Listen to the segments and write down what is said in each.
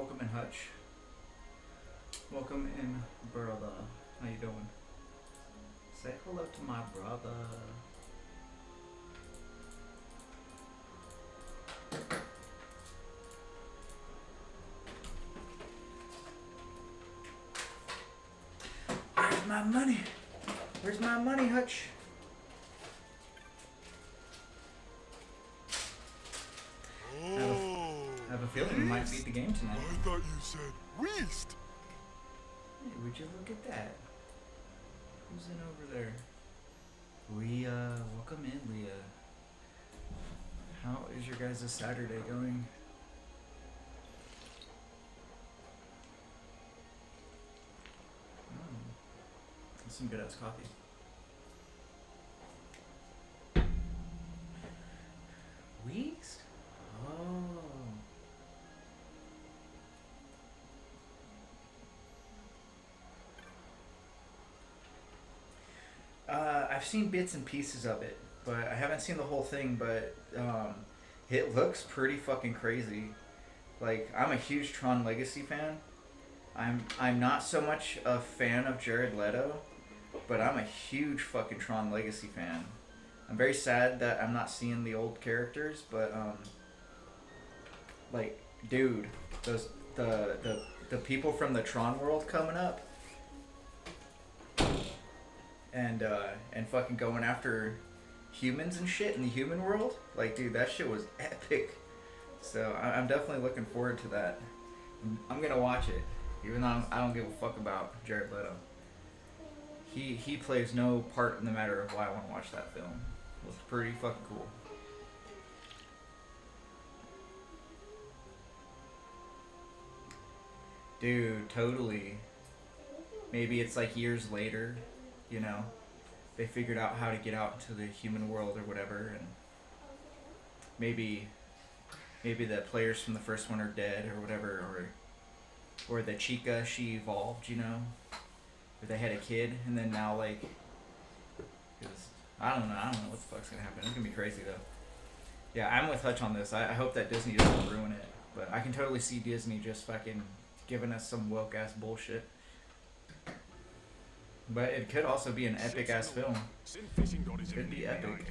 Welcome in, Hutch. Welcome in, brother. How you doing? Say hello to my brother. Where's my money? Where's my money, Hutch? I have a feeling we might beat the game tonight. I thought you said Weast. Hey, would you look at that? Who's in over there? Leah, welcome in, Leah. How is your guys' Saturday going? Oh, that's some good ass coffee. Weeks? Oh. I've seen bits and pieces of it, but I haven't seen the whole thing. But it looks pretty fucking crazy. Like, I'm a huge Tron Legacy fan. I'm not so much a fan of Jared Leto, but I'm a huge fucking Tron Legacy fan. I'm very sad that I'm not seeing the old characters, but like, dude, those the people from the Tron world coming up. And fucking going after humans and shit in the human world. Like, dude, that shit was epic. So I'm definitely looking forward to that. I'm gonna watch it, even though I don't give a fuck about Jared Leto. He plays no part in the matter of why I want to watch that film. It was pretty fucking cool. Dude, totally. Maybe it's like years later, you know, they figured out how to get out into the human world or whatever, and maybe the players from the first one are dead or whatever, or the Chica, she evolved, you know, or they had a kid and then now, like, I don't know what the fuck's gonna happen. It's gonna be crazy though. Yeah, I'm with Hutch on this. I hope that Disney doesn't ruin it, but I can totally see Disney just fucking giving us some woke ass bullshit. But it could also be an epic ass film. It could be epic.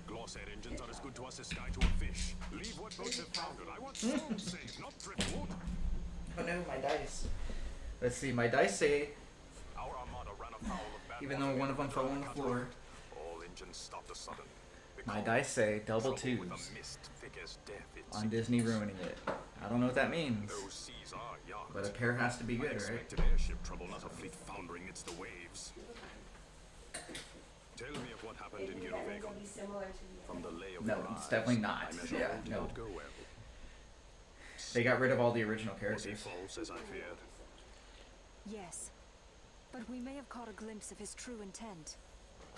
Glossair engines are as good to us as sky to a fish. Leave what boats have foundered. I want souls saved, not driftwood. Oh no, my dice. Let's see, my dice say, Our armada ran afoul of bad even though one of them fell on the floor, all engines stopped a sudden. my dice say double twos With a mist thick as death, it on seems. Disney ruining it. I don't know what that means, Those seas are yachts. but a pair has to be good, right? Unexpected airship trouble, not a fleet foundering amidst the waves. Tell me of what happened in Girovegon. From the lay of No, your it's eyes, definitely not. I measure Yeah, all did no. not go well. They got rid of all the original Was he characters. false as I feared? Yes, but we may have caught a glimpse of his true intent.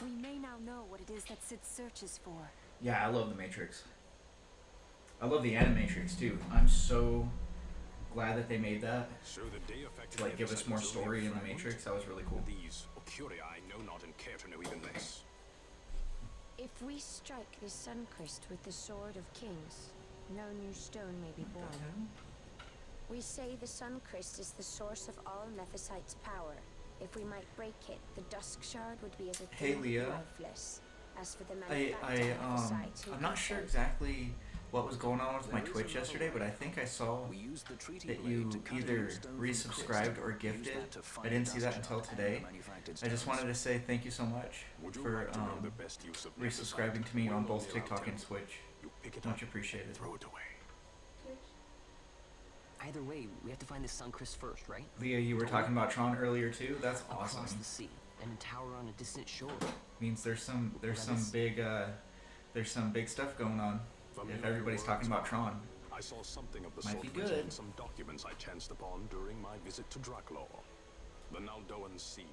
We may now know what it is that Sid searches for. Yeah, I love the Matrix. I love the Animatrix too. I'm so glad that they made that So the day affected to like give us more the story in the fragment? Matrix. That was really cool. These Ocurii I know not and care to know even less. If we strike the Suncrest with the Sword of Kings, no new stone may be born. We say the Suncrest is the source of all Nethicite's power. If we might break it, the Dusk Shard would be as a Hey, thing Leah. lifeless. As for the I manufacturer Nethicite, who I'm not can sure say? exactly what was going on with my Twitch yesterday, but I think I saw We used the treaty that blade you to cut a either new stone from resubscribed crystal. or Use gifted. that to find I didn't see dust that until shard and today. manufactured I just stones. wanted to say thank you so much Would you for like to know the best use of resubscribing to me on both TikTok and Switch. You pick it Much up, appreciated. throw it away. Either way, we have to find the Suncrest first, right? Leah, you were talking about Tron earlier too. That's Across awesome. the sea and tower on a distant shore. Means there's some big stuff going on. From If your everybody's words, talking about Tron. I saw something of the Might sort be written good. in some documents I chanced upon during my visit to Draklor. The Naldoan Sea.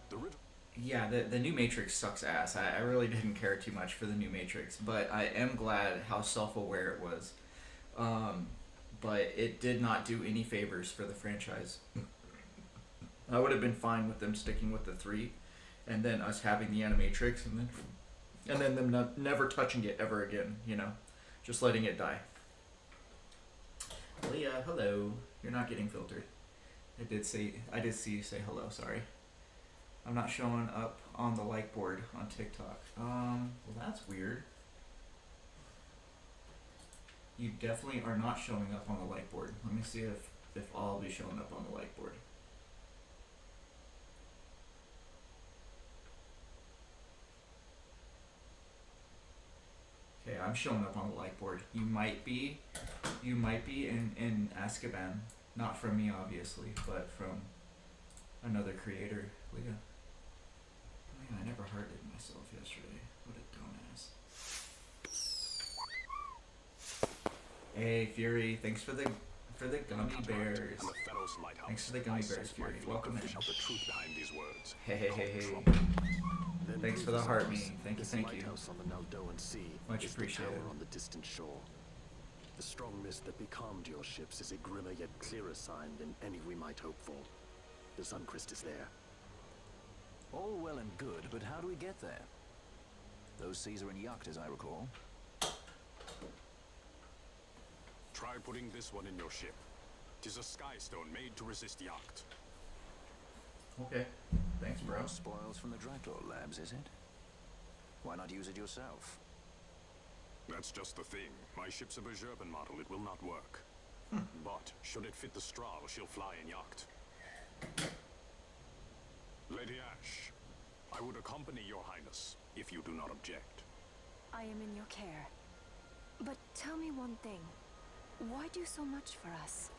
The riddle. Yeah, the new Matrix sucks ass. I really didn't care too much for the new Matrix, but I am glad how self-aware it was. But it did not do any favors for the franchise. I would have been fine with them sticking with the 3, and then us having the Animatrix, and then them never touching it ever again. You know, just letting it die. Leah, hello. You're not getting filtered. I did see you say hello, sorry. I'm not showing up on the like board on TikTok. Well that's weird. You definitely are not showing up on the like board. Let me see if I'll be showing up on the like board. Okay, I'm showing up on the like board. You might be in Azkaban. Not from me, obviously, but from another creator. Leah. Oh yeah, I never hearted myself yesterday. What a dumbass. Hey, Fury, thanks for the gummy bears. And the Pharaoh's lighthouse. Thanks for the gummy bears, Fury. Welcome in. The truth behind these words. Hey. Thanks for the heart me. Thank you. Lighthouse on the Naldoan Sea Much is appreciated. The tower on the distant shore. The strong mist that becalmed your ships is a grimmer yet clearer sign than any we might hope for. The Suncrest is there. All well and good, but how do we get there? Those seas are in Yacht, as I recall. Try putting this one in your ship. 'Tis a sky stone made to resist Yacht. Okay. Thanks, bro. More spoils from the Draktor labs, is it? Why not use it yourself? That's just the thing. My ship's a Bergerben model. It will not work. But should it fit the Strahl, she'll fly in Yacht. Lady Ash, I would accompany your highness, if you do not object. I am in your care. But tell me one thing. Why do so much for us?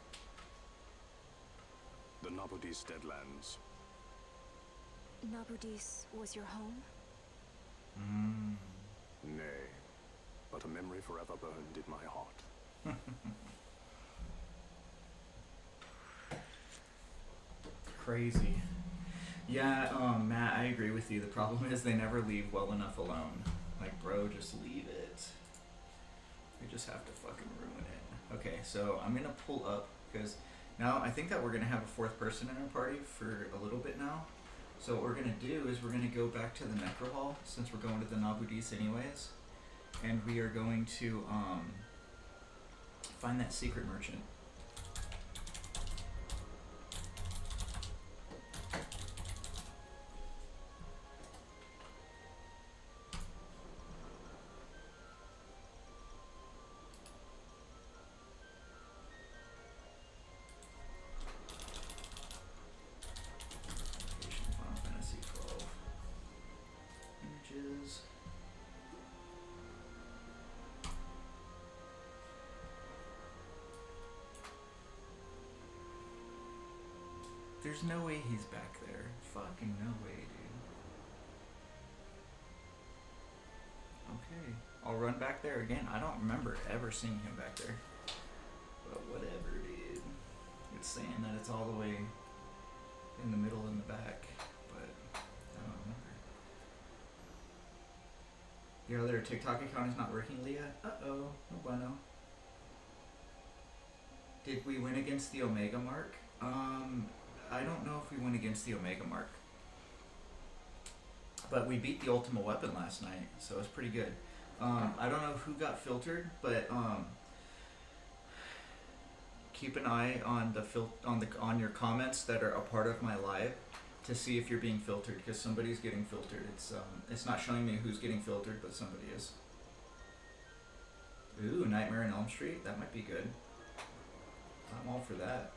The Nabudis Deadlands. Nabudis was your home? Nay, but a memory forever burned in my heart. Crazy. Yeah, Matt, I agree with you. The problem is they never leave well enough alone. Like, bro, just leave it. We just have to fucking ruin it. Okay, so I'm gonna pull up, because now I think that we're gonna have a fourth person in our party for a little bit now. So what we're gonna do is we're gonna go back to the Necro Hall, since we're going to the Nabudis anyways. And we are going to, find that secret merchant. Final Fantasy 12 images. There's no way he's back there. Fucking no way, dude. Okay. I'll run back there again. I don't remember ever seeing him back there. But whatever, dude. It's saying that it's all the way in the middle in the back. But I don't remember. Your other TikTok account is not working, Leah? Uh-oh. No bueno. Did we win against the Omega Mark? I don't know if we went against the Omega Mark. But we beat the Ultima Weapon last night, so it's pretty good. I don't know who got filtered, but keep an eye on the on your comments that are a part of my live to see if you're being filtered, because somebody's getting filtered. It's not showing me who's getting filtered, but somebody is. Ooh, Nightmare on Elm Street, that might be good. I'm all for that.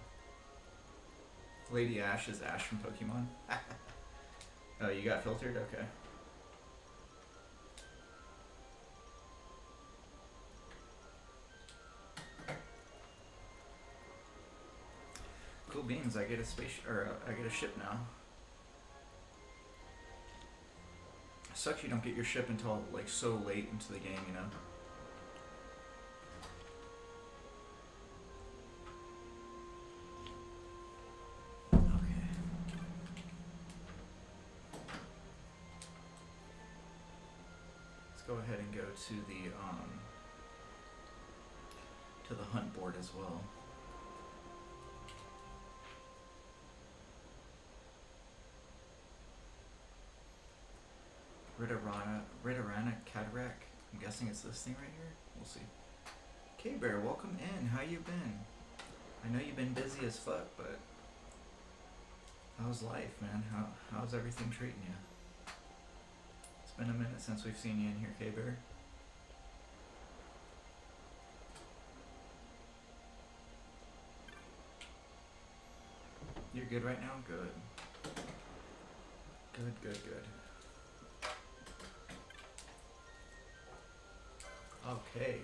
Lady Ash is Ash from Pokemon. Oh, you got filtered? Okay. Cool beans, I get a I get a ship now. Sucks you don't get your ship until like so late into the game, you know? Go ahead and go to the hunt board as well. Ritterana Cataract. I'm guessing it's this thing right here. We'll see. K-Bear, welcome in. How you been? I know you've been busy as fuck, but how's life, man? How's everything treating you? It's been a minute since we've seen you in here, K-Bear. You're good right now? Good. Good. Okay.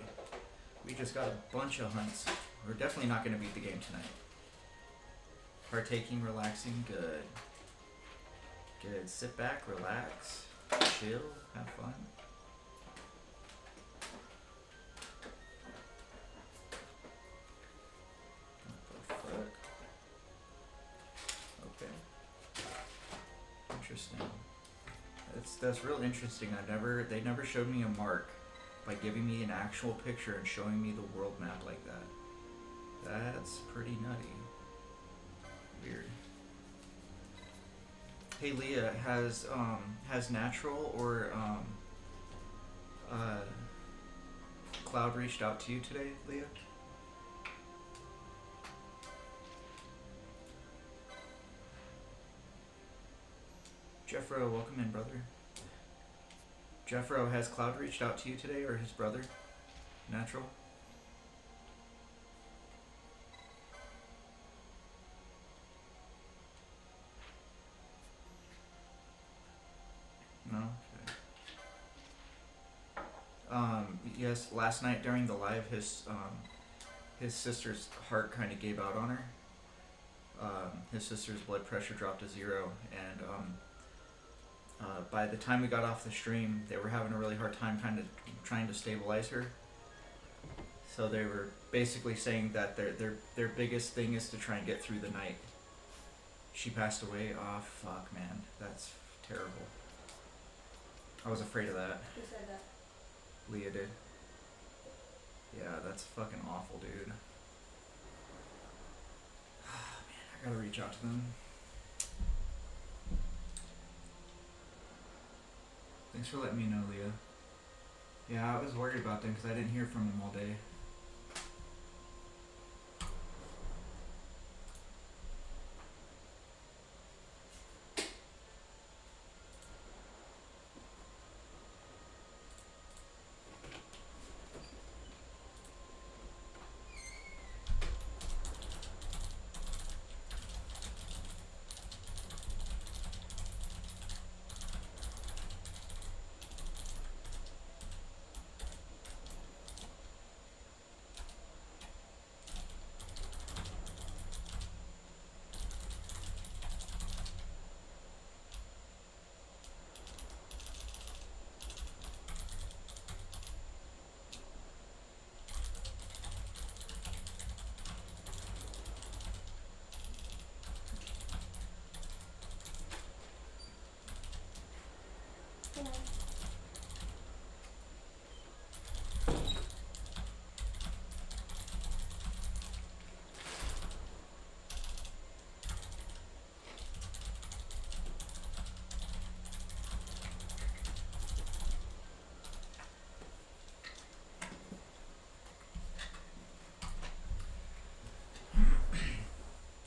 We just got a bunch of hunts. We're definitely not going to beat the game tonight. Partaking, relaxing, good. Good. Sit back, relax, chill, have fun. What the fuck? Okay. Interesting. That's real interesting. They never showed me a mark by giving me an actual picture and showing me the world map like that. That's pretty nutty. Weird. Hey Leah, has Natural or Cloud reached out to you today, Leah? Jeffro, welcome in, brother. Jeffro, has Cloud reached out to you today, or his brother? Natural? No? Okay. Yes, last night during the live, his sister's heart kind of gave out on her. His sister's blood pressure dropped to 0, and by the time we got off the stream, they were having a really hard time kind of trying to stabilize her. So they were basically saying that their biggest thing is to try and get through the night. She passed away. Oh, fuck, man. That's terrible. I was afraid of that. Who said that? Leah did. Yeah, that's fucking awful, dude. Man, I gotta reach out to them. Thanks for letting me know, Leah. Yeah, I was worried about them because I didn't hear from them all day.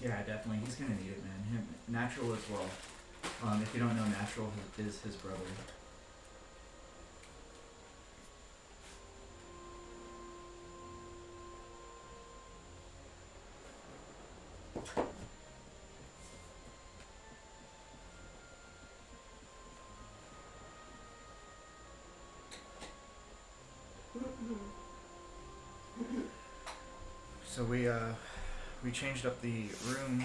Yeah, definitely. He's gonna need it, man. Him, Natural as well. If you don't know, Natural is his brother. So we changed up the room.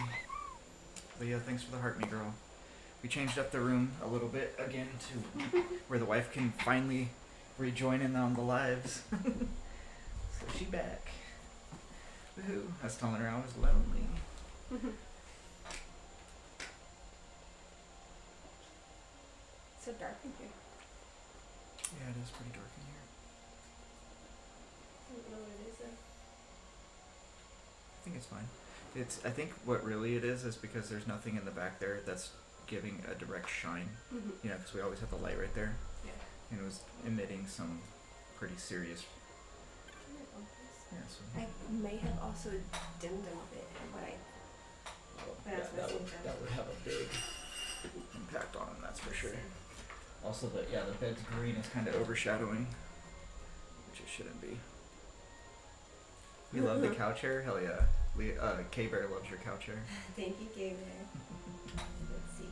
Leah, thanks for the heart, me girl. We changed up the room a little bit again to where the wife can finally rejoin in on the lives. So she back. Woohoo! I was telling her I was lonely. It's so dark in here. Yeah, it is pretty dark in here. I don't know what it is though. I think it's fine. I think what really it is because there's nothing in the back there that's giving a direct shine. Mm-hmm. You know, because we always have the light right there. Yeah. And it was emitting some pretty serious. Yeah, so Hi. may have also dimmed them a bit in what I when I was messing with them. that would have a big impact on them, that's for sure. Also, the bed's green is kind of overshadowing, which it shouldn't be. You love the couch hair? Hell yeah. K-Bear loves your couch hair. Thank you, Gabriel. Let's see.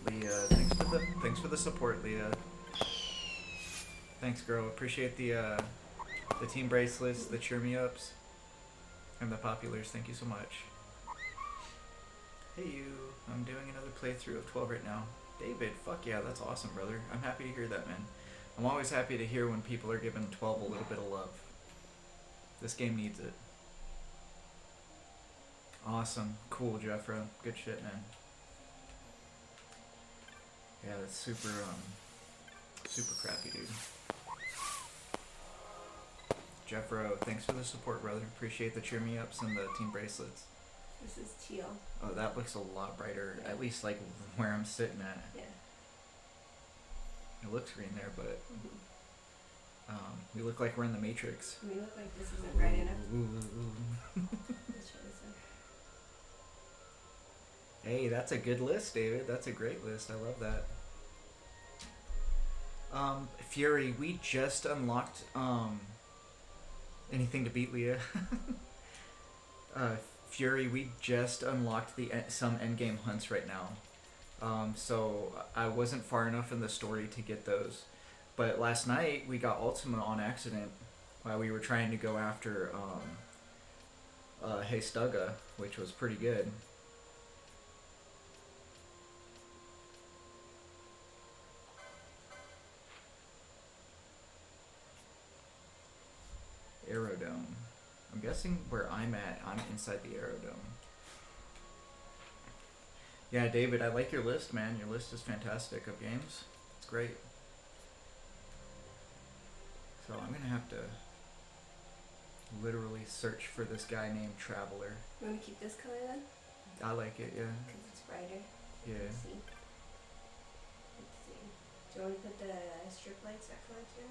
Leah, thanks for the support, Leah. Thanks, girl. Appreciate the team bracelets, the cheer me ups, and the populars. Thank you so much. Hey you, I'm doing another playthrough of 12 right now. David, fuck yeah, that's awesome, brother. I'm happy to hear that, man. I'm always happy to hear when people are giving 12 a little bit of love. This game needs it. Awesome. Cool, Jeffro. Good shit, man. Yeah, that's super crappy, dude. Jeffro, thanks for the support, brother. Appreciate the cheer me ups and the team bracelets. This is teal. Oh, that looks a lot brighter, Yeah. at least like where I'm sitting at. Yeah. It looks green there, but Mm-hmm. we look like we're in the Matrix. We look like this isn't bright enough. Ooh. Let's try this one. Hey, that's a good list, David. That's a great list. I love that. Fury, we just unlocked anything to beat Leah. Fury, we just unlocked some endgame hunts right now. So I wasn't far enough in the story to get those. But last night we got Ultima on accident while we were trying to go after Heystuga, which was pretty good. Aerodome. I'm guessing where I'm at, I'm inside the Aerodome. Yeah, David, I like your list, man. Your list is fantastic of games. It's great. So I'm gonna have to literally search for this guy named Traveler. You want to keep this color then? I like it, yeah. Because it's brighter. Yeah. Let's see. Do you want to put the strip lights that color too?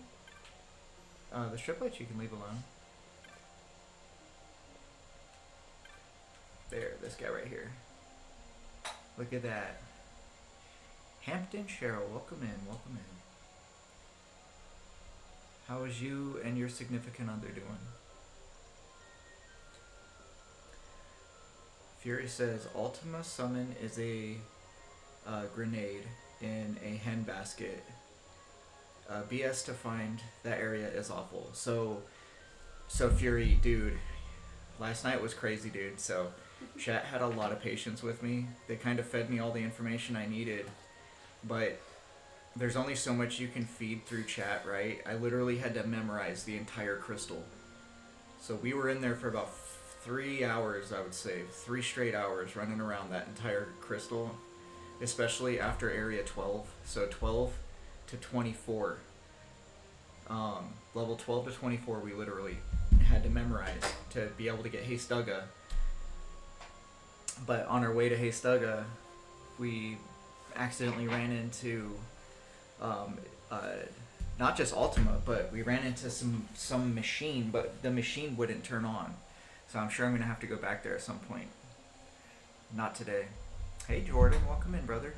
The strip lights you can leave alone. There, this guy right here. Look at that. Hampton Cheryl, welcome in, welcome in. How is you and your significant other doing? Fury says, Ultima Summon is a grenade in a hen basket. BS to find that area is awful. So Fury, dude, last night was crazy, dude. So chat had a lot of patience with me. They kind of fed me all the information I needed, but there's only so much you can feed through chat, right? I literally had to memorize the entire crystal. So we were in there for about 3 hours, I would say. 3 straight hours running around that entire crystal, especially after area 12. So 12 to 24. Level 12 to 24 we literally had to memorize to be able to get Heystuga. But on our way to Heystuga, we accidentally ran into not just Ultima, but we ran into some machine, but the machine wouldn't turn on. So I'm sure I'm gonna have to go back there at some point. Not today. Hey Jordan, welcome in, brother.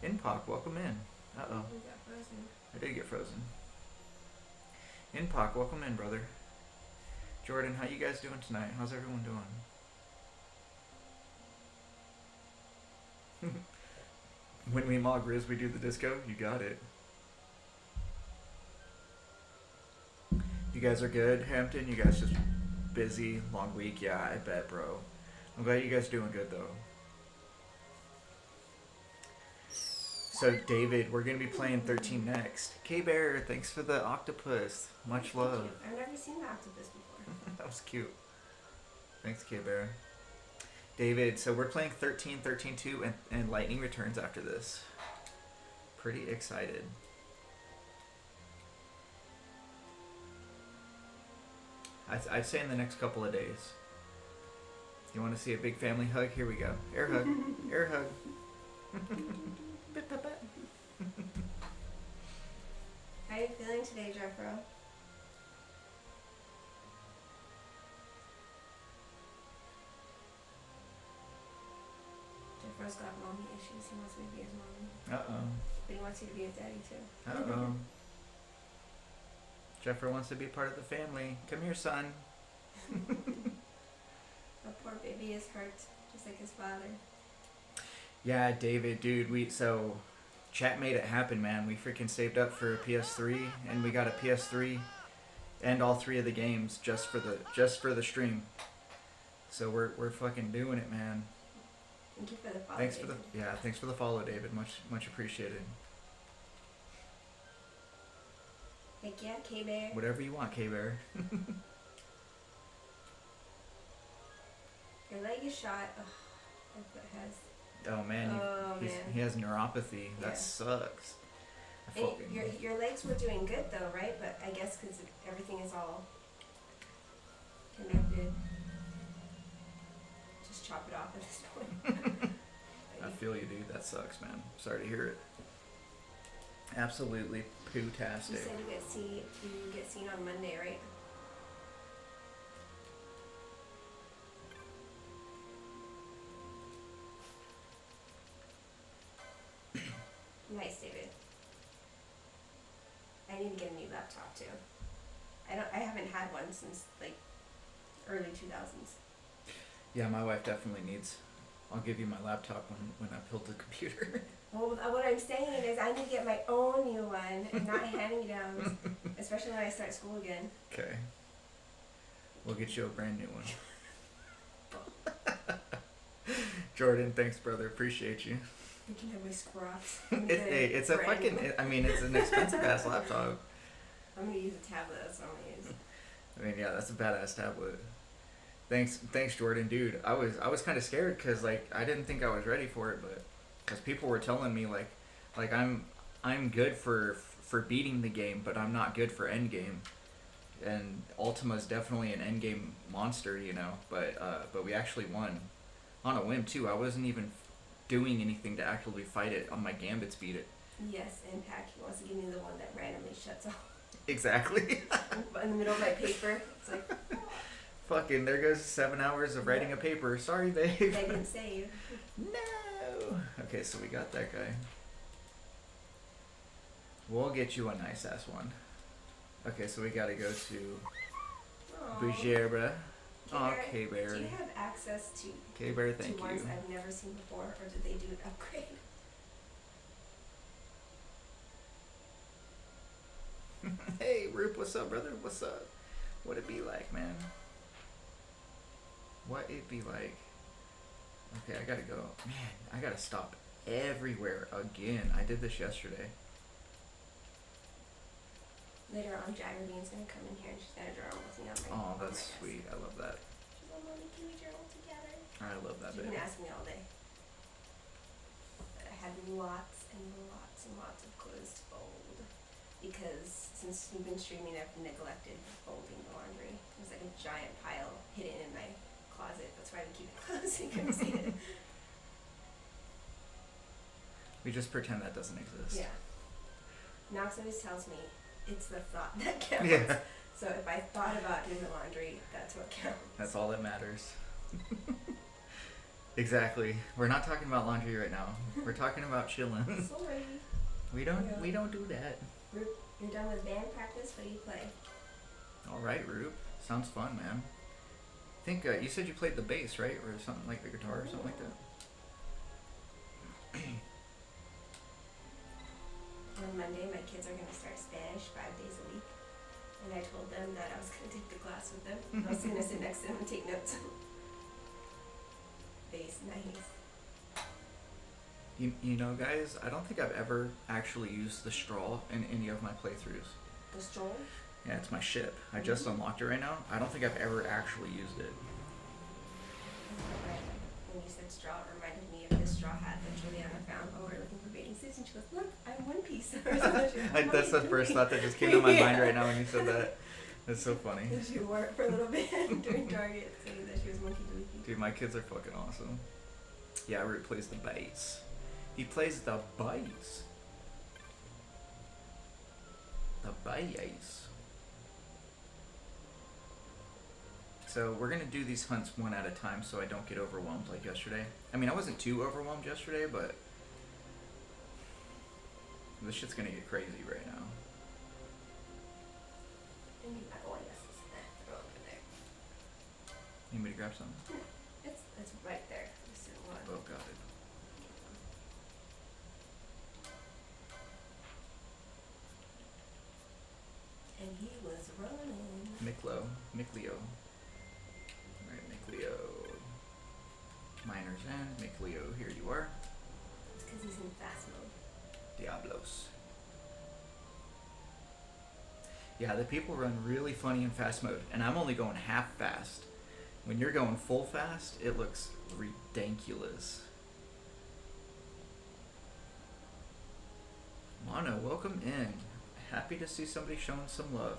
Inpoc, welcome in. Uh-oh. We got frozen. I did get frozen. Inpoc, welcome in, brother. Jordan, how you guys doing tonight? How's everyone doing? When we mock Riz, we do the disco. You got it. You guys are good, Hampton? You guys just busy? Long week? Yeah, I bet, bro. I'm glad you guys are doing good, though. So, David, we're going to be playing 13 next. K-Bear, thanks for the octopus. Much love. I've never seen the octopus before. That was cute. Thanks, K-Bear. David, so we're playing 13, 13-2, and Lightning Returns after this. Pretty excited. I'd say in the next couple of days. You want to see a big family hug? Here we go. Air hug. Air hug. How are you feeling today, Jeffro? Jeffro's got mommy issues. He wants me to be his mommy. Uh-oh. But he wants you to be his daddy, too. Uh-oh. Jeffrey wants to be part of the family. Come here, son. The poor baby is hurt, just like his father. Yeah, David, dude, so chat made it happen, man. We freaking saved up for a PS3, and we got a PS3 and all 3 of the games just for the stream. So we're fucking doing it, man. Thank you for the follow, Thanks for David. thanks for the follow, David. Much appreciated. Heck yeah, K-Bear. Whatever you want, K-Bear. Your leg is shot. Ugh, my foot has. Oh man, he has neuropathy. Yeah. That sucks. I And fucking- your legs were doing good though, right? But I guess because everything is all connected. Just chop it off at this point. I feel you, dude. That sucks, man. Sorry to hear it. Absolutely You poo-tastic. said you get seen on Monday, right? Nice, David. I need to get a new laptop too. I haven't had one since like early 2000s. Yeah, my wife definitely needs. I'll give you my laptop when I build the computer. Well, what I'm saying is I need to get my own new one and not hand-me-downs, especially when I start school again. Okay. We'll get you a brand new one. Jordan, thanks, brother. Appreciate you. You can have my scrops. It's a fucking. I mean, it's an expensive ass laptop. I'm gonna use a tablet. That's what I'm gonna use. I mean, yeah, that's a badass tablet. Thanks, Jordan, dude. I was kind of scared because like I didn't think I was ready for it, but because people were telling me like I'm good for beating the game, but I'm not good for end game. And Ultima's definitely an end game monster, you know. But we actually won on a whim too. I wasn't even doing anything to actually fight it. On my gambits beat it. Yes, Impact. He wants to give me the one that randomly shuts off. Exactly. In the middle of my paper. It's like, Fucking, there goes 7 hours of writing a paper. Sorry, babe. I didn't save. No. Okay, so we got that guy. We'll get you a nice ass one. Okay, so we gotta go to Bujerba. Oh, K-Bear. Do you have access to K-Bear, thank to ones you. I've never seen before, or did they do an upgrade? Hey, Roop, what's up, brother? What's up? What it be like, man? What it be like? Okay, I gotta go. Man, I gotta stop everywhere again. I did this yesterday. Later on, Jaggerbean's gonna come in here and she's gonna journal with me on my. Oh, on that's my desk. sweet. I love that. She's like, "Mommy, can we journal together?" I love that, She's baby. been asking me all day. I had lots and lots and lots of clothes to fold because since we've been streaming, I've neglected folding the laundry. There's like a giant pile hidden in my closet. That's why we keep it closed so you couldn't see it. We just pretend that doesn't exist. Yeah. Knox always tells me it's the thought that counts. Yeah. So if I thought about doing the laundry, that's what counts. That's all that matters. Exactly. We're not talking about laundry right now. We're talking about chilling. Sorry. We don't do that. You're done with band practice. What do you play? All right, Roop. Sounds fun, man. I think you said you played the bass, right, or something like the guitar, or something like that. On Monday, my kids are gonna start Spanish 5 days a week, and I told them that I was gonna take the class with them. I was gonna sit next to them and take notes. Bass, nice. You know, guys, I don't think I've ever actually used the straw in any of my playthroughs. The stroll. Yeah, it's my ship. I just unlocked it right now. I don't think I've ever actually used it. When you said straw, it reminded me of this straw hat that Juliana found while we were looking for bathing suits, and she goes, "Look, I'm One Piece." That's the first thought that just came to my mind right now when you said that. That's so funny. And she wore it for a little bit during Target, saying that she was Monkey Dookie. Dude, my kids are fucking awesome. Yeah, Root plays the bass. He plays the bass. The bayes. So we're gonna do these hunts one at a time so I don't get overwhelmed like yesterday. I mean, I wasn't too overwhelmed yesterday, but this shit's gonna get crazy right now. And you got one, yes, throw it over there. You need me to grab something? It's right there. Just in one. Oh, got it. And he was running. Micleo. Alright, Micleo. Miner's End, Micleo, here you are. It's because he's in fast mode. Diablos. Yeah, the people run really funny in fast mode, and I'm only going half fast. When you're going full fast, it looks ridiculous. Mono, welcome in. Happy to see somebody showing some love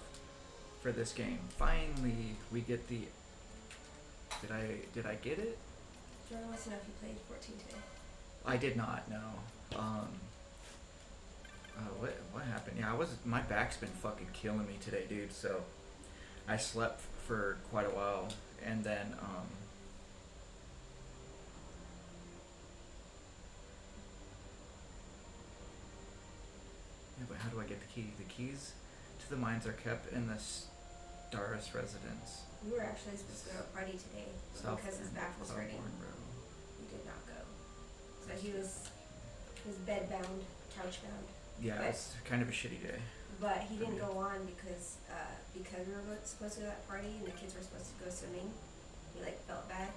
for this game. Finally, we get the... Did I get it? Jordan wants to know if you played 14 today. I did not, no. What happened? Yeah, my back's been fucking killing me today, dude, so I slept for quite a while, and then, yeah, but how do I get the key? The keys to the mines are kept in the Staris residence. We were actually supposed to go to a party today, but because his back was hurting, we did not go. So he was bed-bound, couch-bound. Yeah, but, it's kind of a shitty day. But he didn't go on because we were supposed to go to that party and the kids were supposed to go swimming. We like felt bad,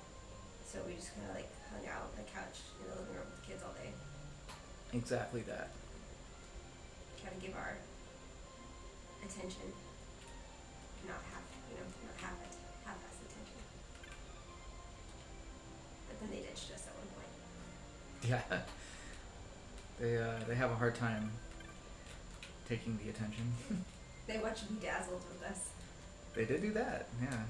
so we just kind of like hung out on the couch in the living room with the kids all day. Exactly that. Try to give our attention, not half-ass attention. But then they ditched us at one point. Yeah. They have a hard time taking the attention. They watched Bedazzled with us. They did do that, yeah.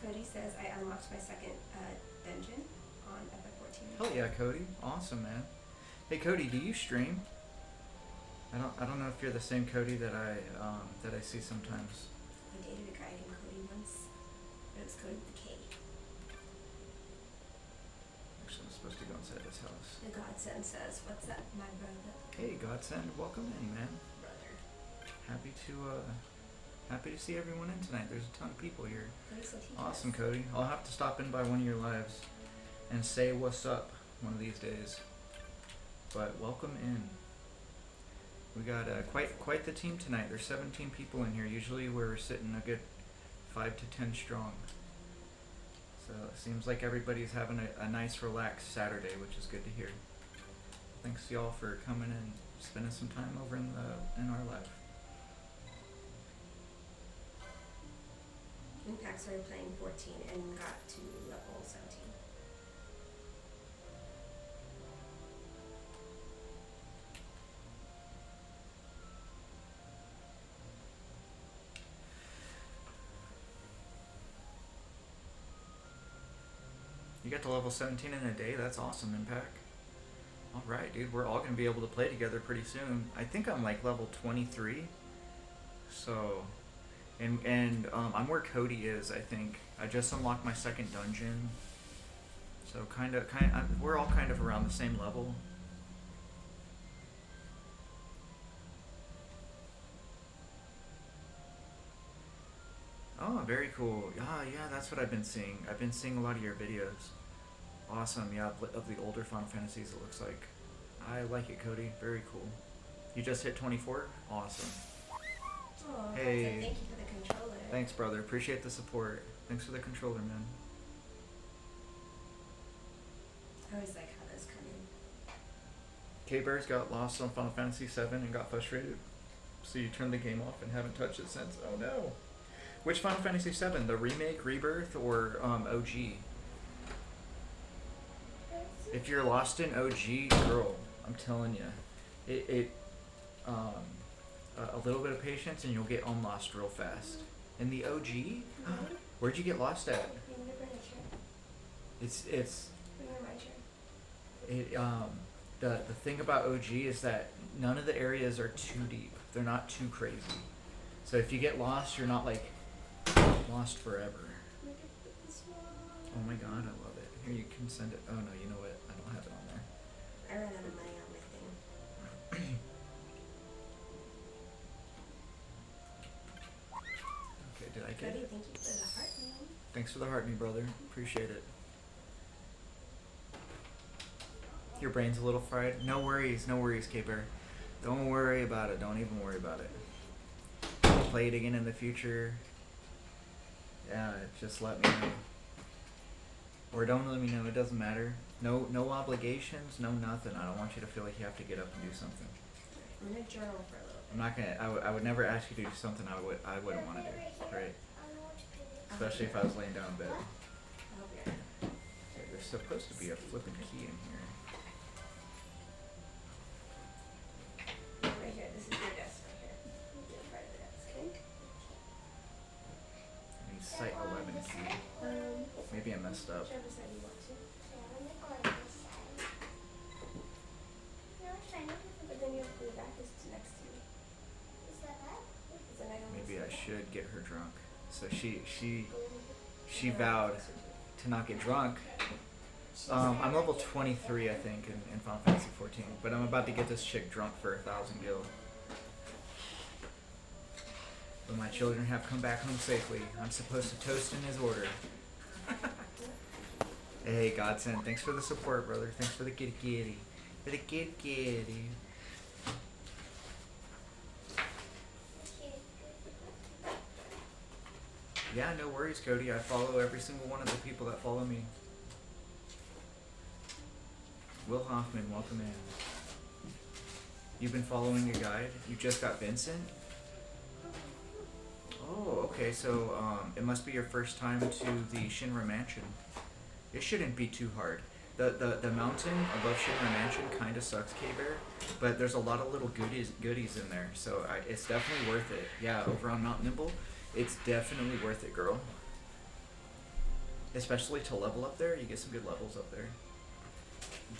Cody says I unlocked my second dungeon on FF14. Hell yeah, Cody. Awesome, man. Hey Cody, do you stream? I don't know if you're the same Cody that I see sometimes. I dated a guy named Cody once. It was Cody with a K. Actually, I'm supposed to go inside this house. The Godsend says, "What's up, my brother?" Hey, Godsend, welcome in, man. Brother. Happy to see everyone in tonight. There's a ton of people here. Cody's a teacher. Awesome, Cody. I'll have to stop in by one of your lives and say what's up one of these days. But welcome in. We got quite the team tonight. There's 17 people in here. Usually we're sitting a good 5 to 10 strong. So it seems like everybody's having a nice relaxed Saturday, which is good to hear. Thanks y'all for coming and spending some time over in our life. Impact started playing 14 and got to level 17. You got to level 17 in a day? That's awesome, Impact. Alright, dude, we're all going to be able to play together pretty soon. I think I'm like level 23. So, and I'm where Cody is, I think. I just unlocked my second dungeon. So we're all kind of around the same level. Oh, very cool. Yeah, that's what I've been seeing. I've been seeing a lot of your videos. Awesome, yeah, of the older Final Fantasies, it looks like. I like it, Cody. Very cool. You just hit 24? Awesome. Oh, hey. Thank you for the controller. Thanks, brother. Appreciate the support. Thanks for the controller, man. I always like how those come in. K-Bears got lost on Final Fantasy VII and got frustrated. So you turned the game off and haven't touched it since. Oh no. Which Final Fantasy VII? The remake, rebirth, or OG? If you're lost in OG, girl, I'm telling you, a little bit of patience and you'll get unlost real fast. In the OG, where'd you get lost at? Bring your chair. It's Bring your my chair. It the thing about OG is that none of the areas are too deep. They're not too crazy. So if you get lost, you're not like lost forever. Oh my god, I love it. Here, you can send it. Oh no, you know what? I don't have it on there. I ran out of money on my thing. Okay, did I get Freddie, it? thank you for the heart name. Thanks for the heart, me brother. Appreciate it. Your brain's a little fried. No worries, K-Bear. Don't worry about it. Don't even worry about it. I'll play it again in the future. Yeah, just let me know. Or don't let me know. It doesn't matter. No obligations. No nothing. I don't want you to feel like you have to get up and do something. I'm gonna journal for a little bit. I'm not gonna. I would never ask you to do something I wouldn't want to do. Right? Especially if I was laying down in bed. I hope you're not. Okay, there's supposed to be a flipping key in here. Right here. This is your desk right here. You're part of the desk, okay? I need site 11 key. Maybe I messed up. Whichever side you want to. But then you have to go back is next to me. Because then I don't Maybe I should get her drunk. So she vowed to not get drunk. I'm level 23, I think, in Final Fantasy 14, but I'm about to get this chick drunk for 1,000 gil. But my children have come back home safely. I'm supposed to toast in his order. Hey, Godsend, thanks for the support, brother. Thanks for the kitty kitty. For the kitty kitty. Yeah, no worries, Cody. I follow every single one of the people that follow me. Will Hoffman, welcome in. You've been following a guide? You just got Vincent? Oh, okay, so it must be your first time to the Shinra Mansion. It shouldn't be too hard. The mountain above Shinra Mansion kind of sucks, K-Bear, but there's a lot of little goodies in there, so it's definitely worth it. Yeah, over on Mount Nimble, it's definitely worth it, girl. Especially to level up there, you get some good levels up there.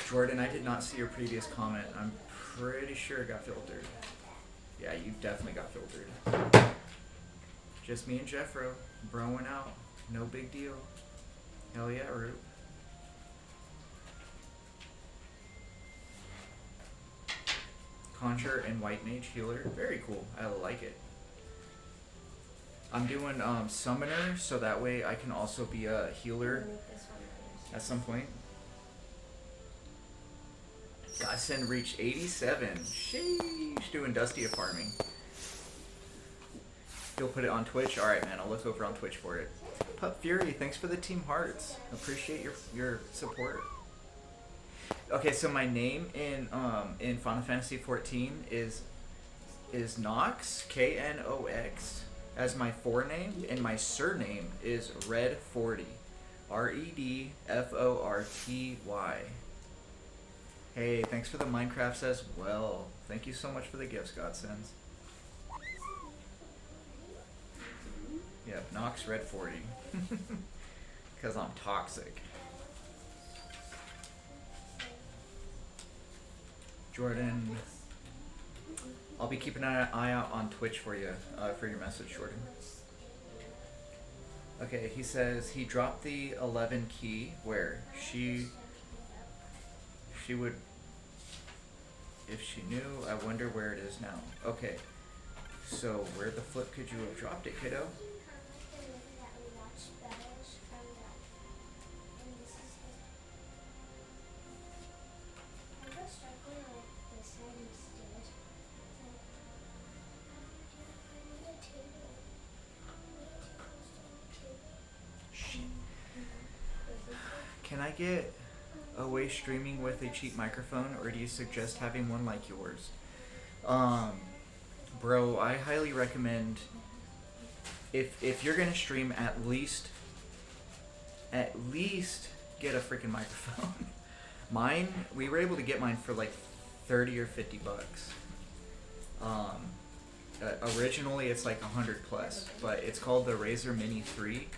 Jordan, I did not see your previous comment. I'm pretty sure it got filtered. Yeah, you definitely got filtered. Just me and Jeffro, broing out. No big deal. Hell yeah, Root. Conjure and White Mage Healer. Very cool. I like it. I'm doing Summoner, so that way I can also be a healer at some point. Godsend reached 87. Sheesh, doing Dusty of farming. You'll put it on Twitch? Alright, man, I'll look over on Twitch for it. Pup Fury, thanks for the Team Hearts. Appreciate your support. Okay, so my name in Final Fantasy 14 is Nox, K-N-O-X, as my forename, and my surname is Red40, R-E-D-F-O-R-T-Y. Hey, thanks for the Minecrafts as well. Thank you so much for the gifts, Godsends. Yeah, Nox Red 40. Because I'm toxic. Jordan, I'll be keeping an eye out on Twitch for you, for your message, Jordan. Okay, he says he dropped the 11 key where she would, if she knew, I wonder where it is now. Okay, so where the flip could you have dropped it, kiddo? Can I get away streaming with a cheap microphone, or do you suggest having one like yours? Bro, I highly recommend, if you're gonna stream, at least get a freaking microphone. Mine, we were able to get mine for like 30 or 50 bucks. Originally it's like 100 plus, but it's called the Razer Mini 3.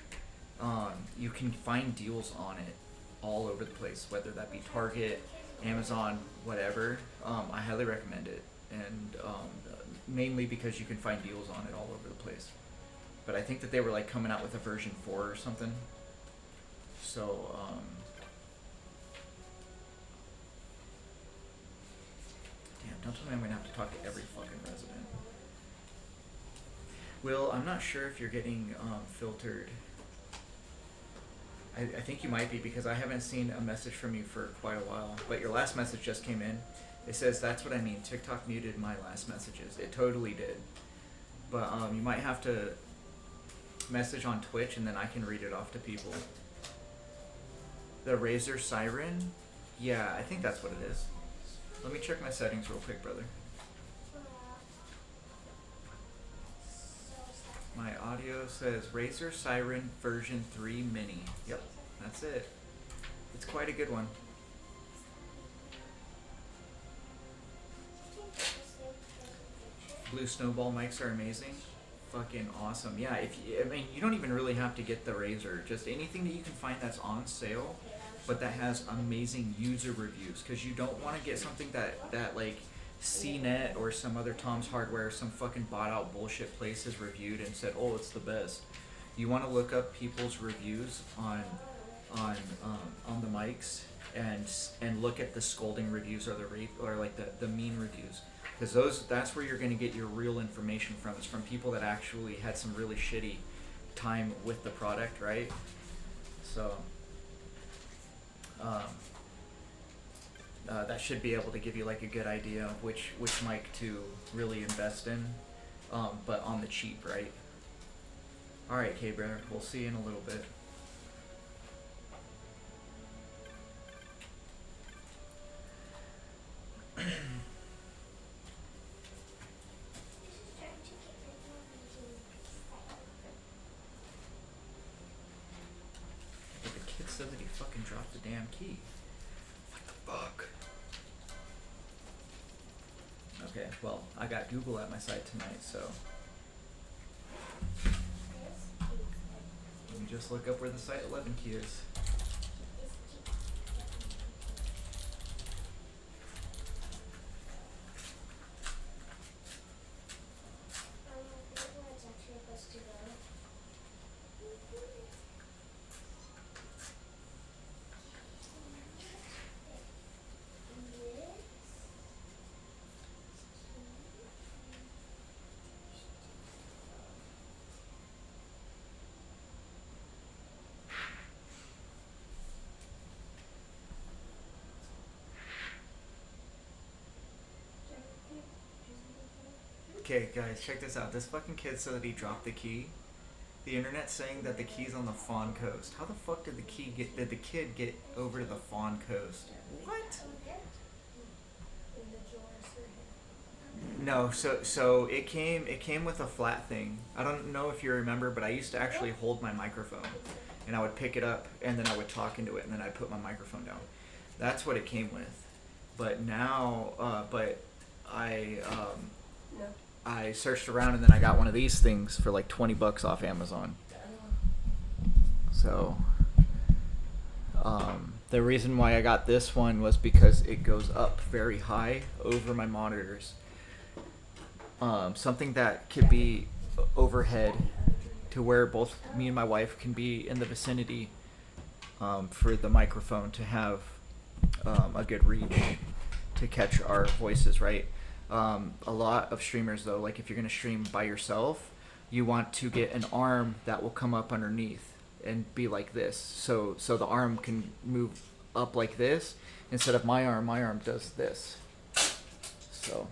You can find deals on it all over the place, whether that be Target, Amazon, whatever, I highly recommend it, and mainly because you can find deals on it all over the place. But I think that they were like coming out with a version 4 or something. So damn, don't tell me I'm gonna have to talk to every fucking resident. Will, I'm not sure if you're getting filtered. I think you might be, because I haven't seen a message from you for quite a while. But your last message just came in. It says, that's what I mean. TikTok muted my last messages. It totally did. But you might have to message on Twitch, and then I can read it off to people. The Razor Siren? Yeah, I think that's what it is. Let me check my settings real quick, brother. My audio says Razer Siren version 3 mini. Yep, that's it. It's quite a good one. Blue Snowball mics are amazing. Fucking awesome. Yeah, I mean, you don't even really have to get the Razer. Just anything that you can find that's on sale, but that has amazing user reviews. Because you don't want to get something that like CNET or some other Tom's Hardware, some fucking bought out bullshit place has reviewed and said, oh, it's the best. You want to look up people's reviews on the mics and look at the scolding reviews or the mean reviews, because that's where you're going to get your real information from. It's from people that actually had some really shitty time with the product, right? So that should be able to give you like a good idea of which mic to really invest in, but on the cheap, right? All right, K-Bear, we'll see you in a little bit. But the kid said that he fucking dropped the damn key. What the fuck? Okay, well, I got Google at my side tonight, so let me just look up where the Site 11 key is. Okay, guys, check this out. This fucking kid said that he dropped the key. The internet's saying that the key's on the Fawn Coast. How the fuck did the kid get over to the Fawn Coast? What? No, so it came with a flat thing. I don't know if you remember, but I used to actually hold my microphone, and I would pick it up, and then I would talk into it, and then I'd put my microphone down. That's what it came with. But now, I searched around, and then I got one of these things for like $20 off Amazon. So the reason why I got this one was because it goes up very high over my monitors. Something that could be overhead to where both me and my wife can be in the vicinity for the microphone to have a good reach to catch our voices, right? A lot of streamers, though, like if you're going to stream by yourself, you want to get an arm that will come up underneath and be like this. So the arm can move up like this. Instead of my arm does this. So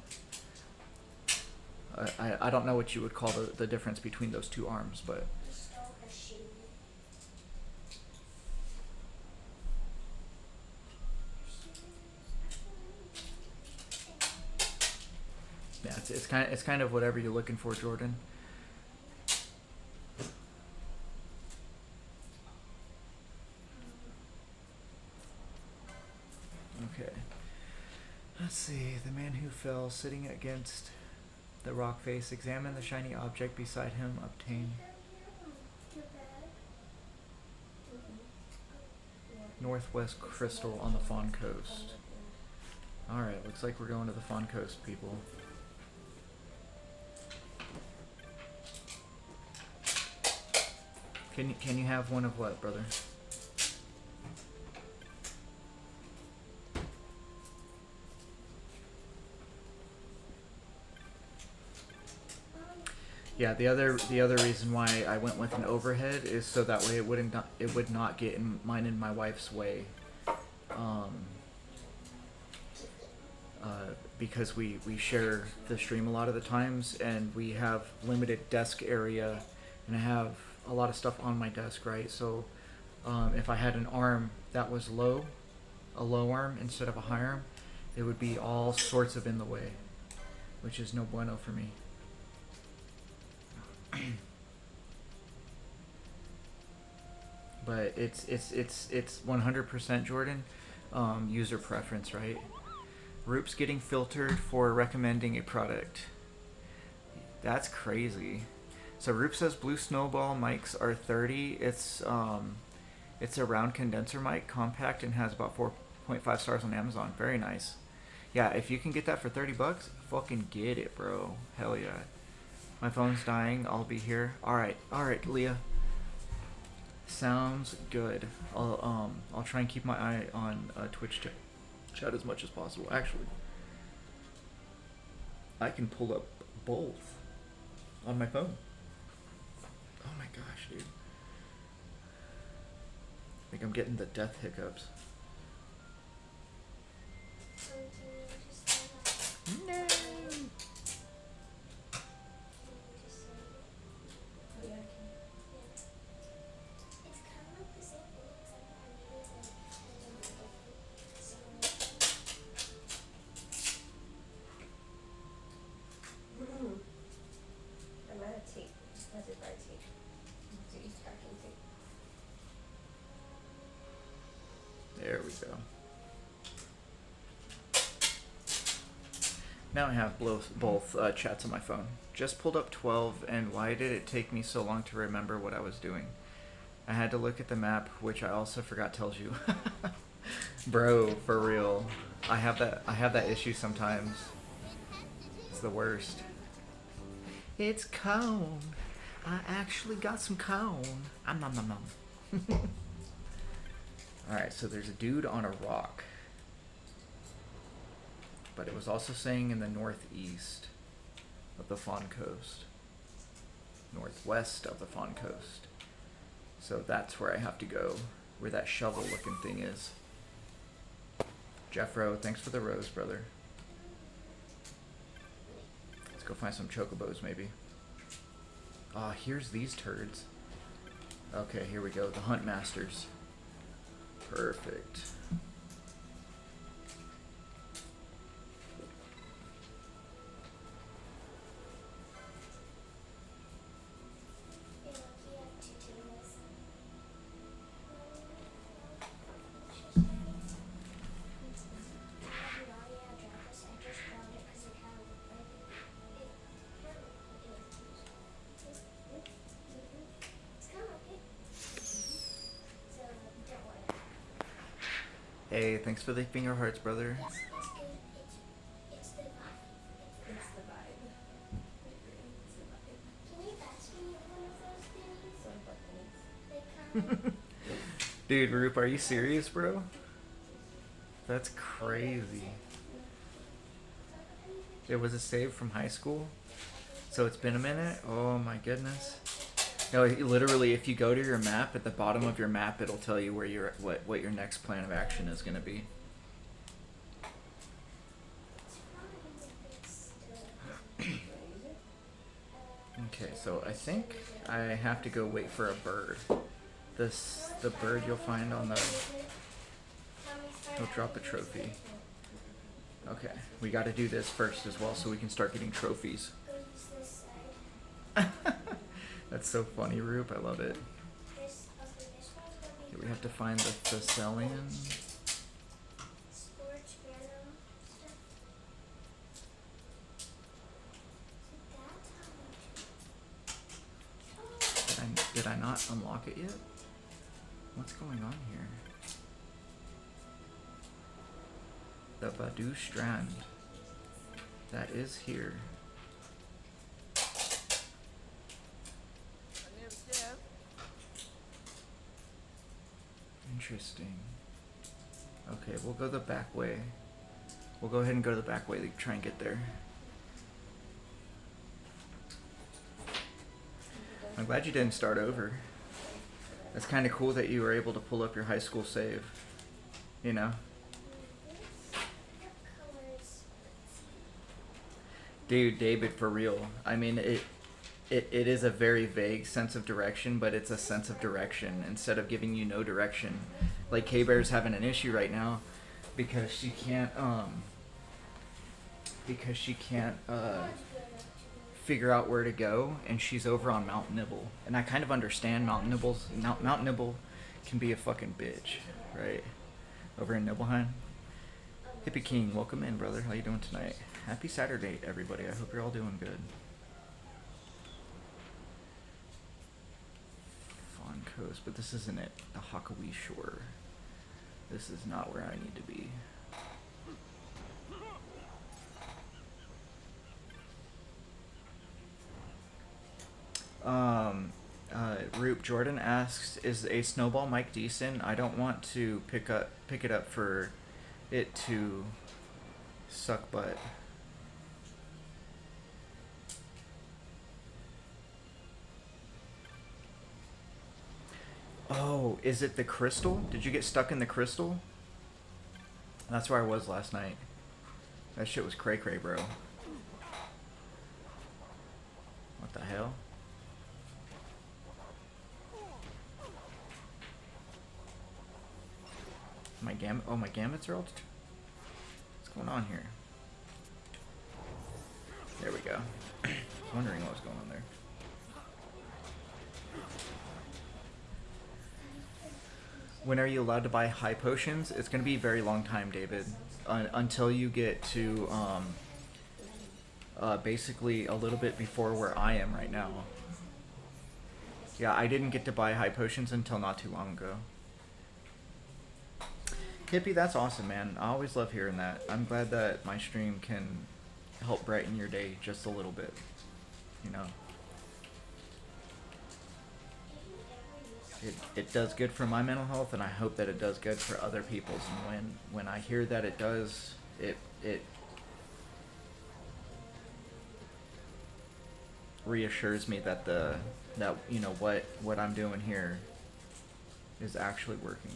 I don't know what you would call the difference between those two arms, but yeah, it's kind of whatever you're looking for, Jordan. Okay. Let's see. The man who fell sitting against the rock face. Examine the shiny object beside him. Obtain northwest crystal on the Fawn Coast. Alright, looks like we're going to the Fawn Coast, people. Can you have one of what, brother? Yeah, the other reason why I went with an overhead is so that way it would not get in mine and my wife's way. Because we share the stream a lot of the times, and we have limited desk area, and I have a lot of stuff on my desk, right? So if I had an arm that was low, a low arm instead of a high arm, it would be all sorts of in the way, which is no bueno for me. But it's 100% Jordan, user preference, right? Roop's getting filtered for recommending a product. That's crazy. So Roop says Blue Snowball mics are 30. It's a round condenser mic, compact, and has about 4.5 stars on Amazon. Very nice. Yeah, if you can get that for 30 bucks, fucking get it, bro. Hell yeah. My phone's dying. I'll be here. All right, Leah. Sounds good. I'll try and keep my eye on Twitch chat as much as possible. Actually, I can pull up both on my phone. Oh my gosh, dude. I think I'm getting the death hiccups. No. I'm out of tape. That's a bright tape. So you packing tape. There we go. Now I have both chats on my phone. Just pulled up 12, and why did it take me so long to remember what I was doing? I had to look at the map, which I also forgot tells you. Bro, for real. I have that issue sometimes. It's the worst. It's cone. I actually got some cone. Nom nom nom. Alright, so there's a dude on a rock. But it was also saying in the northeast of the Fawn Coast. Northwest of the Fawn Coast. So that's where I have to go, where that shovel looking thing is. Jeffro, thanks for the rose, brother. Let's go find some chocobos, maybe. Ah, here's these turds. Okay, here we go. The Hunt Masters. Perfect. Hey, thanks for the finger hearts, brother. It's the vibe. It's the vibe. It's the vibe. Can you pass me one of those things? Dude, Roop, are you serious, bro? That's crazy. It was a save from high school, so it's been a minute. Oh my goodness. No, literally, if you go to your map, at the bottom of your map, it'll tell you where you're what your next plan of action is going to be. Okay, so I think I have to go wait for a bird. The bird you'll find on the... He'll drop a trophy. Okay, we got to do this first as well so we can start getting trophies. That's so funny, Roop. I love it. Okay, we have to find the Thessalian. Did I not unlock it yet? What's going on here? the Badu Strand. That is here. Interesting. Okay, we'll go the back way. We'll go ahead and go to the back way to try and get there. I'm glad you didn't start over. That's kind of cool that you were able to pull up your high school save. You know? Dude, David, for real. I mean, it is a very vague sense of direction, but it's a sense of direction instead of giving you no direction. Like K-Bear's having an issue right now because she can't figure out where to go, and she's over on Mount Nibble. And I kind of understand Mount Nibble can be a fucking bitch, right? Over in Nibelheim. Hippie King, welcome in, brother. How you doing tonight? Happy Saturday, everybody. I hope you're all doing good. Fawn Coast, but this isn't it. The Hakawee Shore. This is not where I need to be. Roop Jordan asks, is a snowball mic decent? I don't want to pick it up for it to suck butt. Oh, is it the crystal? Did you get stuck in the crystal? That's where I was last night. That shit was cray cray, bro. What the hell? My gamuts are all... What's going on here? There we go. I was wondering what was going on there. When are you allowed to buy high potions? It's going to be a very long time, David. Until you get to basically a little bit before where I am right now. Yeah, I didn't get to buy high potions until not too long ago. Hippie, that's awesome, man. I always love hearing that. I'm glad that my stream can help brighten your day just a little bit. You know? It does good for my mental health, and I hope that it does good for other people's. And when I hear that it does, it reassures me that you know what I'm doing here is actually working.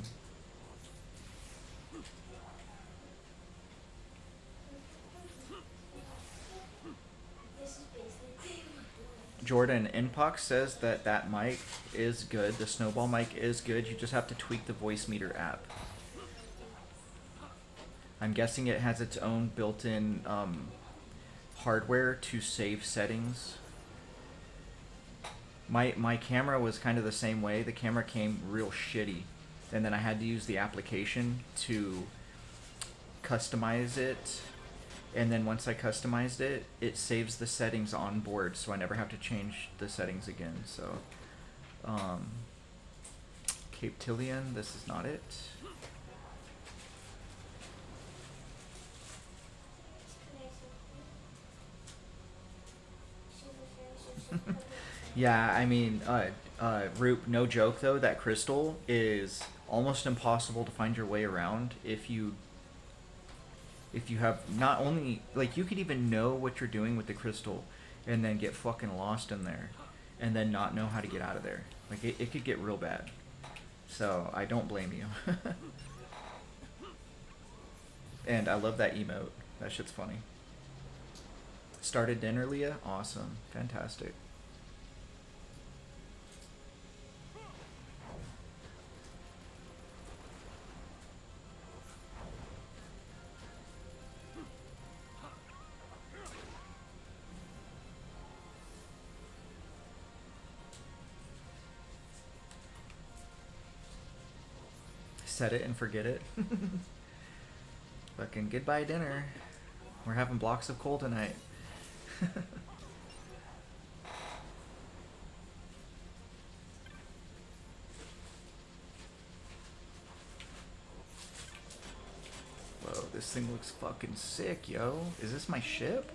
Jordan, Inpox says that mic is good. The snowball mic is good. You just have to tweak the voice meter app. I'm guessing it has its own built-in hardware to save settings. My camera was kind of the same way. The camera came real shitty, and then I had to use the application to customize it. And then once I customized it, it saves the settings on board, so I never have to change the settings again. So, Cape Tillion, this is not it. Yeah, I mean, Roop, no joke though, that crystal is almost impossible to find your way around if you have not only, like, you could even know what you're doing with the crystal and then get fucking lost in there and then not know how to get out of there. Like, it could get real bad. So, I don't blame you. And I love that emote. That shit's funny. Started dinner, Leah? Awesome. Fantastic. Set it and forget it. Fucking goodbye dinner. We're having blocks of coal tonight. Whoa, this this thing looks fucking sick, yo. Is this my ship?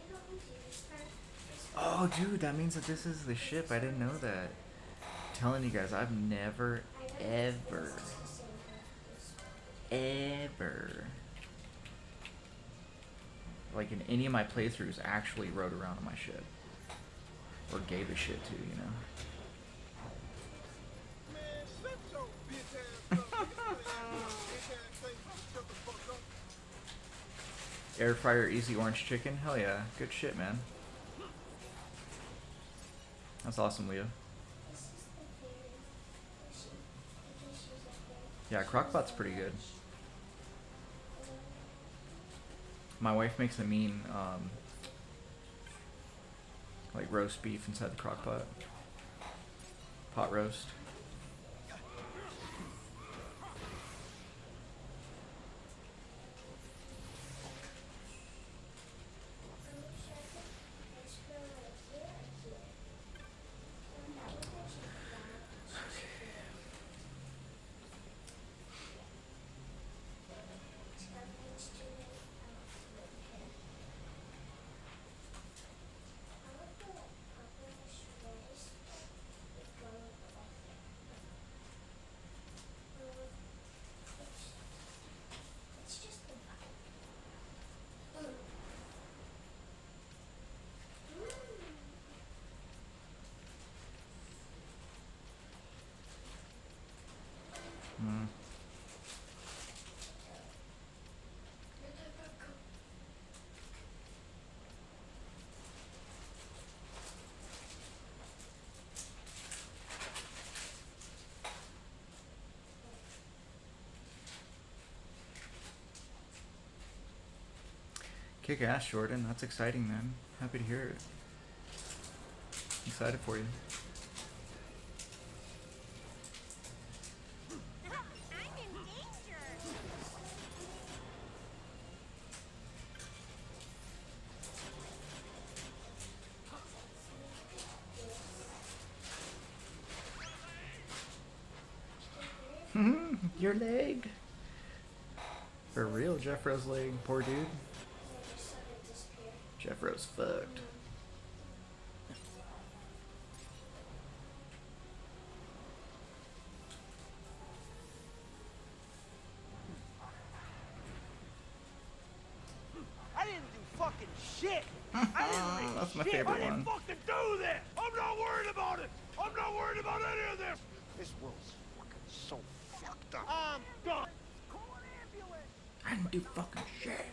Oh, dude, that means that this is the ship. I didn't know that. I'm telling you guys, I've never, ever, like in any of my playthroughs, actually rode around on my ship. Or gave a shit to, you know? Air fryer easy orange chicken? Hell yeah. Good shit, man. That's awesome, Leo. Yeah, Crock-Pot's pretty good. My wife makes a mean, like roast beef inside the Crock-Pot. Pot roast. Kick ass, Jordan. That's exciting, man. Happy to hear it. Excited for you. Your leg. For real, Jeffro's leg. Poor dude. Jeffro's fucked. I didn't do fucking shit. I didn't That's my favorite I didn't one. fucking do this. I'm not worried about it. I'm not worried about any of this. This world's fucking so fucked up. I'm done. Call an ambulance. I didn't do fucking shit.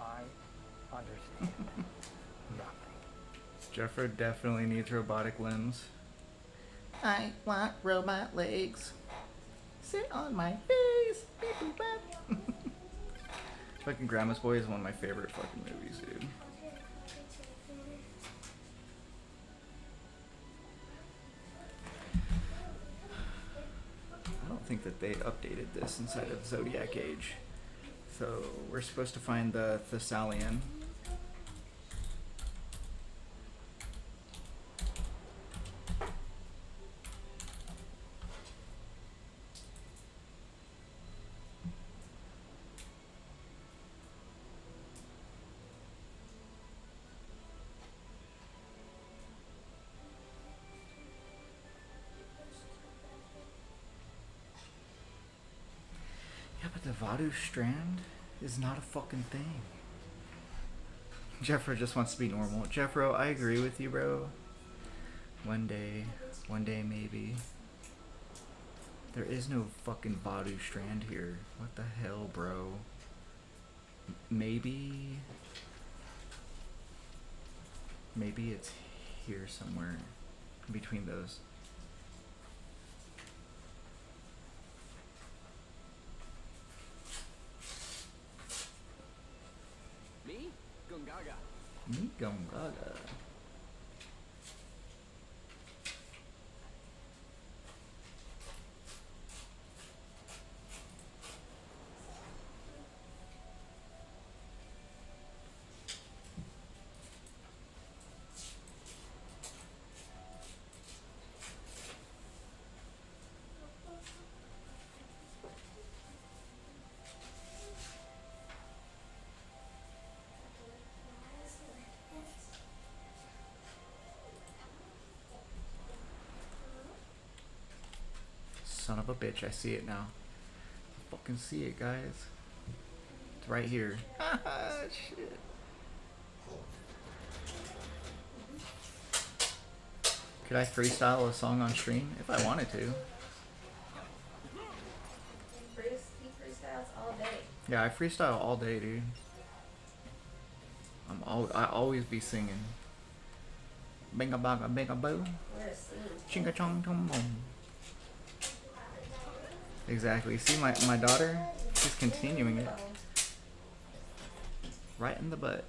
I understand nothing. Jeffro definitely needs robotic limbs. I want robot legs. Sit on my face. Beep, boop, bop. Fucking Grandma's Boy is one of my favorite fucking movies, dude. I don't think that they updated this inside of Zodiac Age. So we're supposed to find the Thessalian. Yeah, but the Vadu strand is not a fucking thing. Jeffro just wants to be normal. Jeffro, I agree with you, bro. One day maybe. There is no fucking Badu strand here. What the hell, bro? Maybe it's here somewhere between those. Me? Gungaga. Me Gungaga. Son of a bitch, I see it now. I fucking see it, guys. It's right here. Shit. Could I freestyle a song on stream if I wanted to? He freestyles all day. Yeah, I freestyle all day, dude. I always be singing. Binga baga binga boo. We're asleep. Chinga chong chong boom. Exactly. See my daughter? She's continuing it. Right in the butt.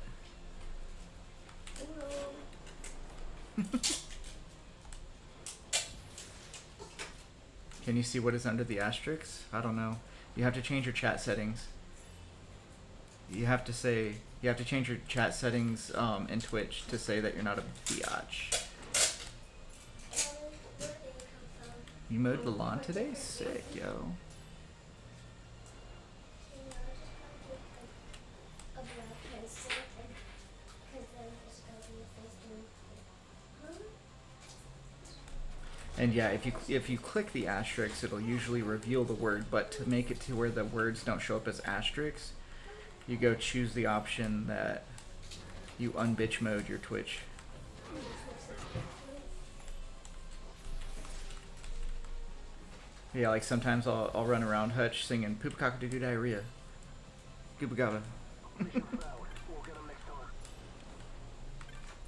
Can you see what is under the asterisk? I don't know. You have to change your chat settings. You have to change your chat settings in Twitch to say that you're not a biatch. You mowed the lawn today? Sick, yo. And yeah, if you click the asterisk, it'll usually reveal the word, but to make it to where the words don't show up as asterisks, you go choose the option that you unbitch mode your Twitch. Yeah, like sometimes I'll run around Hutch singing poop cock doo doo diarrhea. Gooba gaba.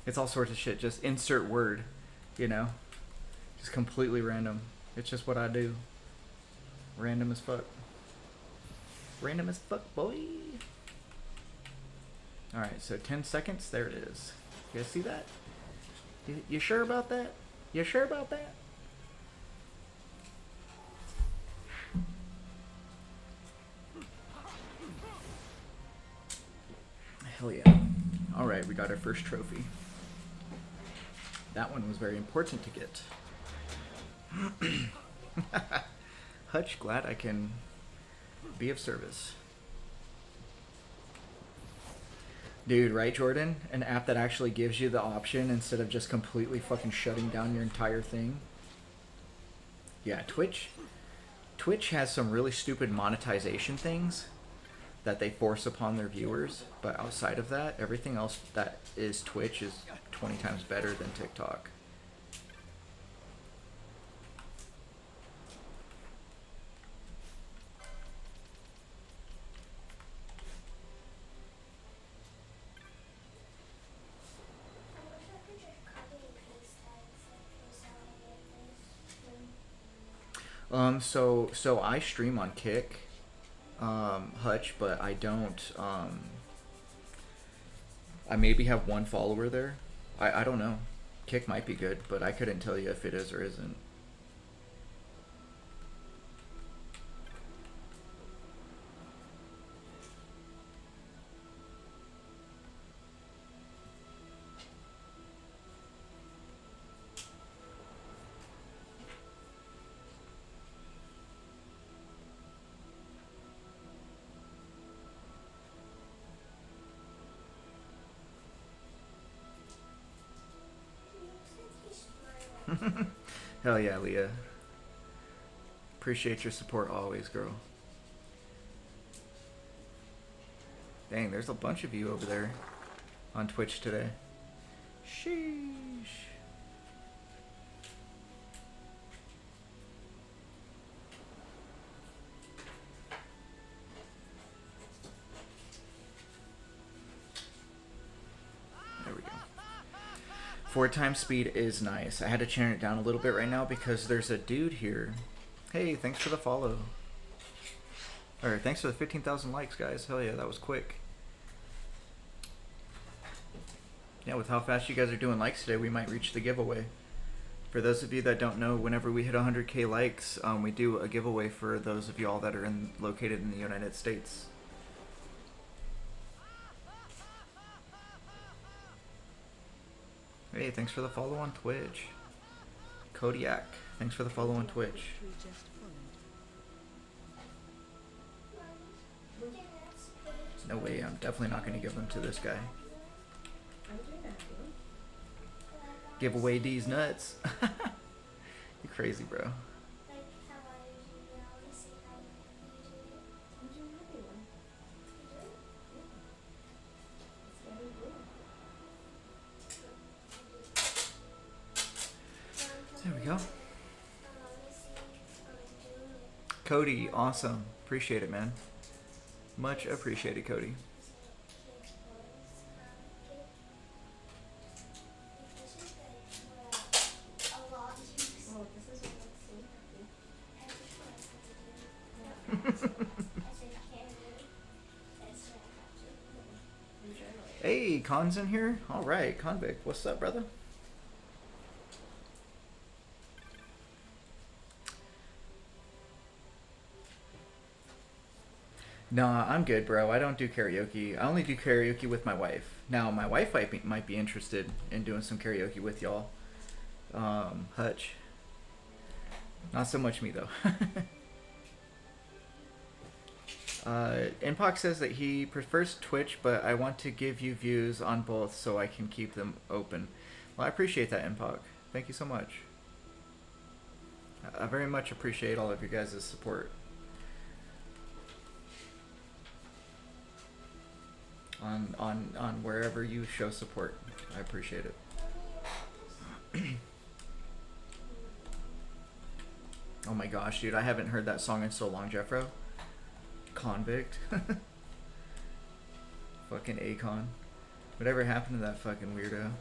It's all sorts of shit. Just insert word, you know? Just completely random. It's just what I do. Random as fuck. Random as fuck, boy. Alright, so 10 seconds. There it is. You guys see that? You sure about that? You sure about that? Hell yeah. Alright, we got our first trophy. That one was very important to get. Hutch, glad I can be of service. Dude, right, Jordan? An app that actually gives you the option instead of just completely fucking shutting down your entire thing. Yeah, Twitch has some really stupid monetization things that they force upon their viewers, but outside of that, everything else that is Twitch is 20 times better than TikTok. So I stream on Kick, Hutch, but I don't, I maybe have one follower there. I don't know. Kick might be good, but I couldn't tell you if it is or isn't. Hell yeah, Leah. Appreciate your support always, girl. Dang, there's a bunch of you over there on Twitch today. Sheesh. 4 times speed is nice. I had to turn it down a little bit right now because there's a dude here. Hey, thanks for the follow. Or thanks for the 15,000 likes, guys. Hell yeah, that was quick. Yeah, with how fast you guys are doing likes today, we might reach the giveaway. For those of you that don't know, whenever we hit 100k likes, we do a giveaway for those of y'all that are located in the United States. Hey, thanks for the follow on Twitch. Zodiac, thanks for the follow on Twitch. No way, I'm definitely not going to give them to this guy. Give away these nuts. You crazy, bro. There we go. Cody, awesome. Appreciate it, man. Much appreciated, Cody. Hey, Con's in here? Alright, Convict. What's up, brother? Nah, I'm good, bro. I don't do karaoke. I only do karaoke with my wife. Now, my wife might be interested in doing some karaoke with y'all. Hutch. Not so much me, though. Inpox says that he prefers Twitch, but I want to give you views on both so I can keep them open. Well, I appreciate that, Inpox. Thank you so much. I very much appreciate all of your guys' support. On wherever you show support. I appreciate it. Oh my gosh, dude, I haven't heard that song in so long, Jeffro. Convict. Fucking Akon. Whatever happened to that fucking weirdo?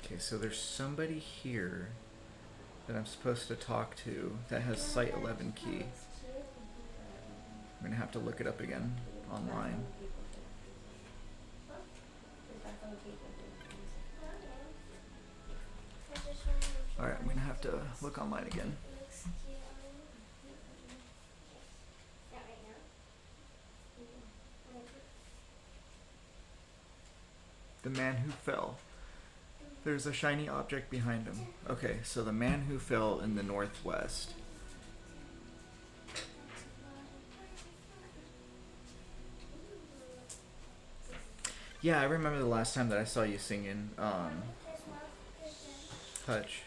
Okay, so there's somebody here that I'm supposed to talk to that has Site 11 key. I'm gonna have to look it up again online. Alright, I'm gonna have to look online again. The man who fell. There's a shiny object behind him. Okay, so the man who fell in the northwest. Yeah, I remember the last time that I saw you singing, Hutch.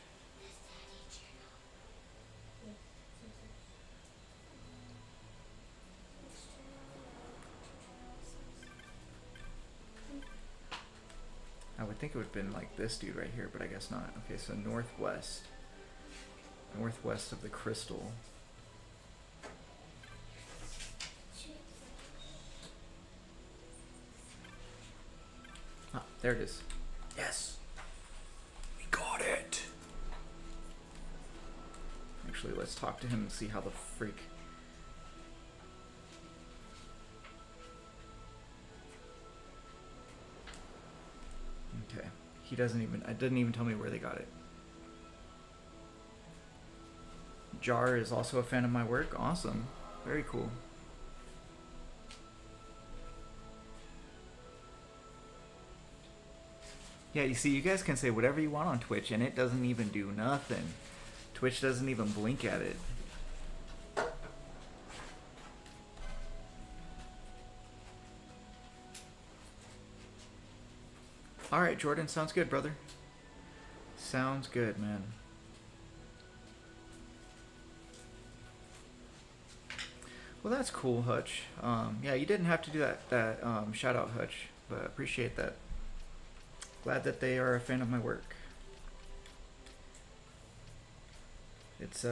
I would think it would have been like this dude right here, but I guess not. Okay, so northwest. Northwest of the crystal. Ah, there it is. Yes! We got it! Actually, let's talk to him and see how the freak... Okay. He doesn't even... It didn't even tell me where they got it. Jar is also a fan of my work. Awesome. Very cool. Yeah, you see, you guys can say whatever you want on Twitch, and it doesn't even do nothing. Twitch doesn't even blink at it. Alright, Jordan, sounds good, brother. Sounds good, man. Well, that's cool, Hutch. Yeah, you didn't have to do that shout out, Hutch, but appreciate that. Glad that they are a fan of my work. It's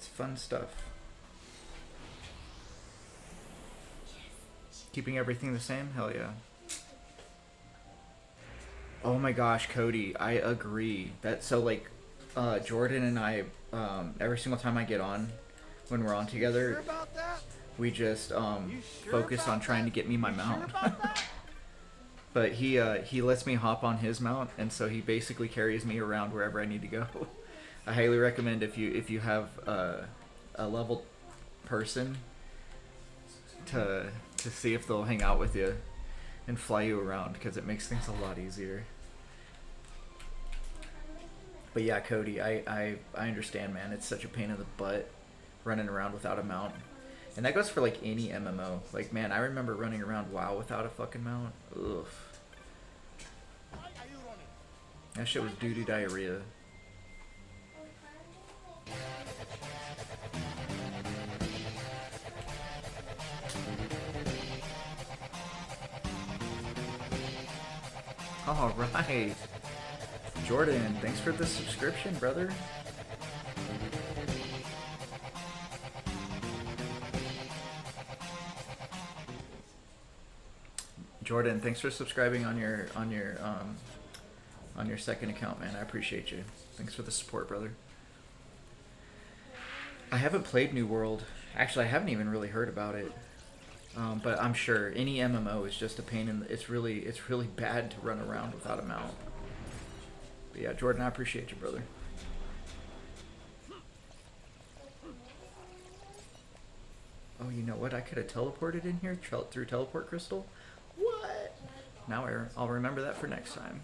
fun stuff. Keeping everything the same? Hell yeah. Oh my gosh, Cody, I agree. That so like Jordan and I every single time I get on when we're on together, Sure about that? we just You sure focus about on trying to that? get me my You mount. Sure about that? But he lets me hop on his mount, and so he basically carries me around wherever I need to go. I highly recommend if you have a level person to see if they'll hang out with you and fly you around, because it makes things a lot easier. But yeah, Cody, I understand, man. It's such a pain in the butt running around without a mount. And that goes for like any MMO. Like, man, I remember running around WoW without a fucking mount. Ugh. That shit was doo-doo diarrhea. All right. Jordan, thanks for the subscription, brother. Jordan, thanks for subscribing on your second account, man. I appreciate you. Thanks for the support, brother. I haven't played New World. Actually, I haven't even really heard about it. But I'm sure any MMO is just a pain in the, it's really bad to run around without a mount. But yeah, Jordan, I appreciate you, brother. Oh, you know what? I could have teleported in here through teleport crystal. What? Now I'll remember that for next time.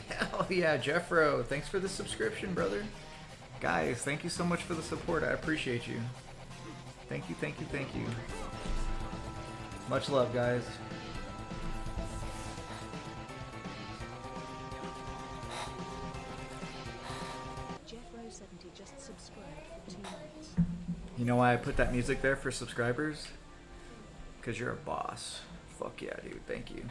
Hell yeah, Jeffro. Thanks for the subscription, brother. Guys, thank you so much for the support. I appreciate you. Thank you, thank you, thank you. Much love, guys. Jeffro70 just subscribed for 2 months. You know why I put that music there for subscribers? Because you're a boss. Fuck yeah, dude. Thank you.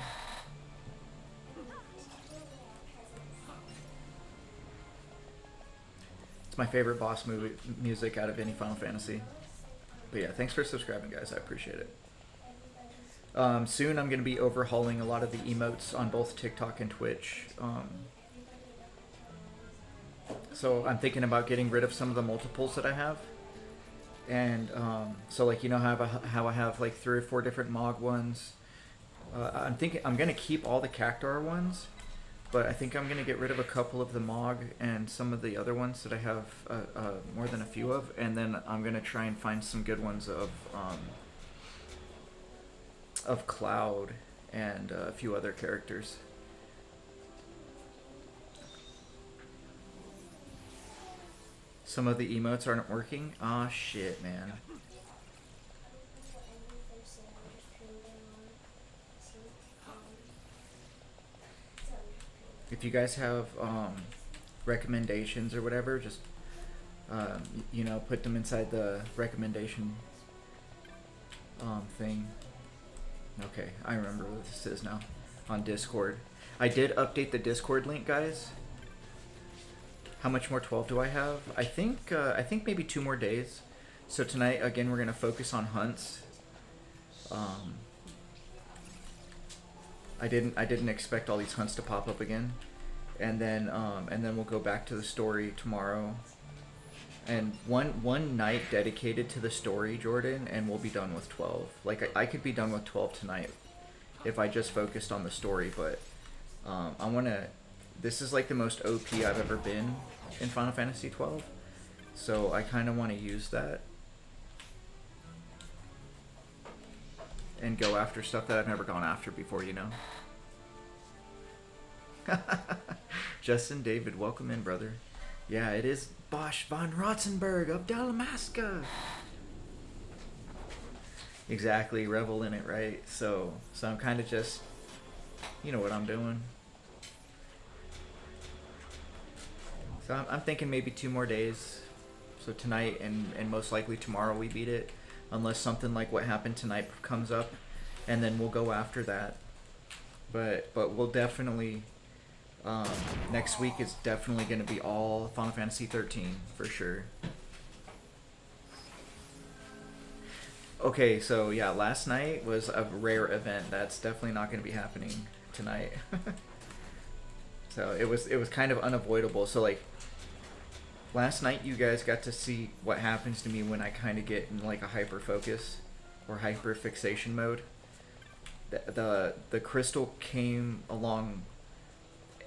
It's my favorite boss music out of any Final Fantasy. But yeah, thanks for subscribing, guys. I appreciate it. Soon I'm going to be overhauling a lot of the emotes on both TikTok and Twitch. So I'm thinking about getting rid of some of the multiples that I have. And so like, you know how I have like 3 or 4 different Mog ones. I'm thinking I'm going to keep all the Cactuar ones. But I think I'm going to get rid of a couple of the Mog and some of the other ones that I have more than a few of. And then I'm going to try and find some good ones of Cloud and a few other characters. Some of the emotes aren't working. Aw, shit, man. If you guys have recommendations or whatever, just you know, put them inside the recommendation thing. Okay, I remember what this is now. On Discord. I did update the Discord link, guys. How much more 12 do I have? I think maybe 2 more days. So tonight, again, we're gonna focus on hunts. I didn't expect all these hunts to pop up again, and then we'll go back to the story tomorrow. And one night dedicated to the story, Jordan, and we'll be done with 12. Like I could be done with 12 tonight if I just focused on the story. But I wanna. This is like the most OP I've ever been in Final Fantasy 12, so I kind of want to use that and go after stuff that I've never gone after before, you know. Justin David, welcome in, brother. Yeah, it is Bosch von Rotzenberg of Dalmasca. Exactly, revel in it, right? So I'm kind of just, you know what I'm doing. So I'm thinking maybe 2 more days. So tonight and most likely tomorrow we beat it. Unless something like what happened tonight comes up. And then we'll go after that. But we'll definitely Next week is definitely going to be all Final Fantasy 13 for sure. Okay, so yeah, last night was a rare event. That's definitely not going to be happening tonight. So it was kind of unavoidable. So like last night you guys got to see what happens to me when I kind of get in like a hyper focus or hyper fixation mode. The crystal came along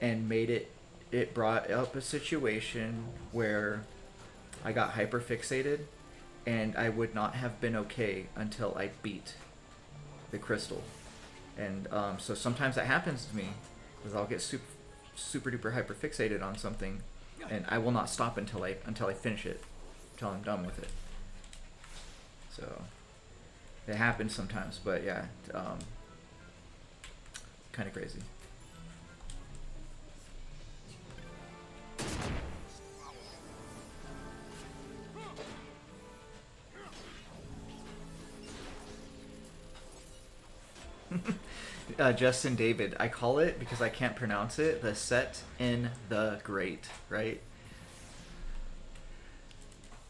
and it brought up a situation where I got hyper fixated and I would not have been okay until I beat the crystal. And so sometimes that happens to me because I'll get super duper hyper fixated on something and I will not stop until I finish it, until I'm done with it. So it happens sometimes, but yeah, kind of crazy. Justin David, I call it because I can't pronounce it. The set in the great, right?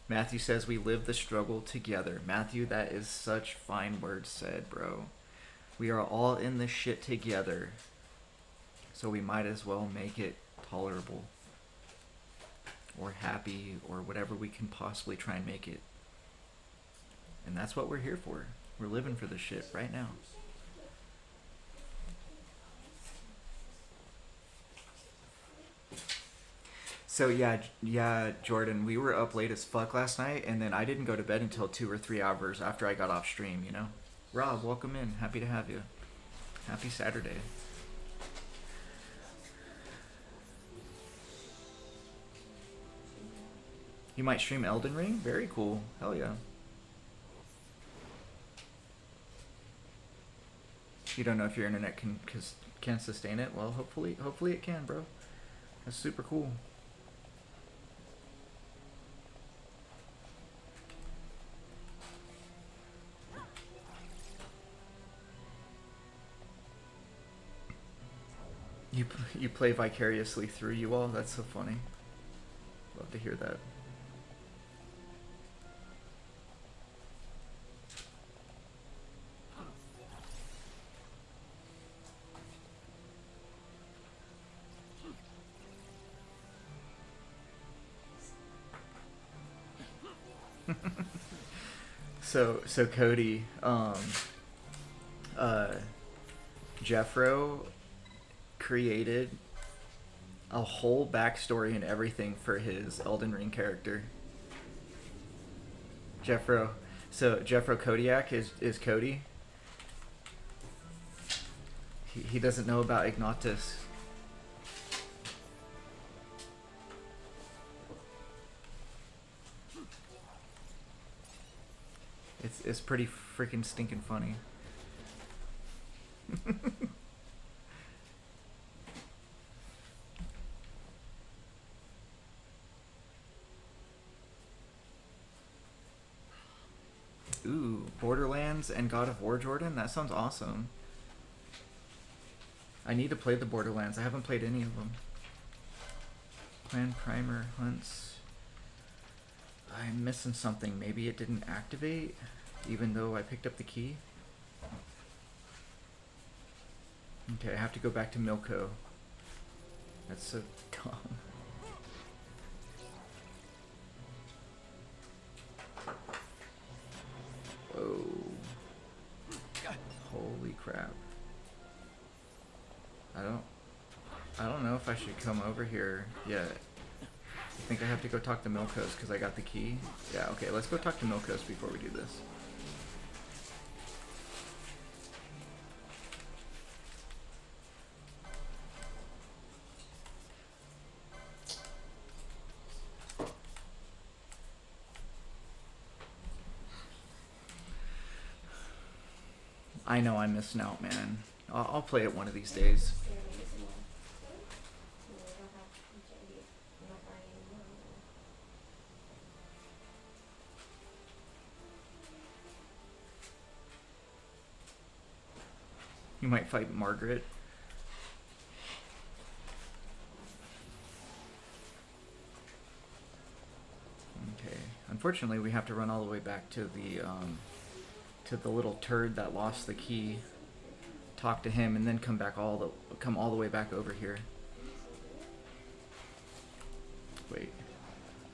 Matthew says we live the struggle together. Matthew, that is such fine words said, bro. We are all in this shit together, so we might as well make it tolerable or happy or whatever we can possibly try and make it. And that's what we're here for. We're living for this shit right now. So yeah, Jordan, we were up late as fuck last night, and then I didn't go to bed until 2 or 3 hours after I got off stream, you know? Rob, welcome in. Happy to have you. Happy Saturday. You might stream Elden Ring? Very cool. Hell yeah. You don't know if your internet can sustain it? Well, hopefully it can, bro. That's super cool. You play vicariously through you all? That's so funny. Love to hear that. So Cody, Jeffro created a whole backstory and everything for his Elden Ring character. Jeffro Kodiak is Cody. He doesn't know about Ignatus. It's pretty freaking stinking funny. Ooh, Borderlands and God of War, Jordan? That sounds awesome. I need to play the Borderlands. I haven't played any of them. Plan primer hunts. I'm missing something. Maybe it didn't activate, even though I picked up the key. Okay, I have to go back to Milko. That's so dumb. Whoa. Holy crap. I don't know if I should come over here yet. I think I have to go talk to Milkos because I got the key. Yeah, okay, let's go talk to Milkos before we do this. I know I'm missing out, man. I'll play it one of these days. You might fight Margaret. Unfortunately, we have to run all the way back to the little turd that lost the key, talk to him, and then come all the way back over here. Wait,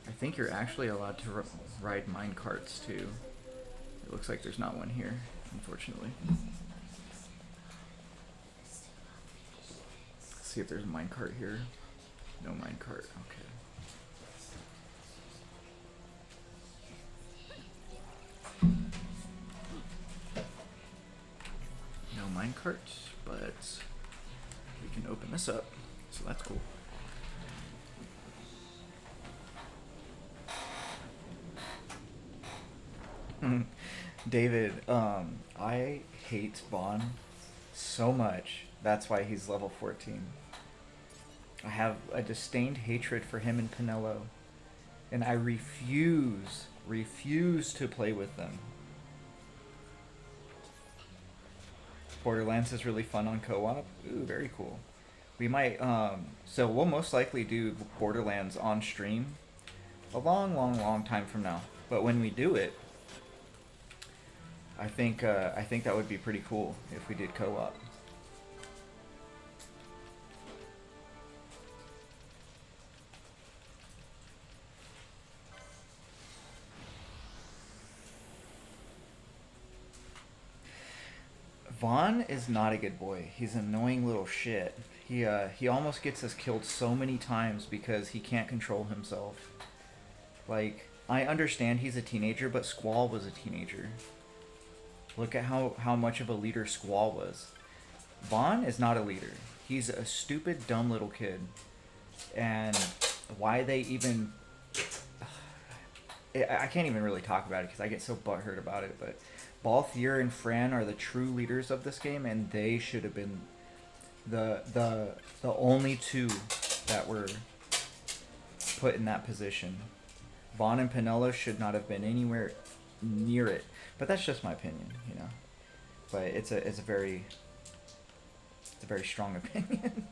I think you're actually allowed to ride mine carts too. It looks like there's not one here, unfortunately. Let's see if there's a mine cart here. No mine cart. Okay. No minecart, but we can open this up, so that's cool. David, I hate Vaughn so much. That's why he's level 14. I have a disdained hatred for him and Pinello, and I refuse to play with them. Borderlands is really fun on co-op. Ooh, very cool. We might, so we'll most likely do Borderlands on stream a long time from now. But when we do it, I think that would be pretty cool if we did co-op. Vaughn is not a good boy. He's an annoying little shit. He almost gets us killed so many times because he can't control himself. Like, I understand he's a teenager, but Squall was a teenager. Look at how much of a leader Squall was. Vaughn is not a leader. He's a stupid, dumb little kid. And why they even... I can't even really talk about it because I get so butthurt about it, but Balthier and Fran are the true leaders of this game, and they should have been the only two that were put in that position. Vaughn and Pinello should not have been anywhere near it. But that's just my opinion, you know. But it's a very strong opinion.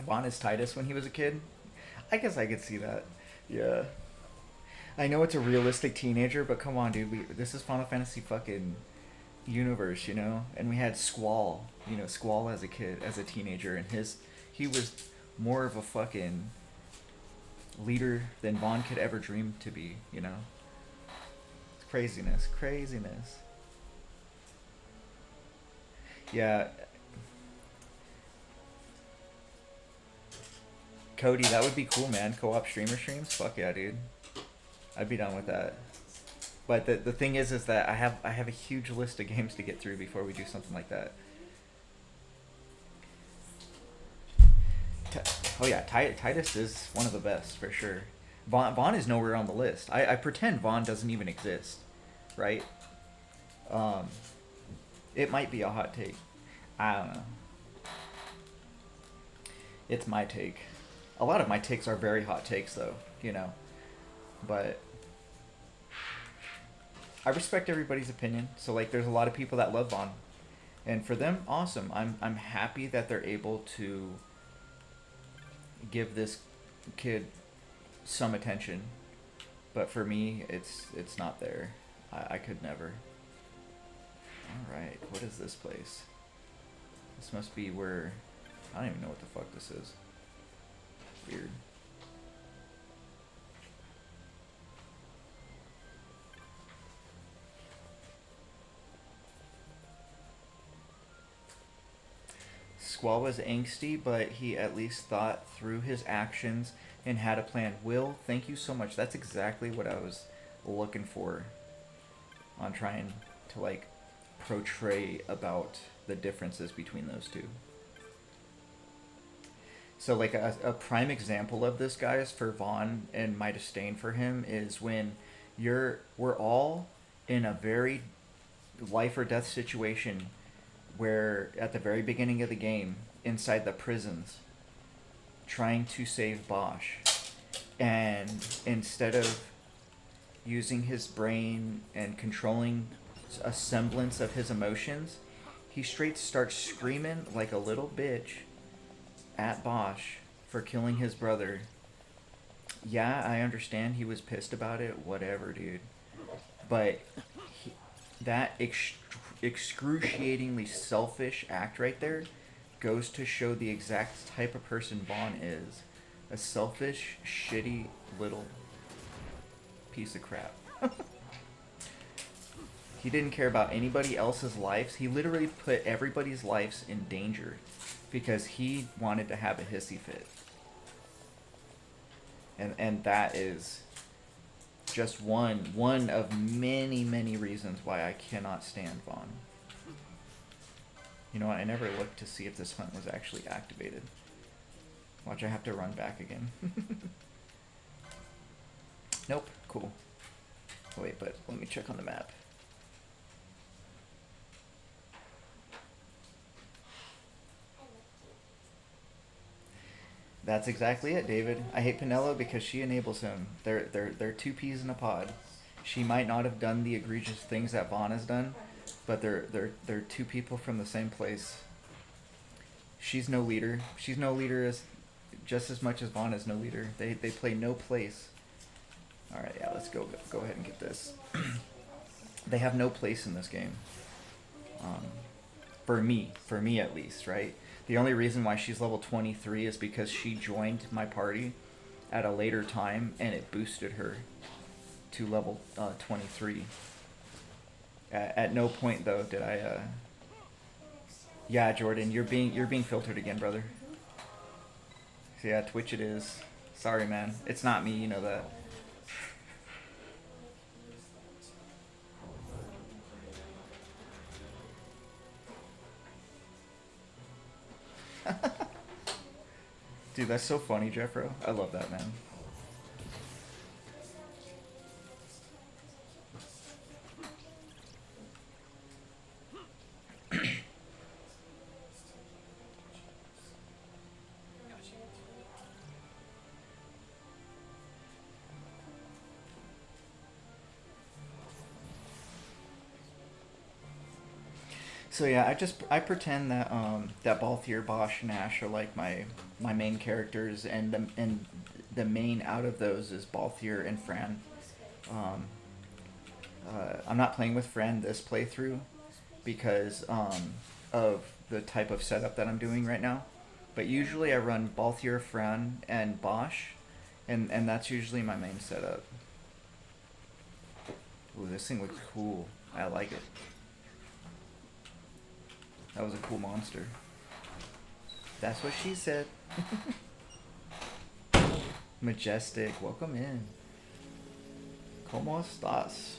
Vaughn is Titus when he was a kid. I guess I could see that. Yeah. I know it's a realistic teenager, but come on, dude. This is Final Fantasy fucking universe, you know? And we had Squall. You know, Squall as a kid, as a teenager, and he was more of a fucking leader than Vaughn could ever dream to be, you know? It's craziness. Yeah. Cody, that would be cool, man. Co-op streams? Fuck yeah, dude. I'd be done with that. But the thing is that I have a huge list of games to get through before we do something like that. Oh yeah, Titus is one of the best, for sure. Vaughn is nowhere on the list. I pretend Vaughn doesn't even exist, right? It might be a hot take. I don't know. It's my take. A lot of my takes are very hot takes, though, you know. But I respect everybody's opinion. So, like, there's a lot of people that love Vaughn. And for them, awesome. I'm happy that they're able to give this kid some attention. But for me, it's not there. I could never. Alright, what is this place? This must be where... I don't even know what the fuck this is. Weird. Squall was angsty, but he at least thought through his actions and had a plan. Will, thank you so much. That's exactly what I was looking for on trying to, like, portray about the differences between those two. So, like, a prime example of this, guys, for Vaughn and my disdain for him is when we're all in a very life or death situation where at the very beginning of the game, inside the prisons, trying to save Bosch. And instead of using his brain and controlling a semblance of his emotions, he straight starts screaming like a little bitch at Bosch for killing his brother. Yeah, I understand he was pissed about it. Whatever, dude. But that excruciatingly selfish act right there goes to show the exact type of person Vaughn is. A selfish, shitty little piece of crap. He didn't care about anybody else's lives. He literally put everybody's lives in danger because he wanted to have a hissy fit. And that is just one of many reasons why I cannot stand Vaughn. You know what? I never looked to see if this hunt was actually activated. Watch, I have to run back again. Nope. Cool. Wait, but let me check on the map. That's exactly it, David. I hate Pinello because she enables him. They're two peas in a pod. She might not have done the egregious things that Vaughn has done, but they're two people from the same place. She's no leader. She's no leader just as much as Vaughn is no leader. They play no place. All right, yeah, let's go ahead and get this. They have no place in this game. For me at least, right? The only reason why she's level 23 is because she joined my party at a later time and it boosted her to level 23. At no point though did I yeah, Jordan, you're being filtered again, brother. So yeah, Twitch it is. Sorry, man. It's not me, you know that. Dude, that's so funny, Jeffro. I love that, man. So yeah, I pretend that that Balthier, Bosch, and Ash are like my main characters, and the main out of those is Balthier and Fran. I'm not playing with Fran this playthrough because of the type of setup that I'm doing right now. But usually I run Balthier, Fran, and Bosch, and that's usually my main setup. Ooh, this thing looks cool. I like it. That was a cool monster. That's what she said. Majestic, welcome in. ¿Cómo estás?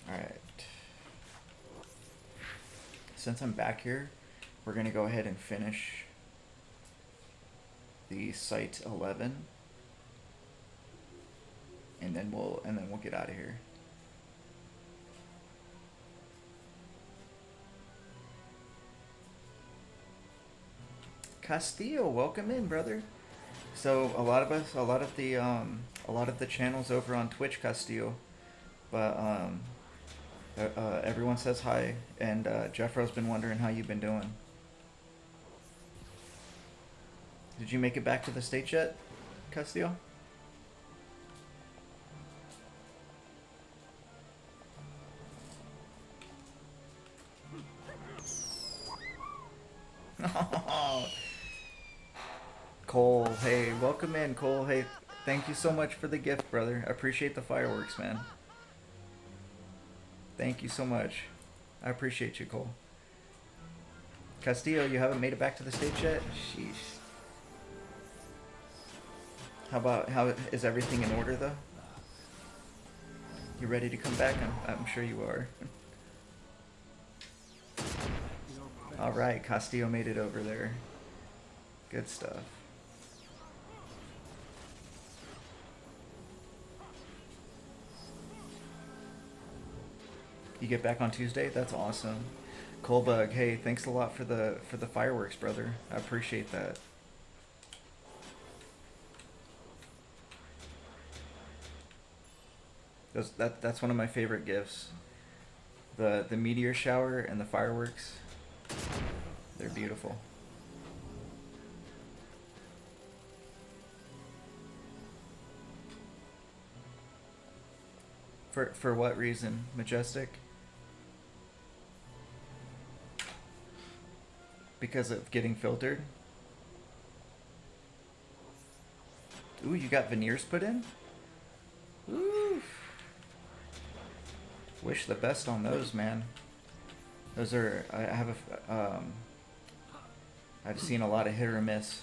Alright. Since I'm back here, we're gonna go ahead and finish the Site 11. And then we'll get out of here. Castillo, welcome in, brother. So a lot of the channels over on Twitch, Castillo, but everyone says hi, and Jeffro's been wondering how you've been doing. Did you make it back to the States yet, Castillo? Cole, hey, welcome in, Cole. Hey, thank you so much for the gift, brother. I appreciate the fireworks, man. Thank you so much. I appreciate you, Cole. Castillo, you haven't made it back to the States yet? Sheesh. How is everything in order, though? You ready to come back? I'm sure you are. Alright, Castillo made it over there. Good stuff. You get back on Tuesday? That's awesome. Colebug, hey, thanks a lot for the fireworks, brother. I appreciate that. That's one of my favorite gifts. The meteor shower and the fireworks, they're beautiful. For what reason? Majestic? Because of getting filtered? Ooh, you got veneers put in? Ooh. Wish the best on those, man. Those are, I have a, I've seen a lot of hit or miss.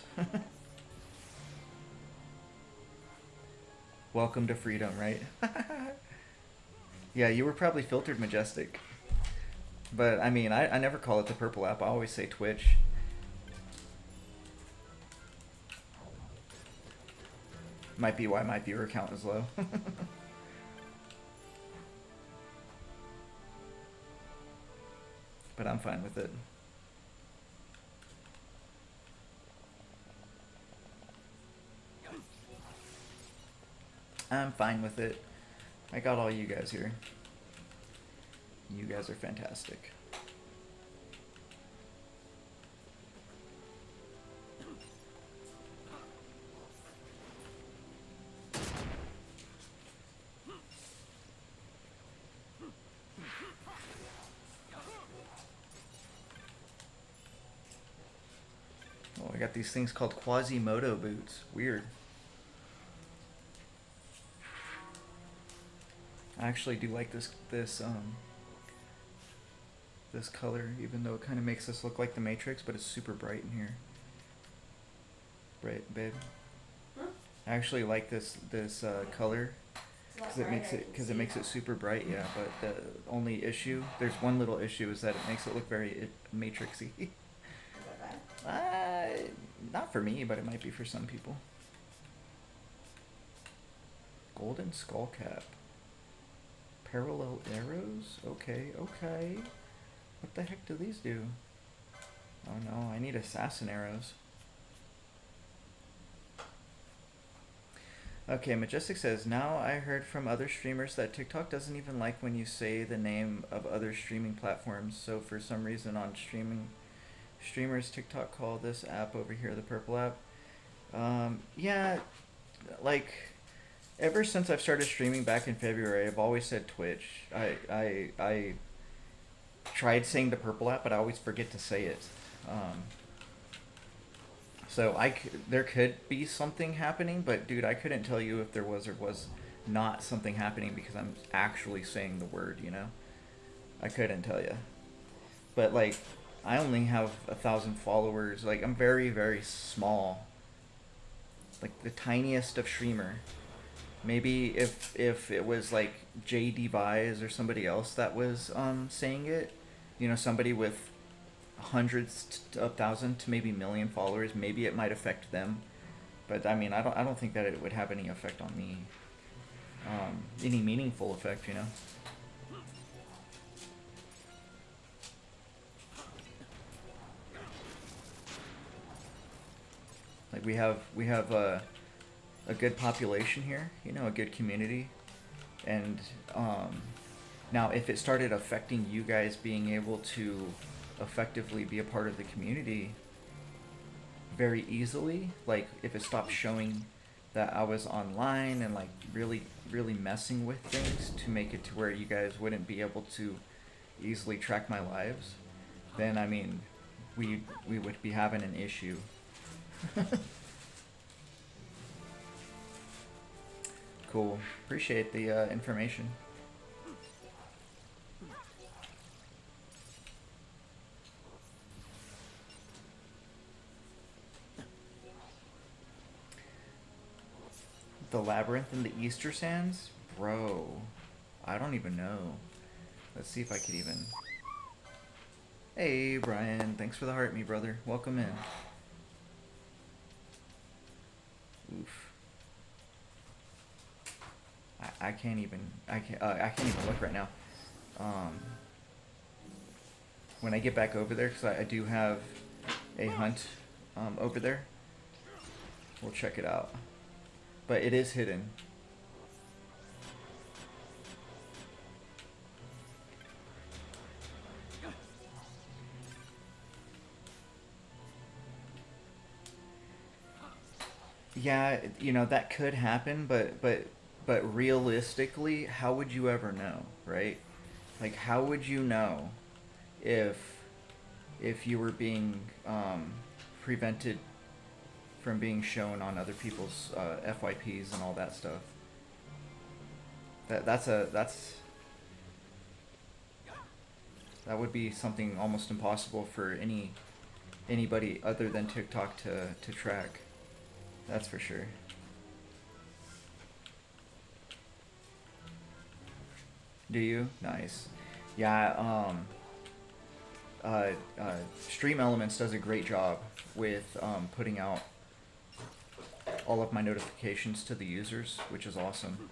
Welcome to freedom, right? Yeah, you were probably filtered Majestic. But, I mean, I never call it the purple app. I always say Twitch. Might be why my viewer count is low. But I'm fine with it. I'm fine with it. I got all you guys here. You guys are fantastic. Oh, I got these things called Quasimodo boots. Weird. I actually do like this color, even though it kind of makes this look like the Matrix, but it's super bright in here. Right, babe? Huh? I actually like this color because it makes it super bright. Yeah, but the only issue, there's one little issue, is that it makes it look very Matrixy. Is that bad? Not for me, but it might be for some people. Golden skull cap. Parallel arrows? Okay, okay. What the heck do these do? Oh no, I need assassin arrows. Okay, Majestic says, now I heard from other streamers that TikTok doesn't even like when you say the name of other streaming platforms, so for some reason on streamers TikTok call this app over here the purple app. Yeah, like, ever since I've started streaming back in February, I've always said Twitch. I tried saying the purple app, but I always forget to say it. So there could be something happening, but dude, I couldn't tell you if there was or was not something happening because I'm actually saying the word, you know? I couldn't tell you. But like, I only have 1,000 followers. Like, I'm very, very small. Like the tiniest of streamer. Maybe if it was like JD Vise or somebody else that was saying it, you know, somebody with hundreds of thousand to maybe million followers, maybe it might affect them. But I mean, I don't think that it would have any effect on me. Any meaningful effect, you know. Like we have a good population here, you know, a good community, and now if it started affecting you guys being able to effectively be a part of the community very easily, like if it stopped showing that I was online and like really messing with things to make it to where you guys wouldn't be able to easily track my lives, then I mean we would be having an issue. Cool. Appreciate the information. The labyrinth in the Easter Sands? Bro, I don't even know. Let's see if I could even... Hey, Brian. Thanks for the heart, me brother. Welcome in. Oof. I can't even look right now. When I get back over there, because I do have a hunt over there, we'll check it out. But it is hidden. Yeah, you know, that could happen, but realistically, how would you ever know, right? Like, how would you know if you were being prevented from being shown on other people's FYPs and all that stuff? That would be something almost impossible for anybody other than TikTok to track. That's for sure. Do you? Nice. Yeah, Stream Elements does a great job with putting out all of my notifications to the users, which is awesome.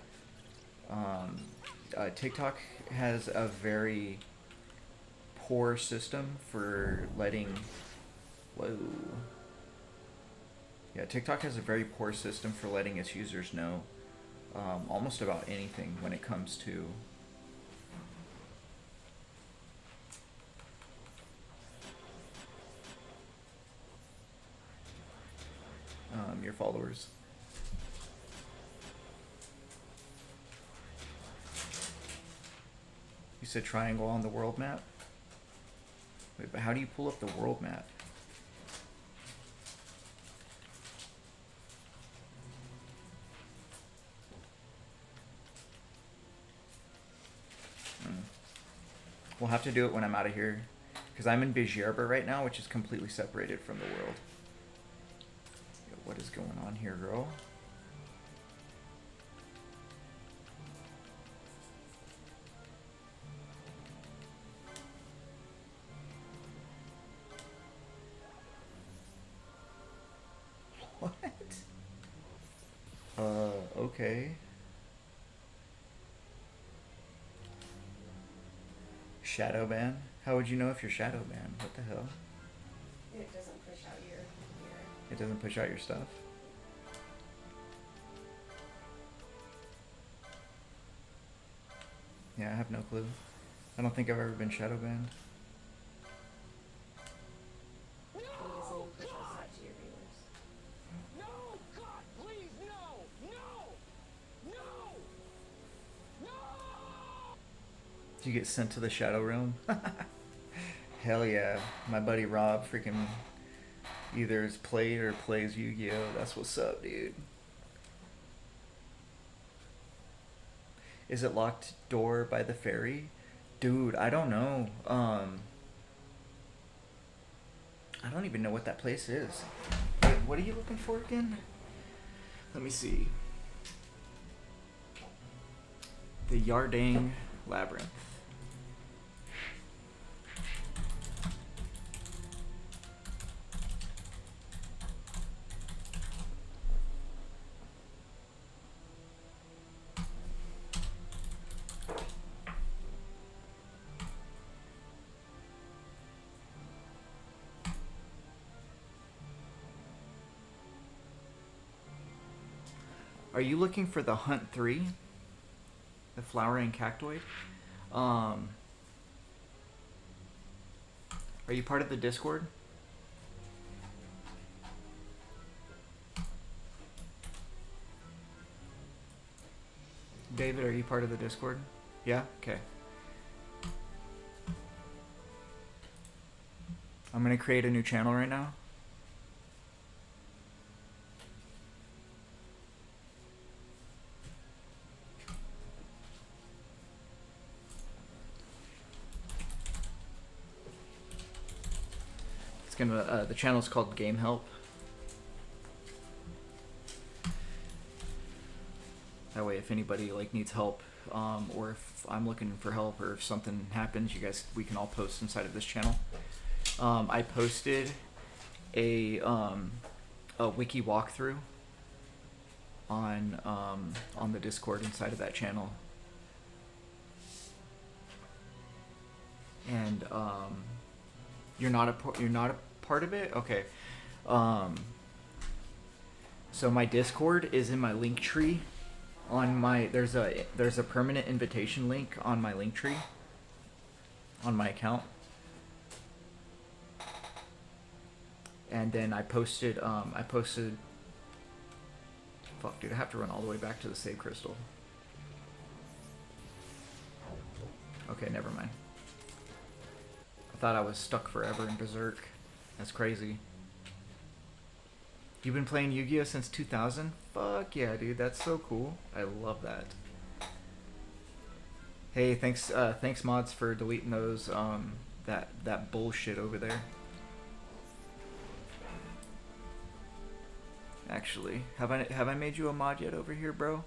TikTok has a very poor system for letting... Whoa. Yeah, TikTok has a very poor system for letting its users know almost about anything when it comes to your followers. You said triangle on the world map? Wait, but how do you pull up the world map? We'll have to do it when I'm out of here, because I'm in Bijierber right now, which is completely separated from the world. Yo, what is going on here, girl? What? Okay. Shadow ban? How would you know if you're shadow banned? What the hell? It doesn't push out your... It doesn't push out your stuff? Yeah, I have no clue. I don't think I've ever been shadow banned. It doesn't push us out to your viewers. No! God, please, no! No! No! No! Do you get sent to the Shadow Realm? Hell yeah. My buddy Rob freaking either has played or plays Yu-Gi-Oh! That's what's up, dude. Is it locked door by the ferry? Dude, I don't know. I don't even know what that place is. Wait, what are you looking for again? Let me see. The Yardang Labyrinth. Are you looking for the Hunt 3? The flowering cactoid? Are you part of the Discord? David, are you part of the Discord? Yeah? Okay. I'm gonna create a new channel right now. It's gonna, the channel's called Game Help. That way if anybody like needs help, or if I'm looking for help, or if something happens, we can all post inside of this channel. I posted a wiki walkthrough on the Discord inside of that channel. And you're not a part of it? Okay. So my Discord is in my link tree. On my there's a permanent invitation link on my link tree on my account. And then I posted Fuck, dude, I have to run all the way back to the save crystal. Okay, never mind. I thought I was stuck forever in Berserk. That's crazy. You've been playing Yu-Gi-Oh since 2000? Fuck yeah, dude, that's so cool. I love that. Hey, thanks mods for deleting those that bullshit over there. Actually, have I made you a mod yet over here, bro?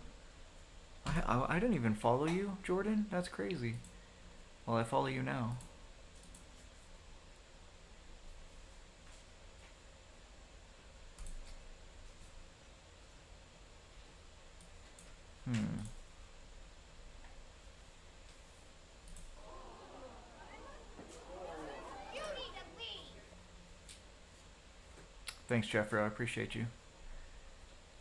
I didn't even follow you, Jordan. That's crazy. Well, I follow you now. Thanks, Jeffrey. I appreciate you.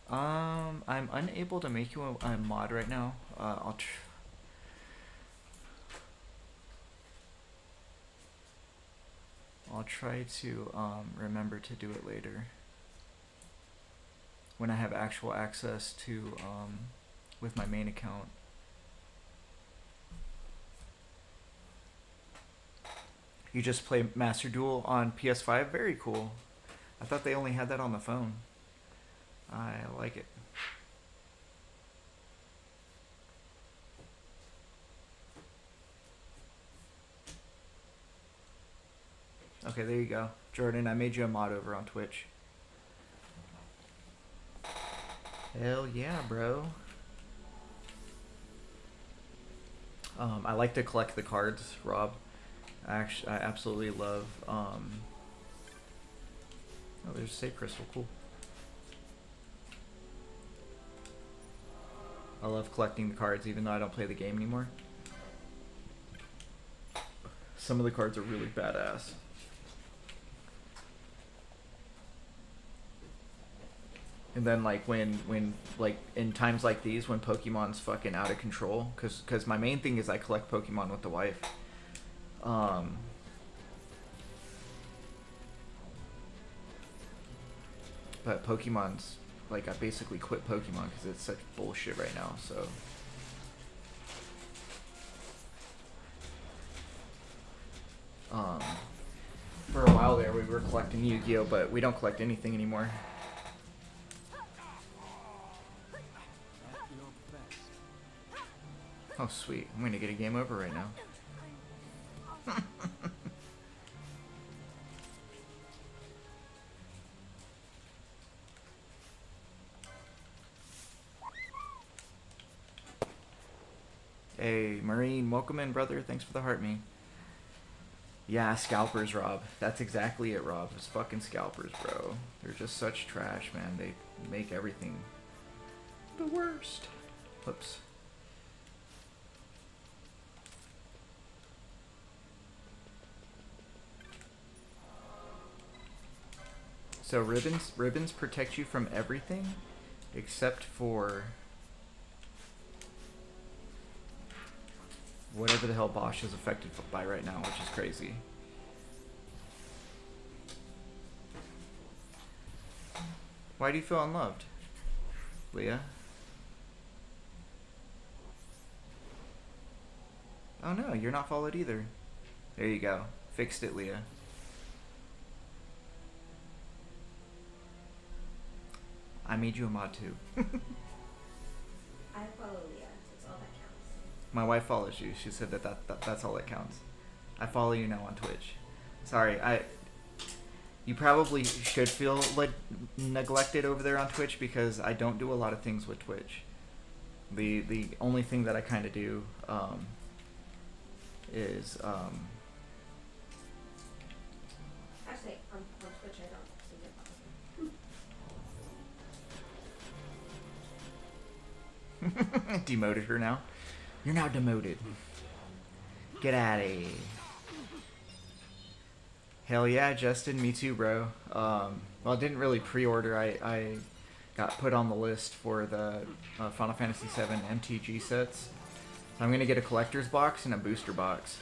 I'm unable to make you a mod right now. I'll try to remember to do it later when I have actual access to with my main account. You just play Master Duel on PS5? Very cool. I thought they only had that on the phone. I like it. Okay, there you go. Jordan, I made you a mod over on Twitch. Hell yeah, bro. I like to collect the cards, Rob. I absolutely love, oh, there's a save crystal, cool. I love collecting the cards even though I don't play the game anymore. Some of the cards are really badass. And then like when like in times like these when Pokemon's fucking out of control, cause my main thing is I collect Pokemon with the wife. But Pokemon's like I basically quit Pokemon because it's such bullshit right now. So for a while there we were collecting Yu-Gi-Oh, but we don't collect anything anymore. Oh sweet, I'm gonna get a game over right now. Hey, Marine, welcome in, brother. Thanks for the heart, me. Yeah, scalpers, Rob. That's exactly it, Rob. It's fucking scalpers, bro. They're just such trash, man. They make everything the worst. Whoops. So ribbons protect you from everything except for whatever the hell Bosch is affected by right now, which is crazy. Why do you feel unloved, Leah? Oh no, you're not followed either. There you go. Fixed it, Leah. I made you a mod too. I follow Leah. That's all that counts. My wife follows you. She said that's all that counts. I follow you now on Twitch. Sorry, you probably should feel like neglected over there on Twitch because I don't do a lot of things with Twitch. The only thing that I kind of do is Actually, on Twitch I don't. So get demoted her now. You're now demoted. Get out of here. Hell yeah, Justin. Me too, bro. Well, I didn't really pre-order. I got put on the list for the Final Fantasy VII MTG sets. So I'm going to get a collector's box and a booster box.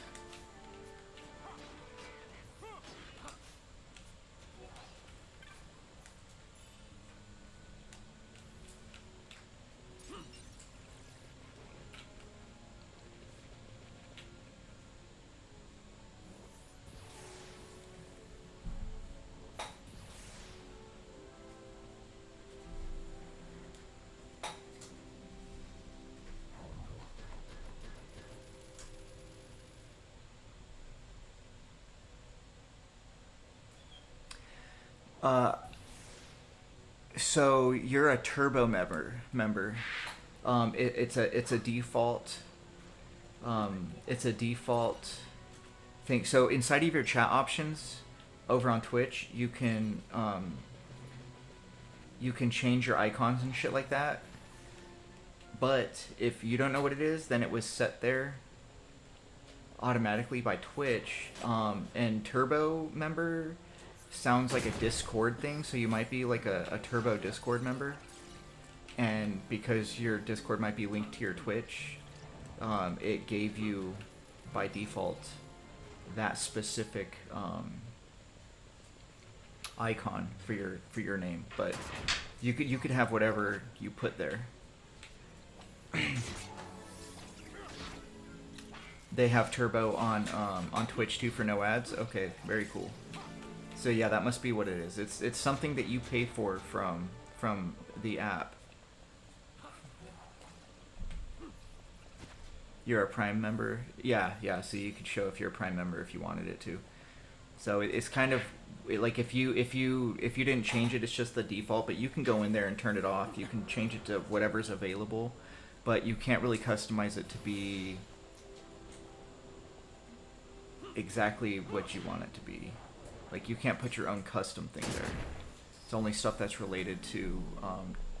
So you're a turbo member. It's a default. It's a default thing. So inside of your chat options, over on Twitch, you can change your icons and shit like that. But if you don't know what it is, then it was set there automatically by Twitch. And turbo member sounds like a Discord thing, so you might be like a turbo Discord member, and because your Discord might be linked to your Twitch, it gave you by default that specific icon for your name, but you could have whatever you put there. They have turbo on Twitch too for no ads. Okay, very cool. So yeah, that must be what it is. It's something that you pay for from the app. You're a Prime member? Yeah. So you could show if you're a Prime member if you wanted it to. So it's kind of like if you didn't change it, it's just the default. But you can go in there and turn it off. You can change it to whatever's available, but you can't really customize it to be exactly what you want it to be. Like, you can't put your own custom thing there. It's only stuff that's related to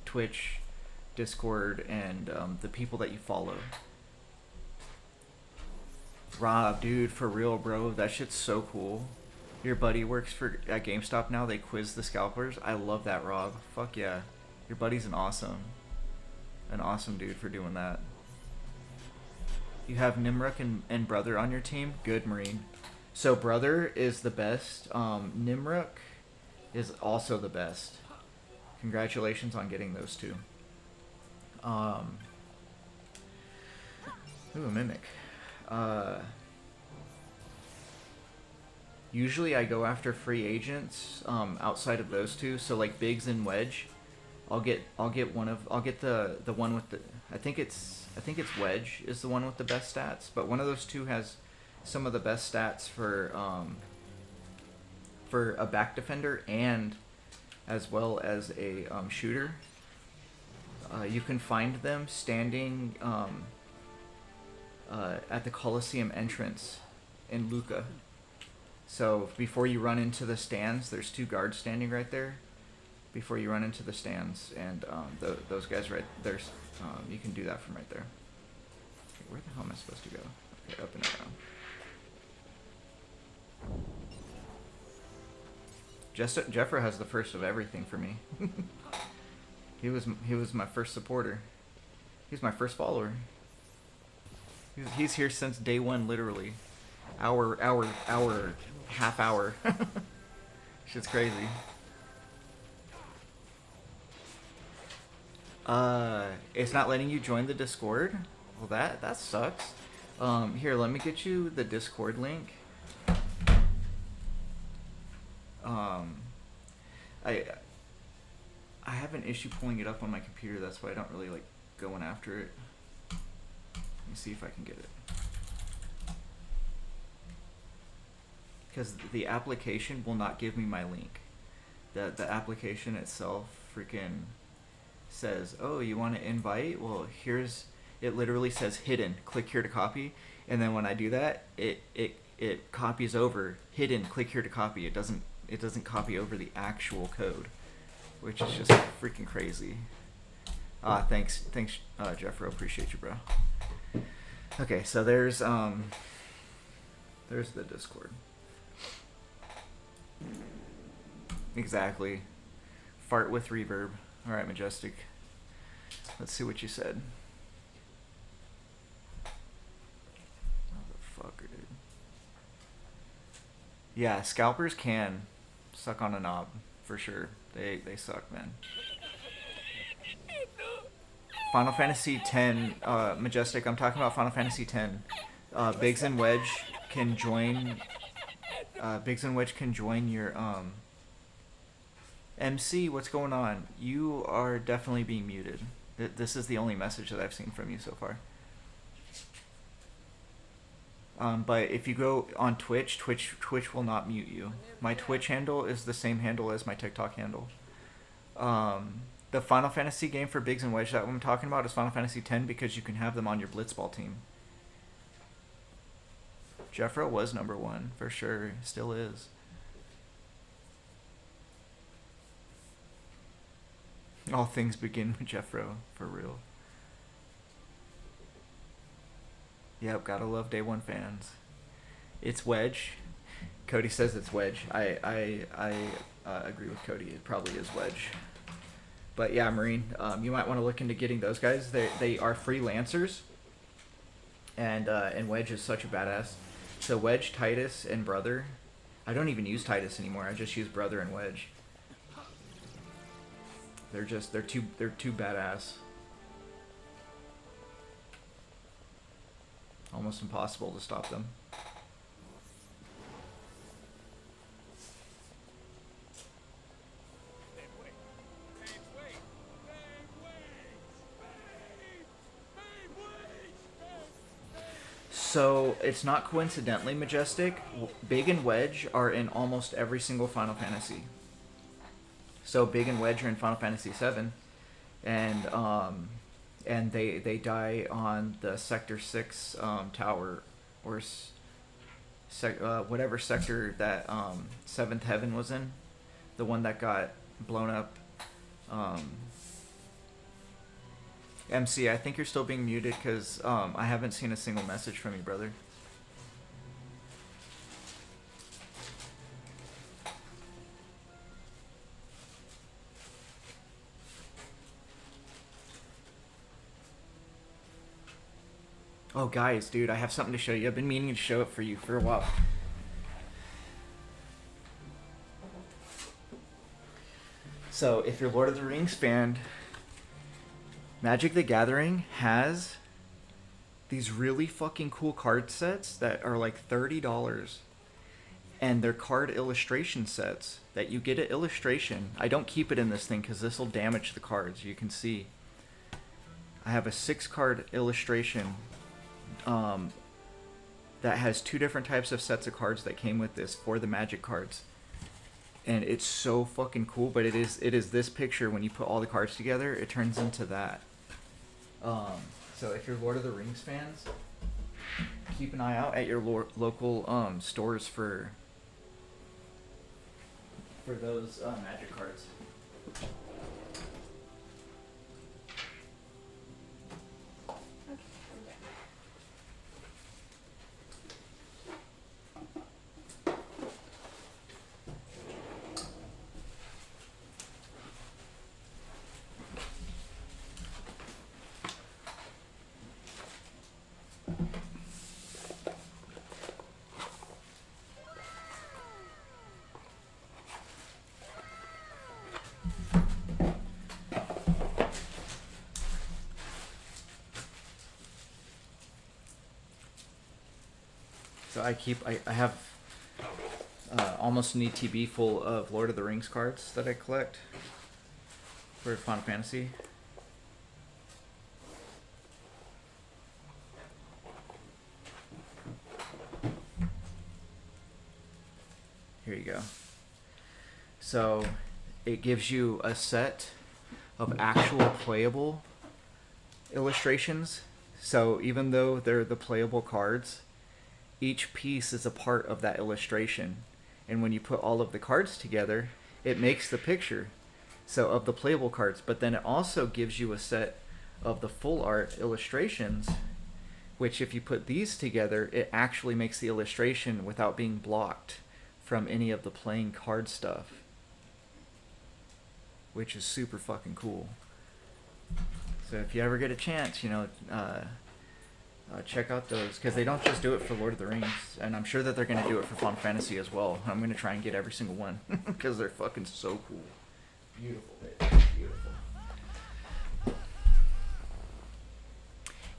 Twitch, Discord, and the people that you follow. Rob, dude, for real, bro. That shit's so cool. Your buddy works at GameStop now. They quiz the scalpers. I love that, Rob. Fuck yeah. Your buddy's an awesome dude for doing that. You have Nimruk and Brother on your team? Good, Marine. So Brother is the best. Nimruk is also the best. Congratulations on getting those two. Ooh, a Mimic. Usually I go after free agents outside of those two. So like Biggs and Wedge, I'll get the one with the I think it's Wedge is the one with the best stats, but one of those two has some of the best stats for a back defender and as well as a shooter. You can find them standing at the Coliseum entrance in Lucca. So before you run into the stands, there's two guards standing right there. Before you run into the stands, and those guys right there, you can do that from right there. Okay, where the hell am I supposed to go? Okay, up and around. Jeffro has the first of everything for me. He was my first supporter. He's my first follower. He's here since day one, literally. Half hour. Shit's crazy. It's not letting you join the Discord? Well, that sucks. Here, let me get you the Discord link. I have an issue pulling it up on my computer, that's why I don't really like going after it. Let me see if I can get it. Because the application will not give me my link. The application itself freaking says, oh, you want to invite? Well, it literally says hidden, click here to copy. And then when I do that, it copies over hidden, click here to copy. It doesn't copy over the actual code, which is just freaking crazy. Thanks, Jeffro, appreciate you, bro. Okay, so there's the Discord. Exactly. Fart with reverb. Alright, Majestic. Let's see what you said. Motherfucker, dude. Yeah, scalpers can suck on a knob, for sure. They suck, man. Final Fantasy X, Majestic, I'm talking about Final Fantasy X. Biggs and Wedge can join... Biggs and Wedge can join your, MC, what's going on? You are definitely being muted. This is the only message that I've seen from you so far. But if you go on Twitch will not mute you. My Twitch handle is the same handle as my TikTok handle. The Final Fantasy game for Biggs and Wedge that I'm talking about is Final Fantasy X because you can have them on your Blitzball team. Jeffro was number 1 for sure, still is. All things begin with Jeffro, for real. Yep, gotta love Day One fans. It's Wedge. Cody says it's Wedge. I agree with Cody. It probably is Wedge. But yeah, Marine, you might want to look into getting those guys. They are freelancers, and Wedge is such a badass. So Wedge, Titus, and Brother. I don't even use Titus anymore. I just use Brother and Wedge. They're too badass. Almost impossible to stop them. So it's not coincidentally Majestic. Big and Wedge are in almost every single Final Fantasy. So Big and Wedge are in Final Fantasy VII, and they die on the Sector 6 tower, or whatever sector that 7th Heaven was in, the one that got blown up. MC, I think you're still being muted because I haven't seen a single message from you, brother. Oh, guys, dude, I have something to show you. I've been meaning to show it for you for a while. So, if you're Lord of the Rings fan, Magic the Gathering has these really fucking cool card sets that are like $30. And they're card illustration sets that you get an illustration. I don't keep it in this thing because this will damage the cards. You can see I have a 6-card illustration that has 2 different types of sets of cards that came with this for the Magic cards, and it's so fucking cool. But it is this picture, when you put all the cards together, it turns into that. So if you're Lord of the Rings fans, keep an eye out at your local stores for those Magic cards. So I have almost an ETB full of Lord of the Rings cards that I collect for Final Fantasy. Here you go. So it gives you a set of actual playable illustrations. So even though they're the playable cards, each piece is a part of that illustration, and when you put all of the cards together, it makes the picture of the playable cards. But then it also gives you a set of the full art illustrations, which if you put these together, it actually makes the illustration without being blocked from any of the playing card stuff, which is super fucking cool. So if you ever get a chance, check out those, because they don't just do it for Lord of the Rings, and I'm sure that they're going to do it for Final Fantasy as well. I'm going to try and get every single one because they're fucking so cool. Beautiful, baby. Beautiful.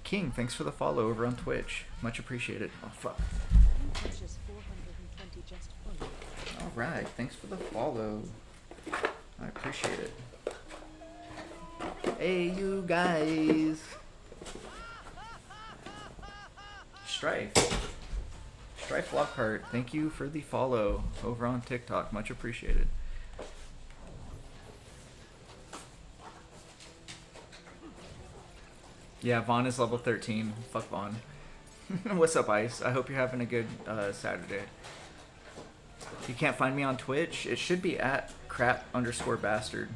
King, thanks for the follow over on Twitch. Much appreciated. Oh, fuck. Alright, thanks for the follow. I appreciate it. Hey, you guys. Strife. Strife Lockhart, thank you for the follow over on TikTok. Much appreciated. Yeah, Vaughn is level 13. Fuck Vaughn. What's up, Ice? I hope you're having a good Saturday. You can't find me on Twitch? It should be at crap_bastard.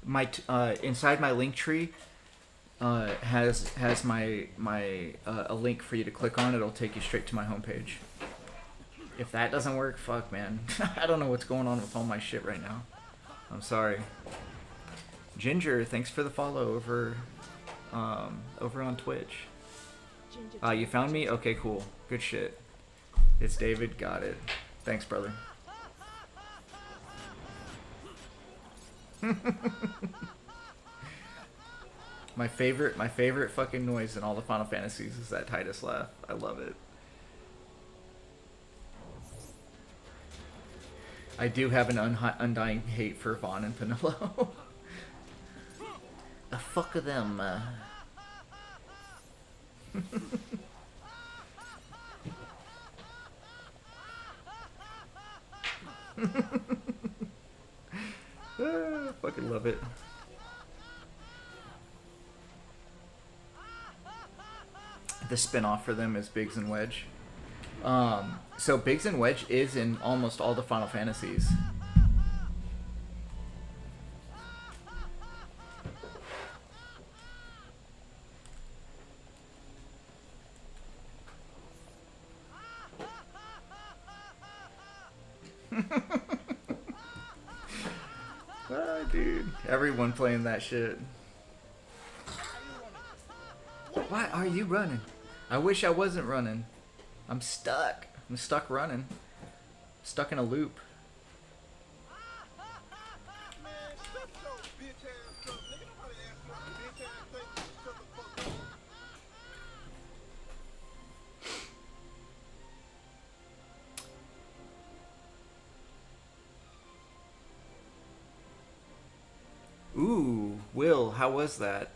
My inside my link tree has my a link for you to click on. It'll take you straight to my homepage. If that doesn't work, fuck, man. I don't know what's going on with all my shit right now. I'm sorry. Ginger, thanks for the follow over on Twitch. You found me? Okay, cool. Good shit. It's David. Got it. Thanks, brother. my favorite fucking noise in all the Final Fantasies is that Titus laugh. I love it. I do have an undying hate for Vaughn and Penelo. The fuck of them. Fucking love it. The spin-off for them is Biggs and Wedge. So Biggs and Wedge is in almost all the Final Fantasies. Dude, everyone playing that shit. Why are you running? I wish I wasn't running. I'm stuck. I'm stuck running. Stuck in a loop. Ooh, Will, how was that?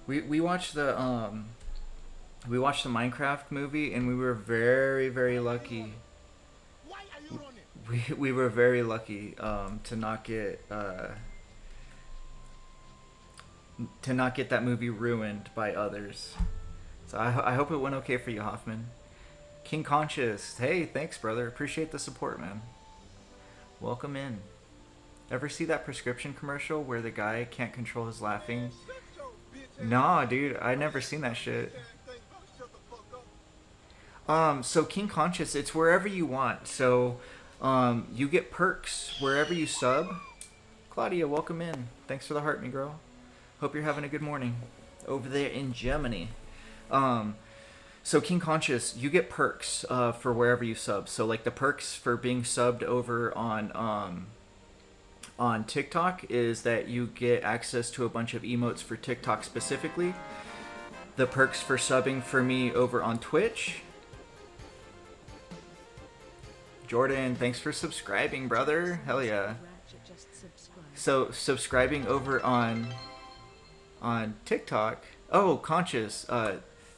We watched the Minecraft movie and we were very lucky. We were very lucky to not get that movie ruined by others. So I hope it went okay for you, Hoffman. King Conscious, hey, thanks, brother. Appreciate the support, man. Welcome in. Ever see that prescription commercial where the guy can't control his laughing? Nah, dude, I never seen that shit. So King Conscious, it's wherever you want. So, you get perks wherever you sub. Claudia, welcome in. Thanks for the heart, me girl. Hope you're having a good morning over there in Germany. So King Conscious, you get perks for wherever you sub. So like the perks for being subbed over on TikTok is that you get access to a bunch of emotes for TikTok specifically. The perks for subbing for me over on Twitch. Jordan, thanks for subscribing, brother. Hell yeah. So subscribing over on TikTok. Oh, Conscious.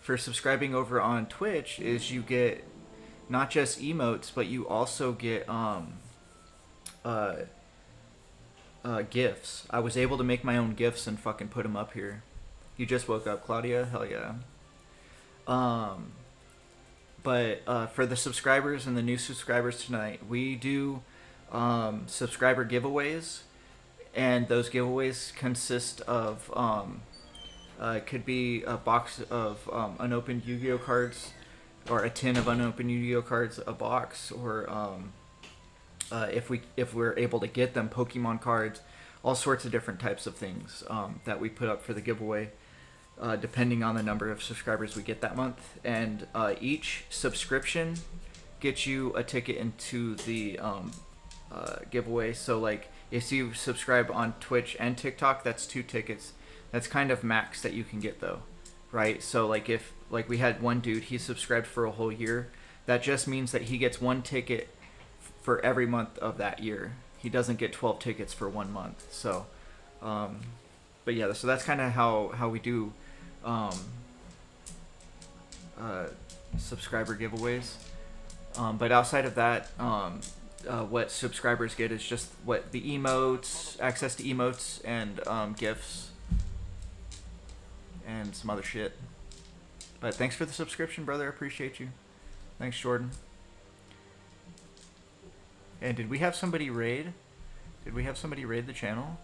For subscribing over on Twitch is you get not just emotes, but you also get GIFs. I was able to make my own GIFs and fucking put them up here. You just woke up, Claudia? Hell yeah. But for the subscribers and the new subscribers tonight, we do subscriber giveaways, and those giveaways consist of it could be a box of unopened Yu-Gi-Oh cards, or a tin of unopened Yu-Gi-Oh cards, a box, or if we're able to get them, Pokemon cards, all sorts of different types of things that we put up for the giveaway, depending on the number of subscribers we get that month. And each subscription gets you a ticket into the giveaway. So like if you subscribe on Twitch and TikTok, that's 2 tickets. That's kind of max that you can get though, right? So like if we had one dude, he subscribed for a whole year, that just means that he gets 1 ticket for every month of that year. He doesn't get 12 tickets for 1 month. So but yeah, so that's kind of how we do subscriber giveaways. But outside of that, what subscribers get is just what the emotes, access to emotes, and gifts, and some other shit. But thanks for the subscription, brother. I appreciate you. Thanks, Jordan. And did we have somebody raid? Did we have somebody raid the channel?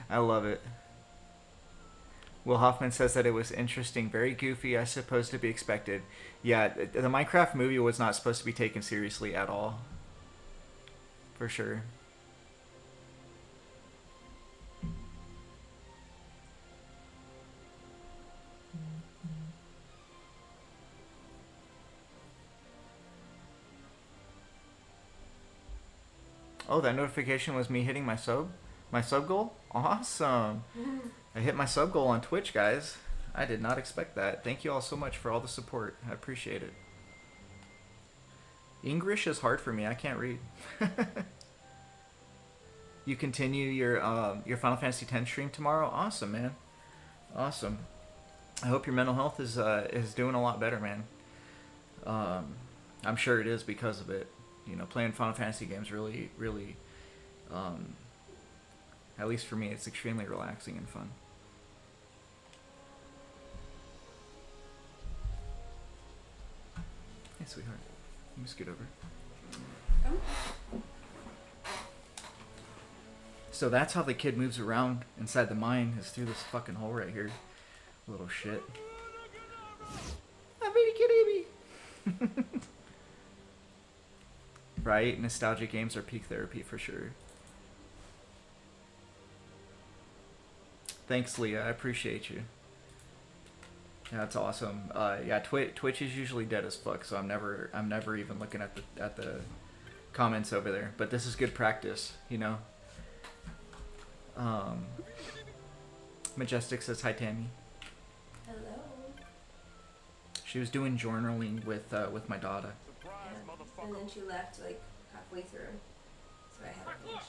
I love it. Will Hoffman says that it was interesting, very goofy, I suppose to be expected. Yeah, the Minecraft movie was not supposed to be taken seriously at all. For sure. Oh, that notification was me hitting my sub goal? Awesome. I hit my sub goal on Twitch, guys. I did not expect that. Thank you all so much for all the support. I appreciate it. English is hard for me. I can't read. You continue your Final Fantasy X stream tomorrow? Awesome, man. Awesome. I hope your mental health is doing a lot better, man. I'm sure it is because of it. You know, playing Final Fantasy games really, at least for me, it's extremely relaxing and fun. Hey, sweetheart. Let me scoot over. So that's how the kid moves around inside the mine, is through this fucking hole right here. Little shit. I'm very kitty. Right? Nostalgic games are peak therapy for sure. Thanks, Leah. I appreciate you. Yeah, that's awesome. Yeah, Twitch is usually dead as fuck, so I'm never even looking at the comments over there. But this is good practice, you know. Majestic says hi, Tammy. Hello. She was doing journaling with my daughter. Yeah. And then she left like halfway through, so I had to finish.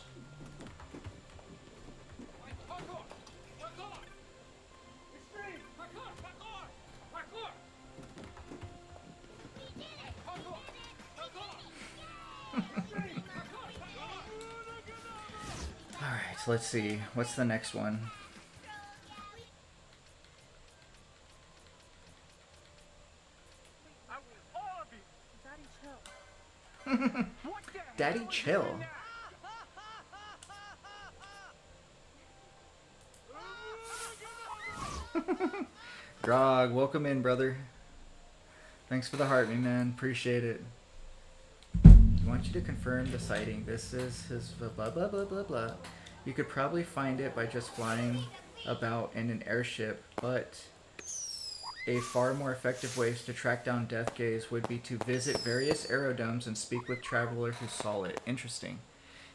Alright, so let's see. What's the next one? Daddy, chill. Grog, welcome in, brother. Thanks for the heart, me man. Appreciate it. I want you to confirm the sighting. This is his blah blah blah blah blah. You could probably find it by just flying about in an airship, but a far more effective way to track down Death Gaze would be to visit various aerodomes and speak with travelers who saw it. Interesting.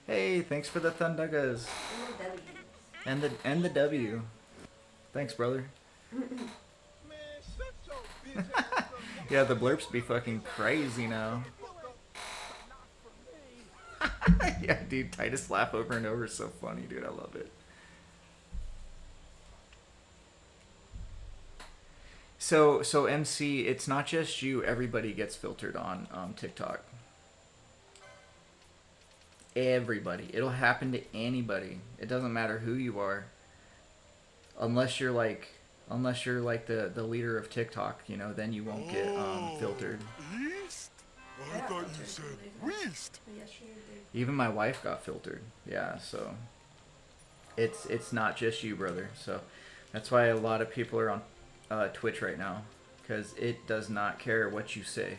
Hey, thanks for the Thundagas. And the W. Thanks, brother. Yeah, the blurps be fucking crazy now. Yeah, dude, Titus laugh over and over is so funny, dude. I love it. So MC, it's not just you. Everybody gets filtered on TikTok. Everybody. It'll happen to anybody. It doesn't matter who you are. Unless you're like the leader of TikTok, you know, then you won't get filtered. East? I thought you said west. Even my wife got filtered. Yeah, so it's not just you, brother. So that's why a lot of people are on Twitch right now, because it does not care what you say.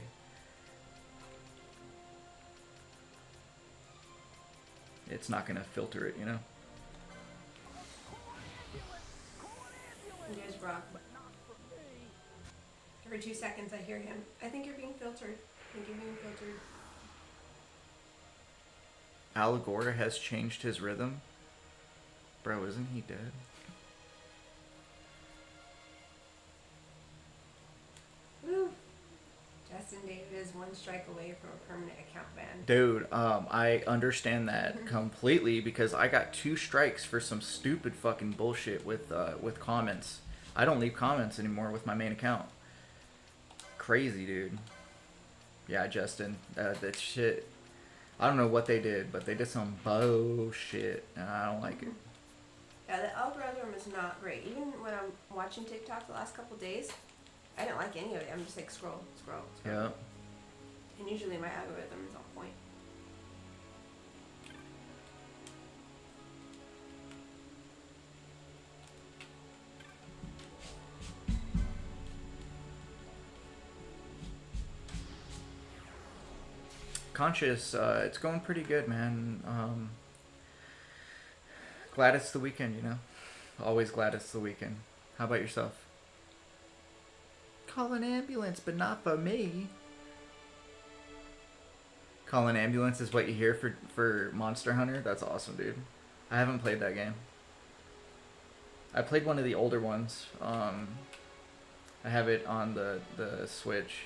It's not gonna filter it, you know. There's Brock. Every 2 seconds I hear him. I think you're being filtered. I think you're being filtered. Allegora has changed his rhythm. Bro, isn't he dead? Woo. one strike away from a permanent account ban. Dude, I understand that completely because I got 2 strikes for some stupid fucking bullshit with comments. I don't leave comments anymore with my main account. Crazy, dude. Yeah, Justin, that shit. I don't know what they did, but they did some bullshit, and I don't like it. Yeah, the algorithm is not great. Even when I'm watching TikTok the last couple days, I don't like any of it. I'm just like scroll. Yeah. And usually my algorithm is on point. Conscious, it's going pretty good, man. Glad it's the weekend, you know? Always glad it's the weekend. How about yourself? Call an ambulance, but not for me. Call an ambulance is what you hear for Monster Hunter? That's awesome, dude. I haven't played that game. I played one of the older ones. I have it on the Switch.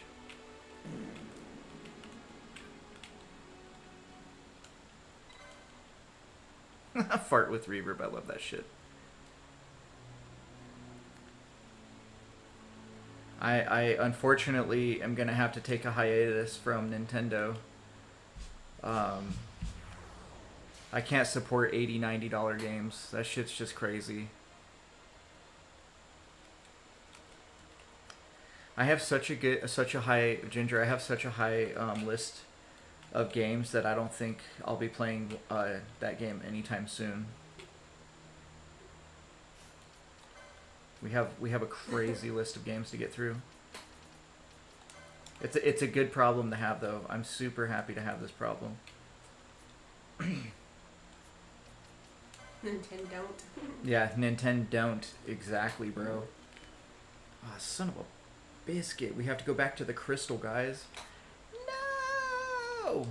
Fart with reverb. I love that shit. I unfortunately am gonna have to take a hiatus from Nintendo. I can't support $80, $90 games. That shit's just crazy. I have such a high list of games that I don't think I'll be playing that game anytime soon. We have a crazy list of games to get through. It's a good problem to have, though. I'm super happy to have this problem. Nintendo don't. Yeah, Nintendo don't. Exactly, bro. Ah, son of a biscuit. We have to go back to the crystal, guys. No!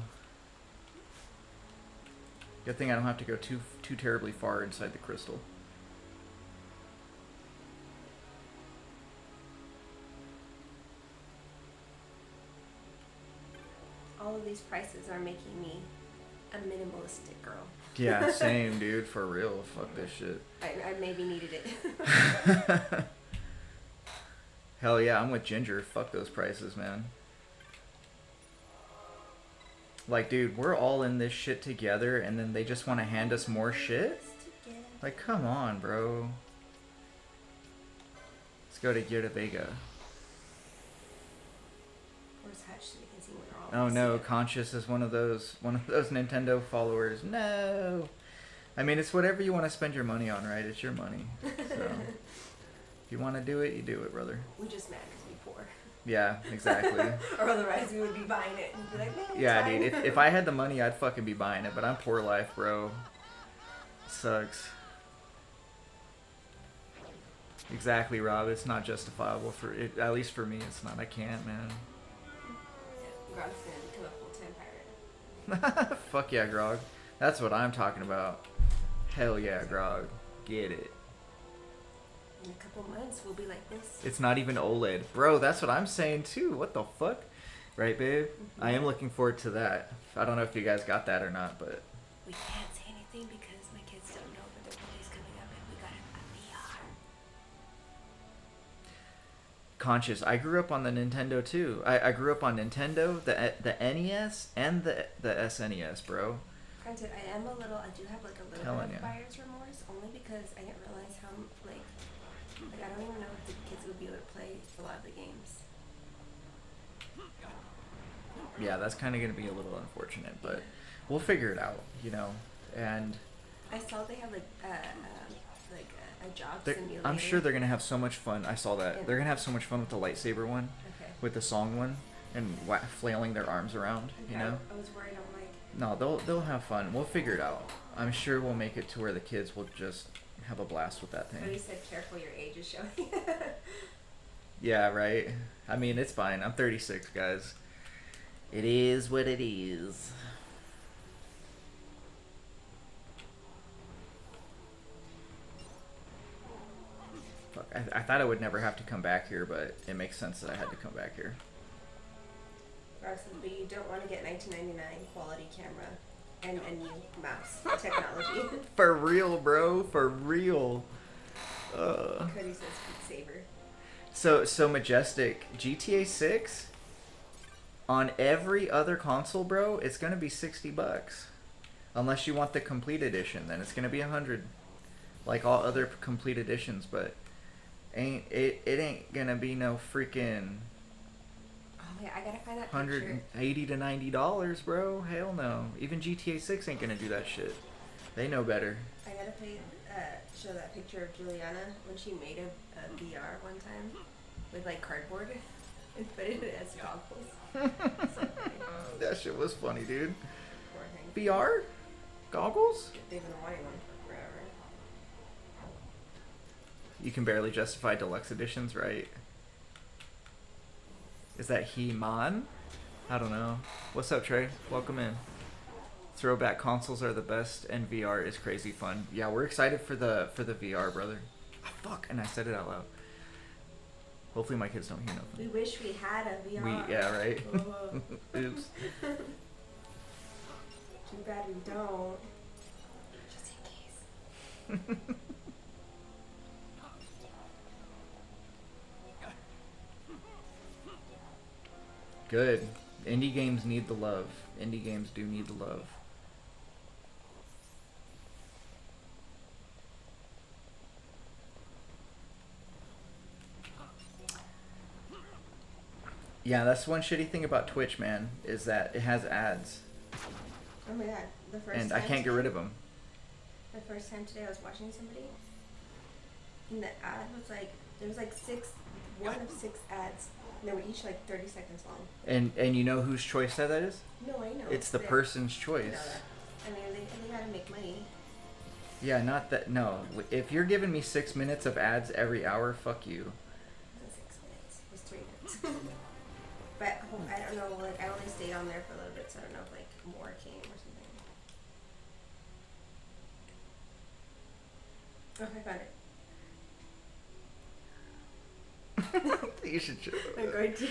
Good thing I don't have to go too terribly far inside the crystal. All of these prices are making me a minimalistic girl. Yeah, same, dude. For real. Fuck this shit. I maybe needed it. Hell yeah, I'm with Ginger. Fuck those prices, man. Like, dude, we're all in this shit together, and then they just want to hand us more shit? Like, come on, bro. Let's go to Gear Vega. Where's Hutch so we can see what we're all Oh no, Conscious is one of those Nintendo followers. No. I mean, it's whatever you want to spend your money on, right? It's your money. So, if you want to do it, you do it, brother. We just mad because we poor. Yeah, exactly. Or otherwise we would be buying it and be like, no, yeah, dude. If I had the money, I'd fucking be buying it. But I'm poor life, bro. Sucks. Exactly, Rob. It's not justifiable for it. At least for me, it's not. I can't, man. Grog's gonna become a full-time pirate. Fuck yeah, Grog. That's what I'm talking about. Hell yeah, Grog. Get it. In a couple months, we'll be like this. It's not even OLED. Bro, that's what I'm saying too. What the fuck? Right, babe? I am looking forward to that. I don't know if you guys got that or not, but... We can't say anything because my kids don't know, but their birthday's coming up and we got a VR. Conscious. I grew up on the Nintendo too. I grew up on Nintendo, the NES, and the SNES, bro. Granted, I do have like a little Telling bit of ya. buyer's remorse, only because I didn't realize how, like I don't even know if the kids would be able to play a lot of the games. Yeah, that's kind of going to be a little unfortunate, but we'll figure it out, you know, and... I saw they have a job simulator. I'm sure they're going to have so much fun. I saw that. Yeah. They're going to have so much fun with the lightsaber one, Okay. with the song one, and flailing their arms around, you know? I was worried, I'm like... No, they'll have fun. We'll figure it out. I'm sure we'll make it to where the kids will just have a blast with that But thing. you said careful, your age is showing. Yeah, right? I mean, it's fine. I'm 36, guys. It is what it is. Fuck, I thought I would never have to come back here, but it makes sense that I had to come back here. Or VR says, but you don't want to get $19.99 quality camera and menu mouse technology. For real, bro. For real. Cody says Beat Saber. So Majestic, GTA 6 on every other console, bro, it's gonna be $60. Unless you want the complete edition, then it's gonna be $100. Like all other complete editions, but it ain't gonna be no freaking Oh yeah, I gotta find that picture. $180 to $90, bro. Hell no. Even GTA 6 ain't gonna do that shit. They know better. I gotta show that picture of Juliana when she made a VR one time with like cardboard and put it as goggles. So funny. That shit was funny, dude. Poor thing. VR? Goggles? They've been wanting one for forever. You can barely justify deluxe editions, right? Is that He-Man? I don't know. What's up, Trey? Welcome in. Throwback consoles are the best, and VR is crazy fun. Yeah, we're excited for the VR, brother. Ah, fuck, and I said it out loud. Hopefully my kids don't hear nothing. We wish we had a VR. Yeah, right? Oops. Too bad we don't. Just in case. Good. Indie games need the love. Indie games do need the love. Yeah, that's one shitty thing about Twitch, man, is that it has ads. Oh my god, the first And time I can't get rid of them. The first time today I was watching somebody, and the ad was like, there was like one of six ads, and they were each like 30 seconds long. And you know whose choice that is? No, I know. It's the theirs. person's I choice. know that. I mean, they gotta make money. Yeah, not that. No, if you're giving me 6 minutes of ads every hour, fuck you. It wasn't 6 minutes. It was 3 minutes. But I don't know. Like I only stayed on there for a little bit, so I don't know if like more came or something. Oh, I found it. You should show it. I'm going to.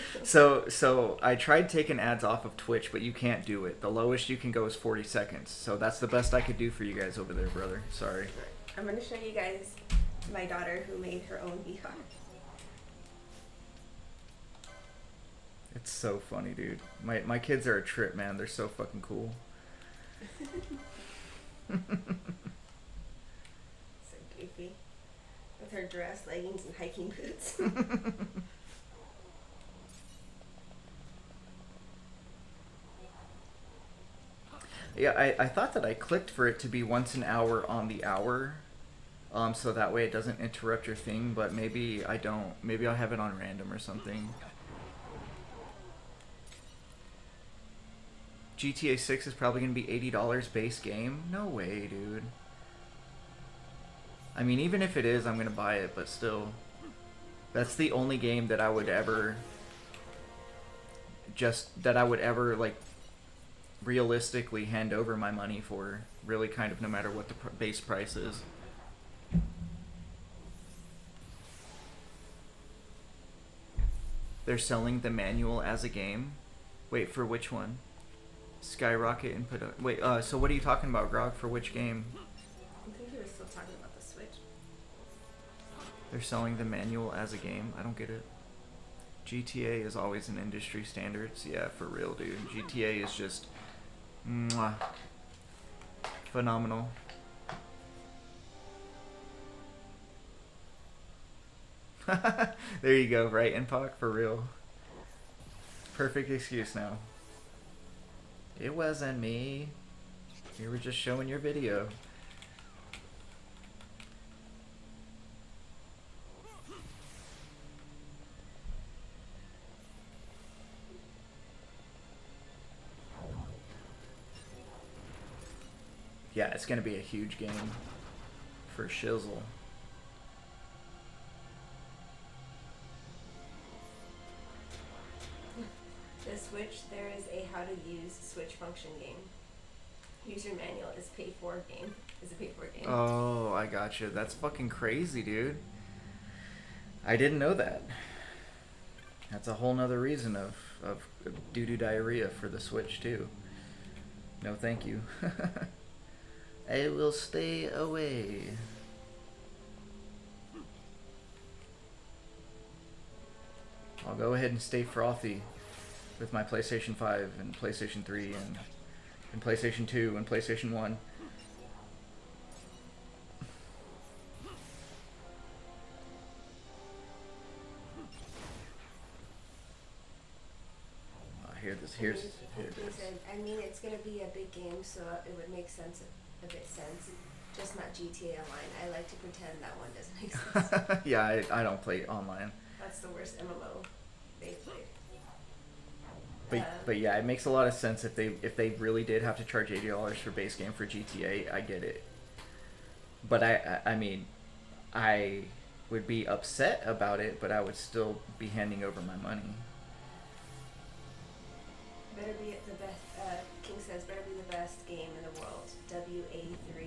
So I tried taking ads off of Twitch, but you can't do it. The lowest you can go is 40 seconds. So that's the best I could do for you guys over there, brother. Sorry. I'm gonna show you guys my daughter who made her own VR. It's so funny, dude. My kids are a trip, man. They're so fucking cool. So goofy. With her dress, leggings, and hiking boots. Yeah, I thought that I clicked for it to be once an hour on the hour. So that way it doesn't interrupt your thing, but maybe I don't. Maybe I'll have it on random or something. GTA 6 is probably going to be $80 base game? No way, dude. I mean, even if it is, I'm going to buy it, but still. That's the only game that I would ever... like, realistically hand over my money for. Really, kind of, no matter what the base price is. They're selling the manual as a game? Wait, for which one? Skyrocket input. Wait, so what are you talking about, Grog? For which game? I think you were still talking about the Switch. They're selling the manual as a game? I don't get it. GTA is always an industry standards. Yeah, for real, dude. GTA is just... mwah, phenomenal. There you go, right, Inpoc? For real. Perfect excuse now. It wasn't me. You were just showing your video. Yeah, it's gonna be a huge game for shizzle. The Switch, there is a how to use Switch function game. User manual is pay for game. Is a pay for game. Oh, I gotcha. That's fucking crazy, dude. I didn't know that. That's a whole nother reason of doo-doo diarrhea for the Switch too. No thank you. I will stay away. I'll go ahead and stay frothy with my PlayStation 5 and PlayStation 3 and PlayStation 2 and PlayStation 1. Here's He said, I mean, it's gonna be a big game, so it would make sense, a bit sense. Just not GTA Online. I like to pretend that one doesn't make sense. Yeah, I don't play online. That's the worst MMO they've played. But yeah, it makes a lot of sense if they really did have to charge $80 for base game for GTA. I get it. But I mean, I would be upset about it, but I would still be handing over my money. Better be the best. King says, better be the best game in the world. WA3.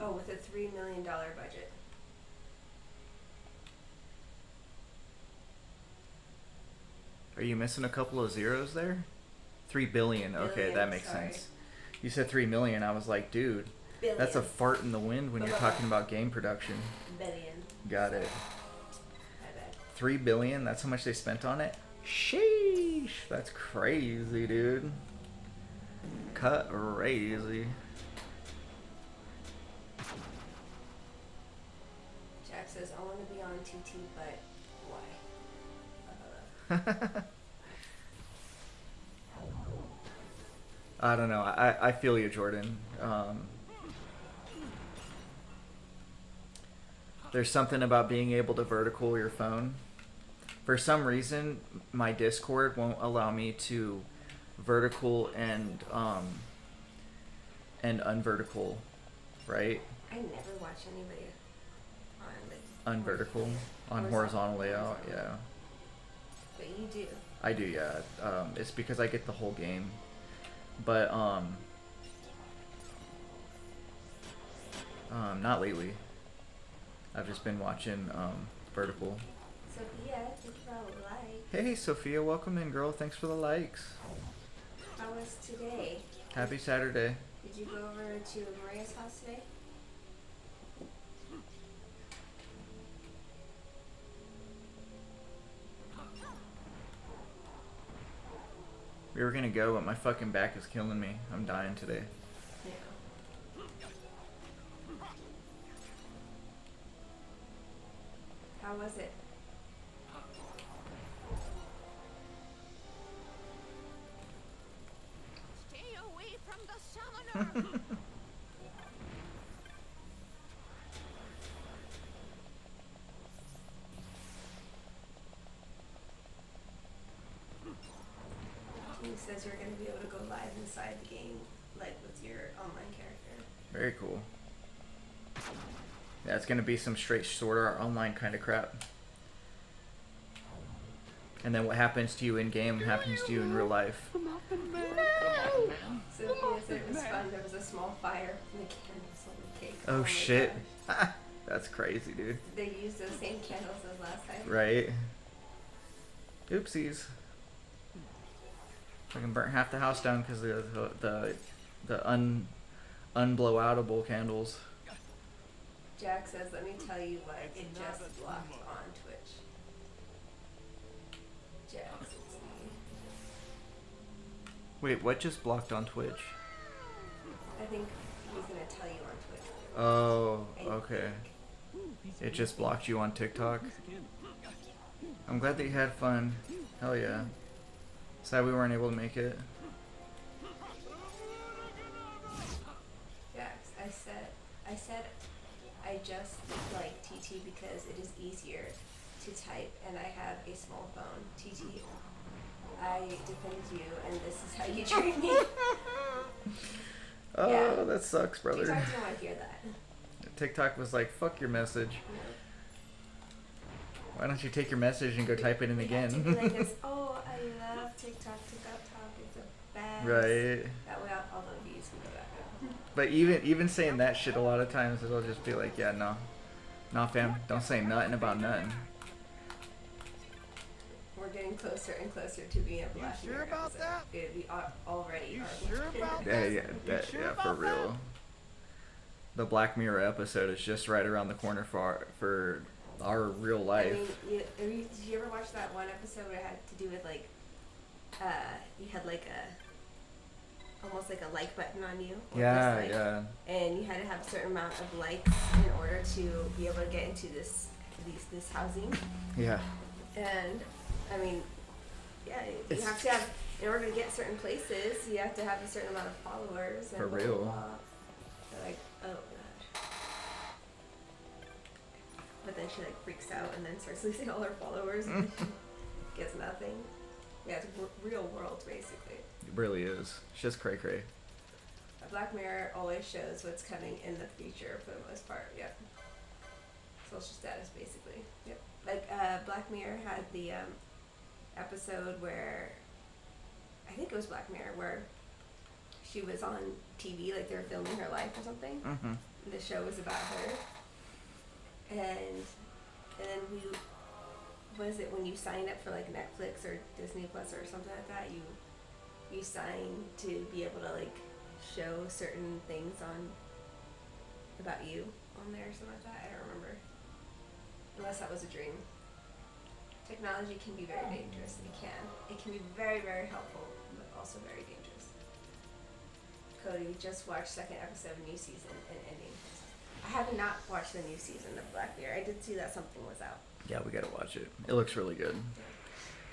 Oh, with a $3 million budget. Are you missing a couple of zeros there? 3 billion. Okay, Billion, that makes sorry. sense. You said 3 million. I was like, dude, Billion. that's a fart in the wind when you're talking about game production. Billion. Got it. My bad. 3 billion. That's how much they spent on it. Sheesh, that's crazy, dude. Crazy. Jack says, I want to be on TT, but why? I don't know. I feel you, Jordan. There's something about being able to vertical your phone. For some reason, my Discord won't allow me to vertical and unvertical, right? I never watch anybody on like Unvertical on horizontal layout, yeah. But you do. I do, yeah. It's because I get the whole game. But not lately. I've just been watching vertical. Sophia, thank you for all the likes. Hey Sophia, welcome in, girl. Thanks for the likes. How was today? Happy Saturday. Did you go over to Maria's house today? We were gonna go, but my fucking back is killing me. I'm dying today. Yeah. How was it? Stay away from the summoner! King says you're going to be able to go live inside the game, like with your online character. Very cool. Yeah, it's gonna be some straight Sword Art Online kind of crap. And then what happens to you in game happens to you in real life. Sophia said it was fun. There was a small fire and the candles on the cake. Oh my shit. gosh. That's crazy, dude. They used those same candles as last time. Right. Oopsies. Fucking burnt half the house down because of the unblowoutable candles. Jack says, let me tell you what, it just blocked on Twitch. Jack says, Wait, what just blocked on Twitch? I think he's going to tell you on Twitch. Oh, okay. It just blocked you on TikTok? I'm glad that you had fun. Hell yeah. Sad we weren't able to make it. Jax, I said I just like TT because it is easier to type and I have a small phone. TT, I defend you and this is how you treat me. Oh, Yeah. that sucks, brother. TikTok didn't want to hear that. TikTok was like, fuck your message. Why don't you take your message and go type it in They had to again? be like this, oh, I love TikTok. TikTok is the best. Right. That way all the views can go back up. But even saying that shit a lot of times, it'll just be like, yeah, no. Nah, fam, don't say nothing about nothing. getting closer and closer to being a Black sure Mirror about episode. that? We already You are. sure about Yeah, that? yeah, You sure yeah, for about that? real. The Black Mirror episode is just right around the corner for our real I life. mean, did you ever watch that one episode where it had to do with like, you had like almost like a like button on you? Or Yeah, dislike, yeah. And you had to have a certain amount of likes in order to be able to get into this housing. Yeah. And I mean, yeah, you It's- have to have, in order to get certain places, you have to have a certain amount of followers. And For blah, real. Blah, blah. They're like, oh gosh. But then she like freaks out and then starts losing all her followers and then she gets nothing. Yeah, it's real world basically. It really is. It's just cray cray. Black Mirror always shows what's coming in the future for the most part. Yep. Social status basically. Yep. Like Black Mirror had the episode where I think it was Black Mirror where she was on TV, like they were filming her life or something. Mm-hmm. And the show was about her. And then what is it, when you sign up for like Netflix or Disney Plus or something like that, you sign to be able to like show certain things about you on there or something like that. I don't remember. Unless that was a dream. Technology can be very dangerous. It can be very, very helpful, but also very dangerous. Cody just watched second episode of new season and ending. I have not watched the new season of Black Mirror. I did see that something was out. Yeah, we gotta watch it. It looks really good.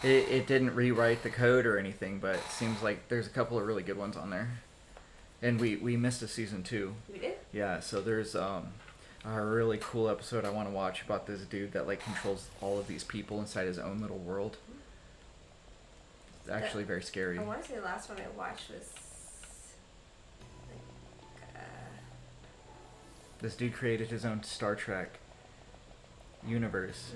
It didn't rewrite the code or anything, but it seems like there's a couple of really good ones on there. And we missed a season 2. We did? Yeah, so there's a really cool episode I want to watch about this dude that like controls all of these people inside his own little world. It's actually very scary. I want to say the last one I watched was This dude created his own Star Trek universe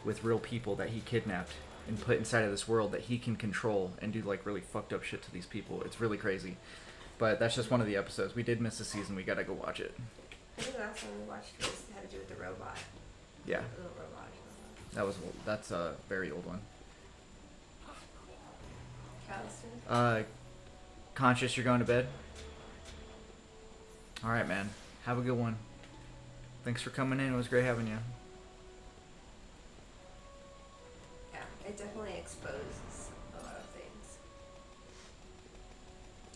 with real people that he kidnapped and put inside of this world that he can control and do like really fucked up shit to these people. It's really crazy. But that's just one of the episodes. We did miss a season. We gotta go watch it. I think the last one we watched had to do with the robot. Yeah. The little robot. That's a very old one. Callister? Conscious, you're going to bed? Alright, man. Have a good one. Thanks for coming in. It was great having you. Yeah, it definitely exposes a lot of things.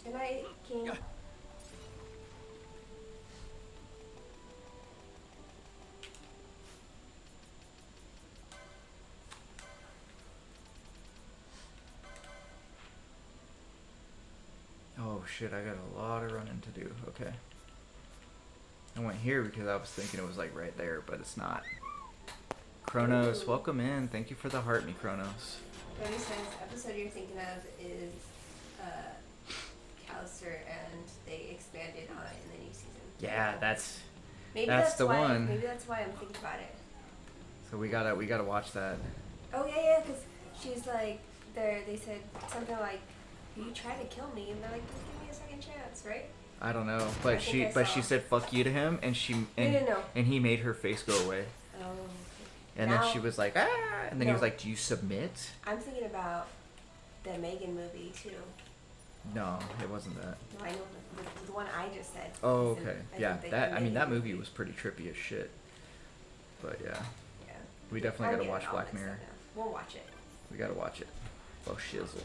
Good night, King. Oh shit, I got a lot of running to do. Okay. I went here because I was thinking it was like right there, but it's not. Kronos, welcome in. Thank you for the heart, me Kronos. Cody says episode you're thinking of is Callister, and they expanded on it in the new season. Yeah, that's the why, one. Maybe that's why I'm thinking about it. So we gotta watch that. Oh yeah, because she's like, they said something like, "You tried to kill me," and they're like, "Just give me a second chance," right? I don't know, I but think I she saw. said fuck you to him, and No. and he made her face go away. Oh. Okay. And Now- then she was like, ah, and then he was No. like, do you submit? I'm thinking about the Megan movie too. No, it wasn't that. No, I know the one I just said. Oh, is in- okay. I Yeah, think that the I mean Megan that movie was pretty trippy as shit. But yeah, Yeah. we definitely I'm gotta getting watch all Black mixed up Mirror. now. We'll watch it. We gotta watch it. Oh shizzle.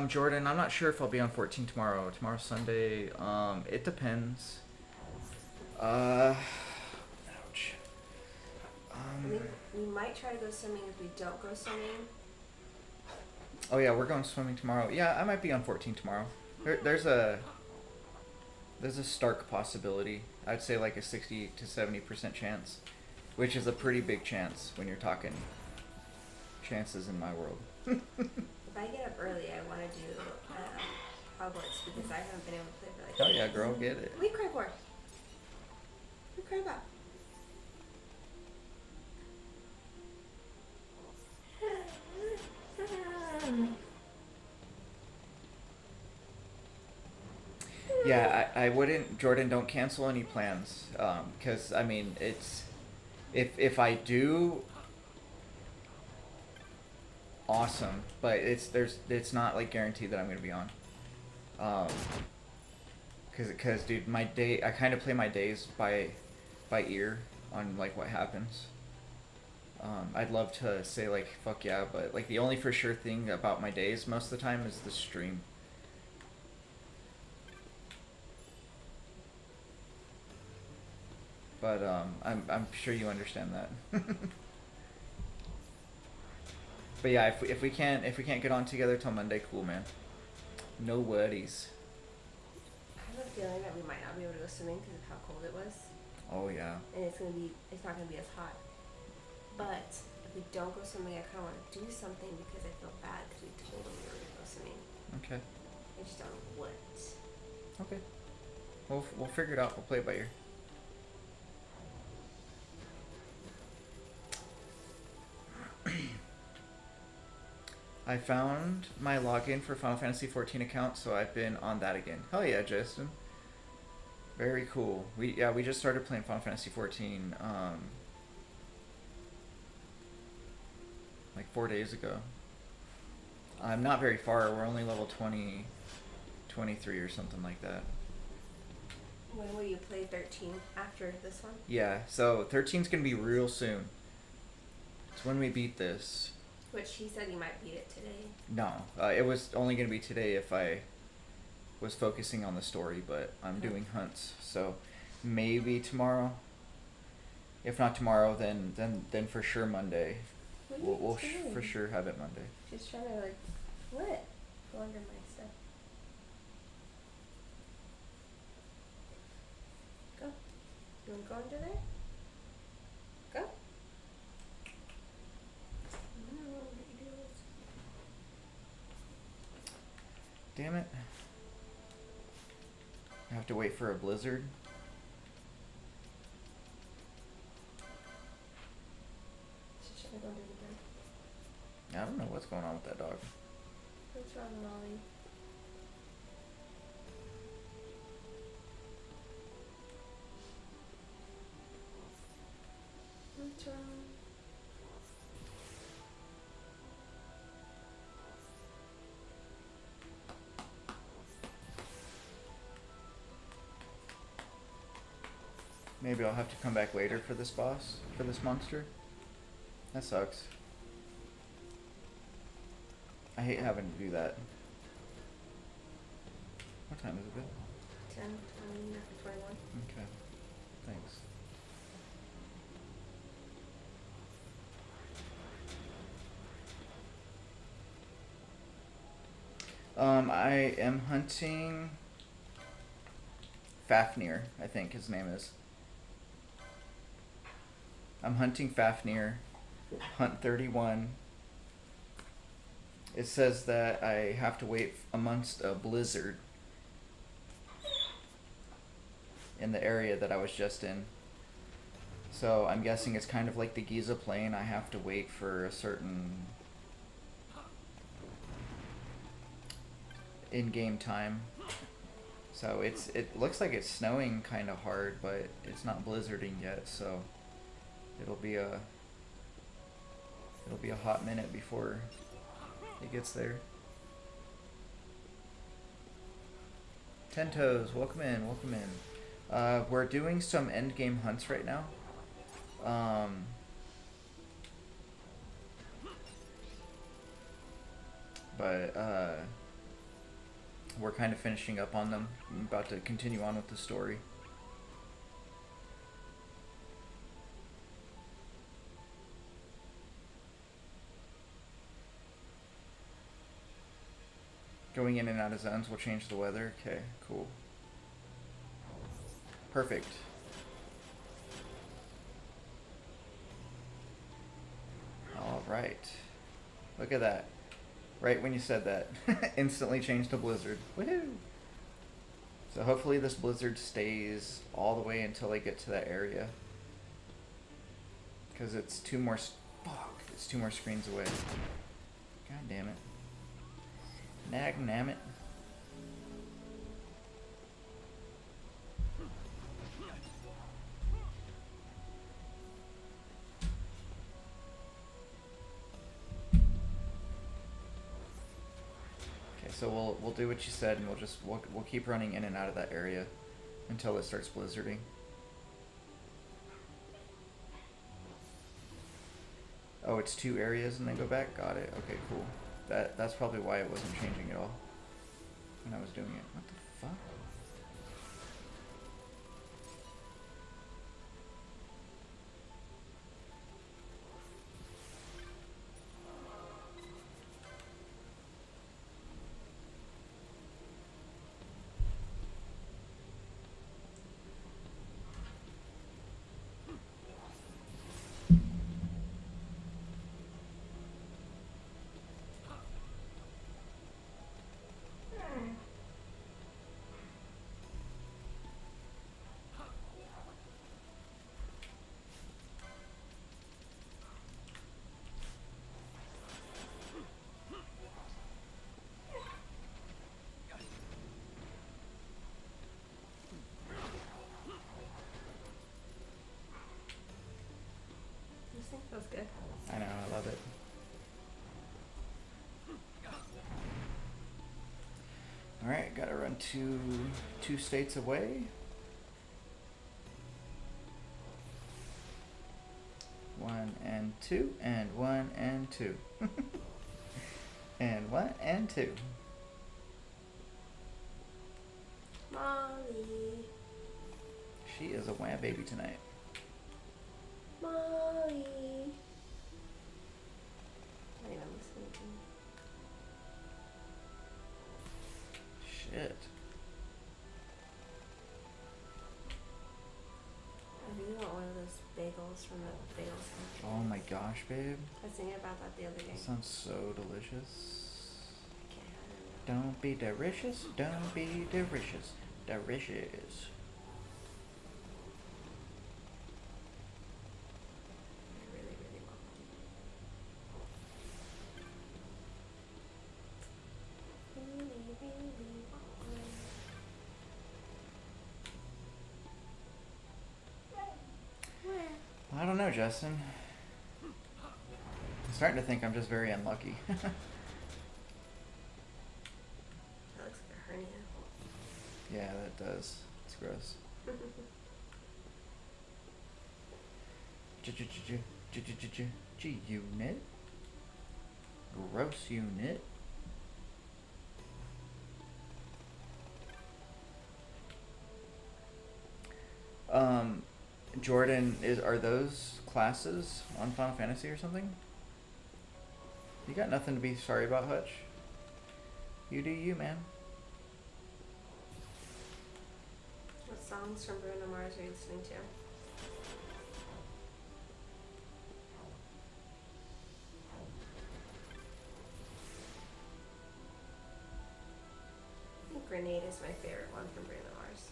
Jordan, I'm not sure if I'll be on 14 tomorrow. Tomorrow's Sunday. It depends. Ouch. I think we might try to go swimming if we don't go swimming. Oh yeah, we're going swimming tomorrow. Yeah, I might be on 14 tomorrow. There's a stark possibility. I'd say like a 60 to 70% chance, which is a pretty big chance when you're talking chances in my world. If I get up early, I want to do Hogwarts because I haven't been able to play for like. Oh yeah, girl, get it. What are you crying for? What are you crying about? Yeah, I wouldn't, Jordan, don't cancel any plans, because, I mean, If I do, awesome. But it's not like guaranteed that I'm gonna be on. Cause dude, my day, I kind of play my days by ear on like what happens. I'd love to say like fuck yeah, but like the only for sure thing about my days most of the time is the stream. But I'm sure you understand that. But yeah, if we can't get on together till Monday, cool man. No worries. I have a feeling that we might not be able to go swimming because of how cold it was. Oh yeah. And it's not gonna be as hot. But if we don't go swimming, I kind of want to do something because I feel bad because we told them we were gonna go swimming. Okay. I just don't know what. Okay. We'll figure it out. We'll play it by ear. I found my login for Final Fantasy XIV account, so I've been on that again. Hell yeah, Jason. Very cool. We just started playing Final Fantasy XIV like 4 days ago. I'm not very far. We're only level 20, 23 or something like that. When will you play 13 after this one? Yeah, so 13's gonna be real soon. It's when we beat this. Which he said he might beat it today. No, it was only gonna be today if I was focusing on the story, but I'm doing hunts, so maybe tomorrow. If not tomorrow, then for sure Monday. We'll for sure have it Monday. She's trying to like, what? Go under my stuff. Go. You wanna go under there? Go. Damn it. I have to wait for a blizzard. She's trying to go under the bed. I don't know what's going on with that dog. What's wrong, Molly? What's wrong? Maybe I'll have to come back later for this boss, for this monster. That sucks. I hate having to do that. What time is it? 10, 20, 21. Okay. Thanks. I am hunting Fafnir, I think his name is. I'm hunting Fafnir, hunt 31. It says that I have to wait amongst a blizzard in the area that I was just in. So I'm guessing it's kind of like the Giza Plain. I have to wait for a certain in-game time. So it looks like it's snowing kind of hard, but it's not blizzarding yet, so it'll be a hot minute before it gets there. Ten Toes, welcome in, welcome in. We're doing some end game hunts right now. But we're kind of finishing up on them. I'm about to continue on with the story. Going in and out of zones will change the weather. Okay, cool. Perfect. Alright. Look at that. Right when you said that. Instantly changed to blizzard. Woohoo! So hopefully this blizzard stays all the way until I get to that area. Because it's two more screens away. God damn it. Nagnamit. Okay, so we'll do what you said, and we'll keep running in and out of that area until it starts blizzarding. Oh, it's 2 areas and then go back? Got it. Okay, cool. That's probably why it wasn't changing at all when I was doing it. What the fuck? This thing feels good. I know, I love it. Alright, gotta run 2 states away. 1 and 2, and 1 and 2. And 1 and 2. Molly. She is a wham baby tonight. Molly. Not even listening to me. Shit. I really want one of those bagels from the bagel stand. Oh my gosh, babe. I was thinking about that the other day. That sounds so delicious. Can't have it. Don't be delicious. Don't be delicious. Delicious. I really, really want one. Really, really want one. Where? I don't know, Justin. I'm starting to think I'm just very unlucky. That looks like a hernia. Yeah, that does. It's gross. G-unit. Gross unit. Jordan, are those classes on Final Fantasy or something? You got nothing to be sorry about, Hutch. You do you, man. What songs from Bruno Mars are you listening to? I think Grenade is my favorite one from Bruno Mars.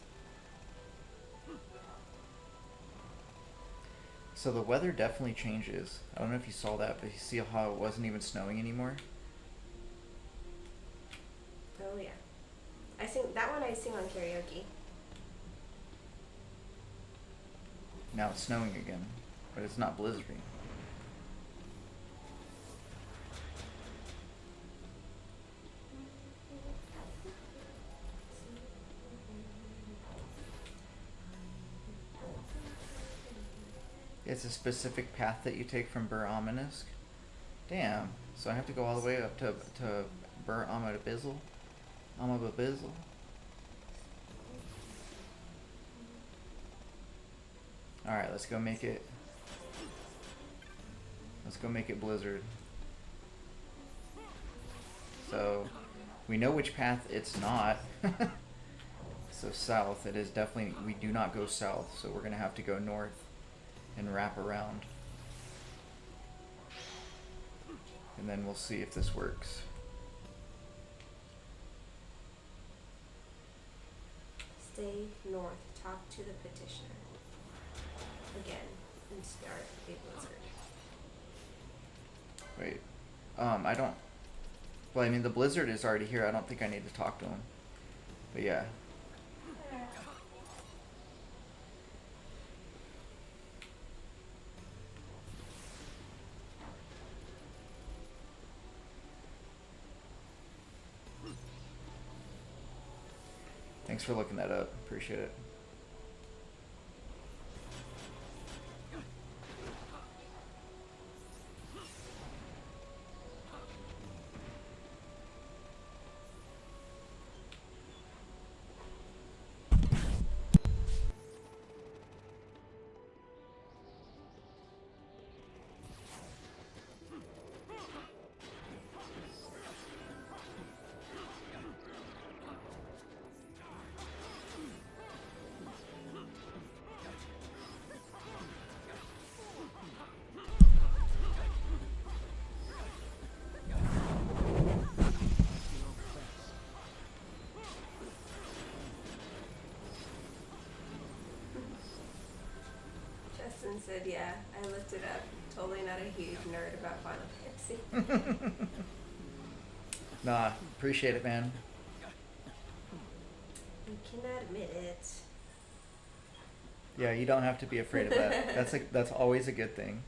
So the weather definitely changes. I don't know if you saw that, but you see how it wasn't even snowing anymore? Oh yeah. I sing that one. I sing on karaoke. Now it's snowing again, but it's not blizzarding. It's a specific path that you take from Bur Ominisk. Damn. So I have to go all the way up to Bur Amabizzle? Amabizzle? Alright, let's go make it. Let's go make it blizzard. So we know which path it's not. So south, it is definitely, we do not go south, so we're gonna have to go north and wrap around. And then we'll see if this works. Stay north. Talk to the petitioner. Again, and start a blizzard. Wait. I don't... Well, I mean, the blizzard is already here. I don't think I need to talk to him. But yeah. Thanks for looking that up. Appreciate it. Justin said, yeah, I looked it up. Totally not a huge nerd about Final Fantasy. Nah, appreciate it, man. You cannot admit it. Yeah, you don't have to be afraid of that. That's always a good thing.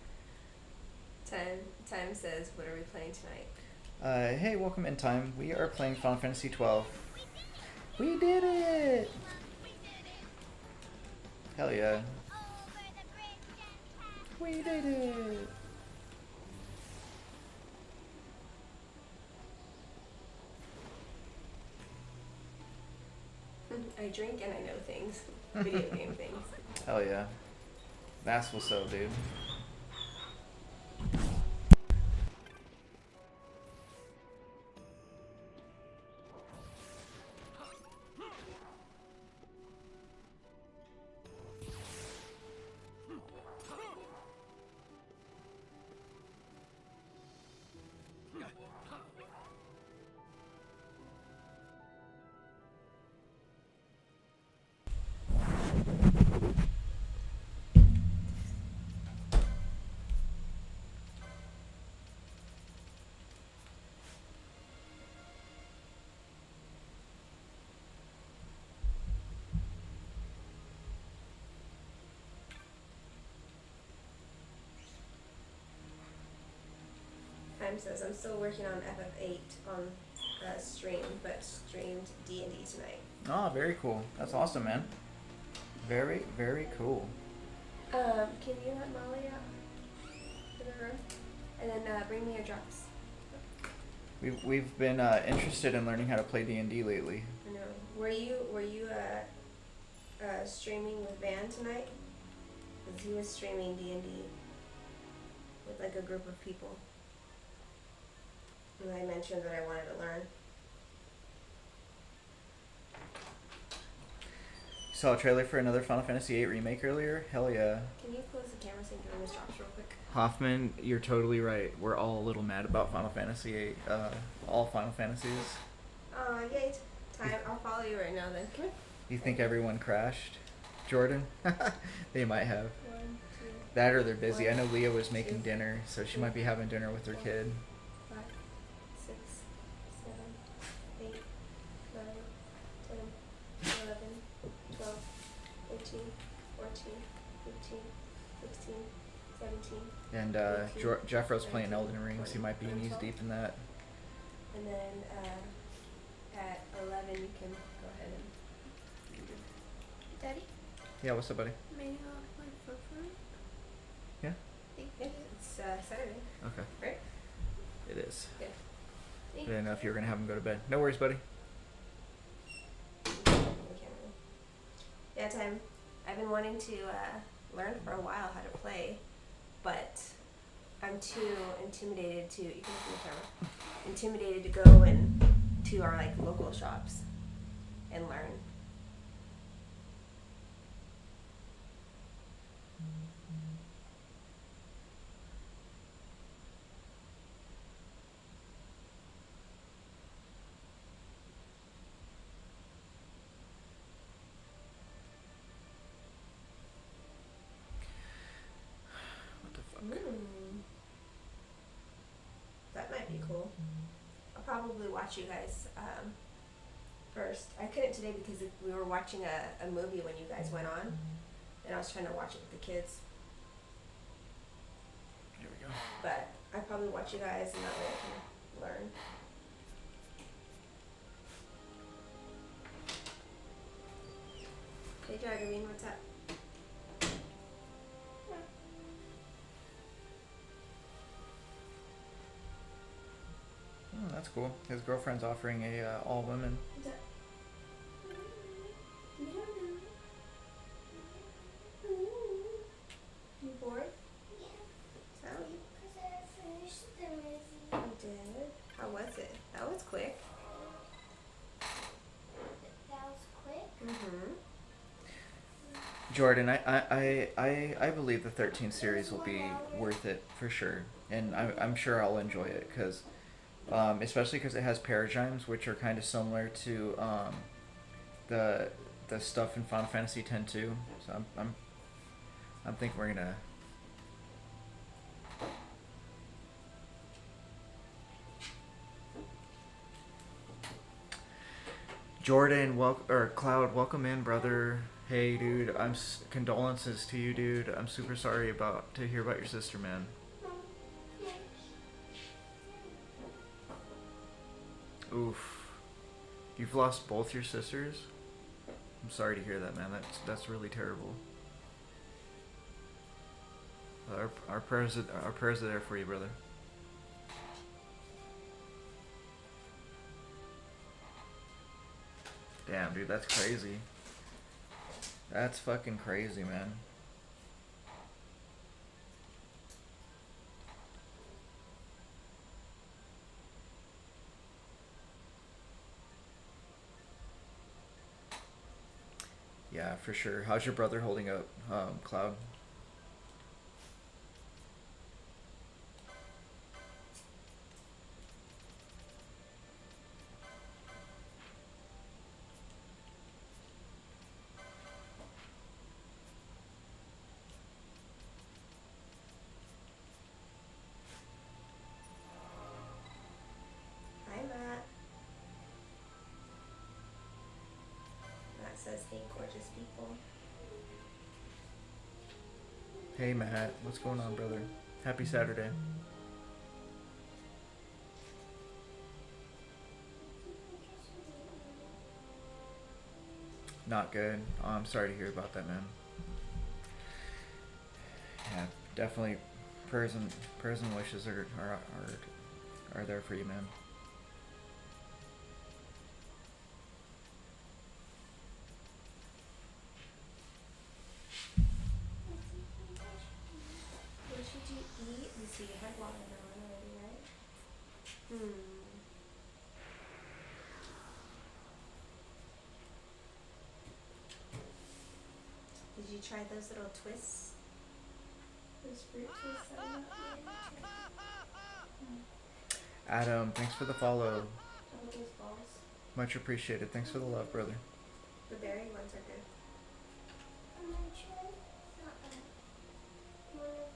Time says, what are we playing tonight? Hey, welcome in Time. We are playing Final Fantasy 12. We did it! Hell yeah. We did it! I drink and I know things. Video game things. Hell yeah. That's what's up, dude. Time says, I'm still working on FF8 on stream, but streamed D&D tonight. Oh, very cool. That's awesome, man. Very, very cool. Can you let Molly out to the room? And then bring me your drops. We've been interested in learning how to play D&D lately. I know. Were you streaming with Van tonight? Because he was streaming D&D with like a group of people. And I mentioned that I wanted to learn. Saw a trailer for another Final Fantasy VIII remake earlier. Hell yeah. Can you close the camera so you can do Miss Drops real quick? Hoffman, you're totally right. We're all a little mad about Final Fantasy VIII. All Final Fantasies. Yay. Time. I'll follow you right now then. Come here. You think everyone crashed? Jordan? They might have. 1, 2, That or they're busy. I know 1, Leah was making 2, dinner, so she might be having dinner with her kid. 5, 6, 7, 8, 9, 10, 11, 12, 13, 14, 15, 16, 17. And 18, Jeffro's playing 19, Elden Ring, so he might be 20, knees deep in that. And then at 11 you can go ahead and Daddy? Yeah, what's up, buddy? May I have my foot for it? Yeah? Yeah, it's Saturday. Okay. Right? It is. Yeah. I didn't know if you were going to have him go to bed. No worries, buddy. Yeah, Time. I've been wanting to learn for a while how to play, but I'm too intimidated to, you can look at the camera, intimidated to go to our like local shops and learn. What the fuck? That might be cool. I'll probably watch you guys first. I couldn't today because we were watching a movie when you guys went on, and I was trying to watch it with the kids. Here we go. But I probably watch you guys, and that way I can learn. Jaggerbean, what's up? That's cool. His girlfriend's offering a all women. What's up? You bored? Yeah. So? Because I finished the movie. You did? How was it? That was quick. That was quick. Mm-hmm. Jordan, I believe the 13th series will be worth it for sure, and I'm sure I'll enjoy it because, especially because it has paradigms which are kind of similar to the stuff in Final Fantasy X too. So I'm thinking we're gonna. Jordan, Cloud, welcome in, brother. Hey, dude, condolences to you, dude. I'm super sorry to hear about your sister, man. Oof, you've lost both your sisters. I'm sorry to hear that, man. That's really terrible. Our prayers are there for you, brother. Damn, dude, that's crazy. That's fucking crazy, man. Yeah, for sure. How's your brother holding up, Cloud? Hi, Matt. Matt says, hey, gorgeous people. Hey, Matt. What's going on, brother? Happy Saturday. Not good. Oh, I'm sorry to hear about that, man. Yeah, definitely. Prayers and wishes are there for you, man. What should you eat? You see, you had watermelon already, right? Did you try those little twists? Those fruit twists that I left? Adam, thanks for the follow. All those balls. Much appreciated. Thanks for the love, brother. The berry ones are good. I'm gonna try one of them.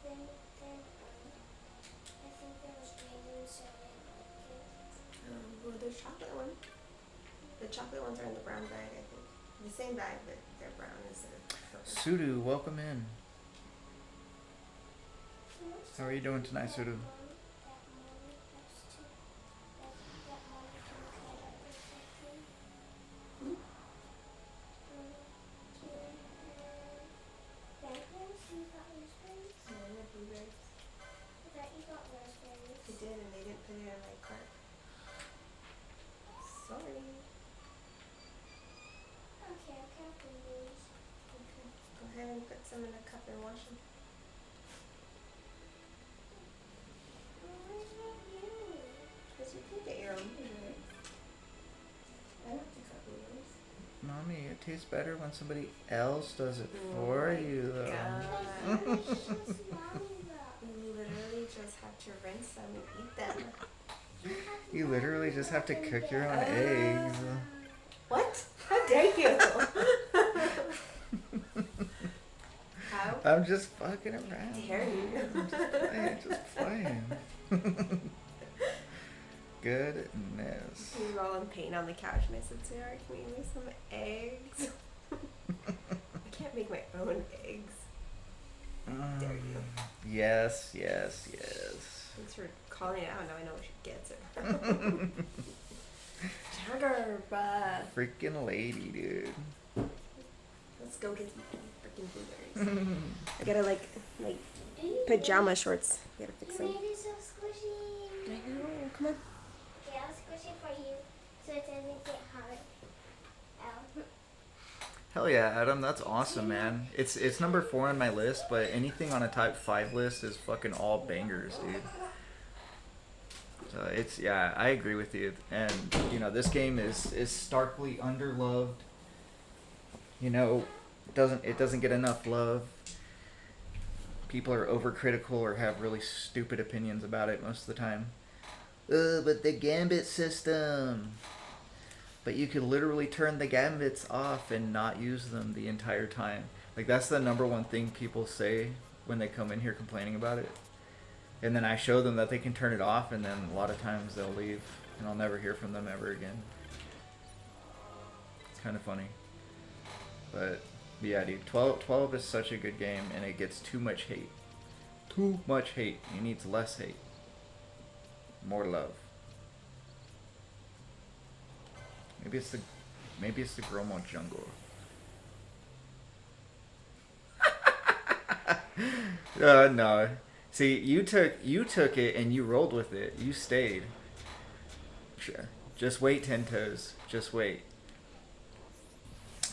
Then I think there was green, so I didn't like it. Well, there's chocolate one. The chocolate ones are in the brown bag, I think. The same bag, but they're brown instead of purple. Sudu, welcome in. How are you doing tonight, Sudu? They did, and they didn't put it in my cart. Sorry. Okay, I'll count the these. Okay. Go ahead and put some in a cup and wash them. Where's my you? Because you can get your own blueberries. I don't think I'll blueberries. Mommy, it tastes better when somebody else does it for you, though. God. You literally just have to rinse them and eat them. You literally just have to cook your own eggs. What? How dare you? How I'm just fucking around. dare you? Just playing. Goodness. We were all in pain on the couch, and I said, Sarah, can you make me some eggs? I can't make my own eggs. Dare you? Yes, yes, yes. Thanks for calling it out. Now I know what she gets it. Jagger, Freaking lady, dude. That's Let's go get some freaking blueberries. I gotta like pajama shorts. I gotta fix them. You made it so squishy. I know. Come on. Yeah, I'll squish it for you so it doesn't get hard. Ow. Hell yeah, Adam, that's awesome, man. It's number 4 on my list, but anything on a top 5 list is fucking all bangers, dude. So it's, yeah, I agree with you. And you know, this game is starkly underloved. You know, it doesn't get enough love. People are overcritical or have really stupid opinions about it most of the time. But the gambit system. But you could literally turn the gambits off and not use them the entire time. Like, that's the number one thing people say when they come in here complaining about it. And then I show them that they can turn it off, and then a lot of times they'll leave, and I'll never hear from them ever again. It's kind of funny. But yeah, dude, 12 is such a good game, and it gets too much hate. Too much hate. It needs less hate. More love. Maybe it's the Gromo jungle. No. See, you took it and you rolled with it. You stayed. Just wait, Ten Toes. Just wait.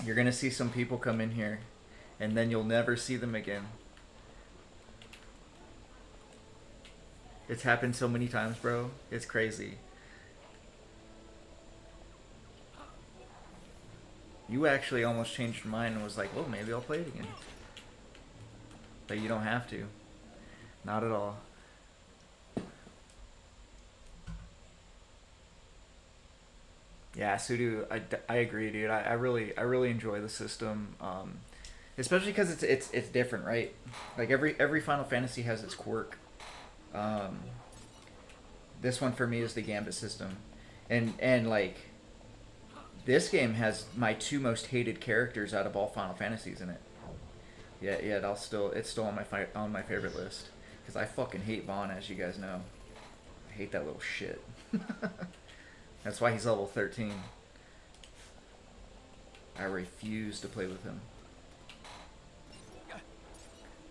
You're gonna see some people come in here, and then you'll never see them again. It's happened so many times, bro. It's crazy. You actually almost changed your mind and was like, well, maybe I'll play it again. But you don't have to. Not at all. Yeah, Sudo, I agree, dude. I really enjoy the system, especially because it's different, right? Like every Final Fantasy has its quirk. This one for me is the Gambit system, and like this game has my 2 most hated characters out of all Final Fantasies in it. Yeah, it's still on my favorite list because I fucking hate Vaughn, as you guys know. I hate that little shit. That's why he's level 13. I refuse to play with him.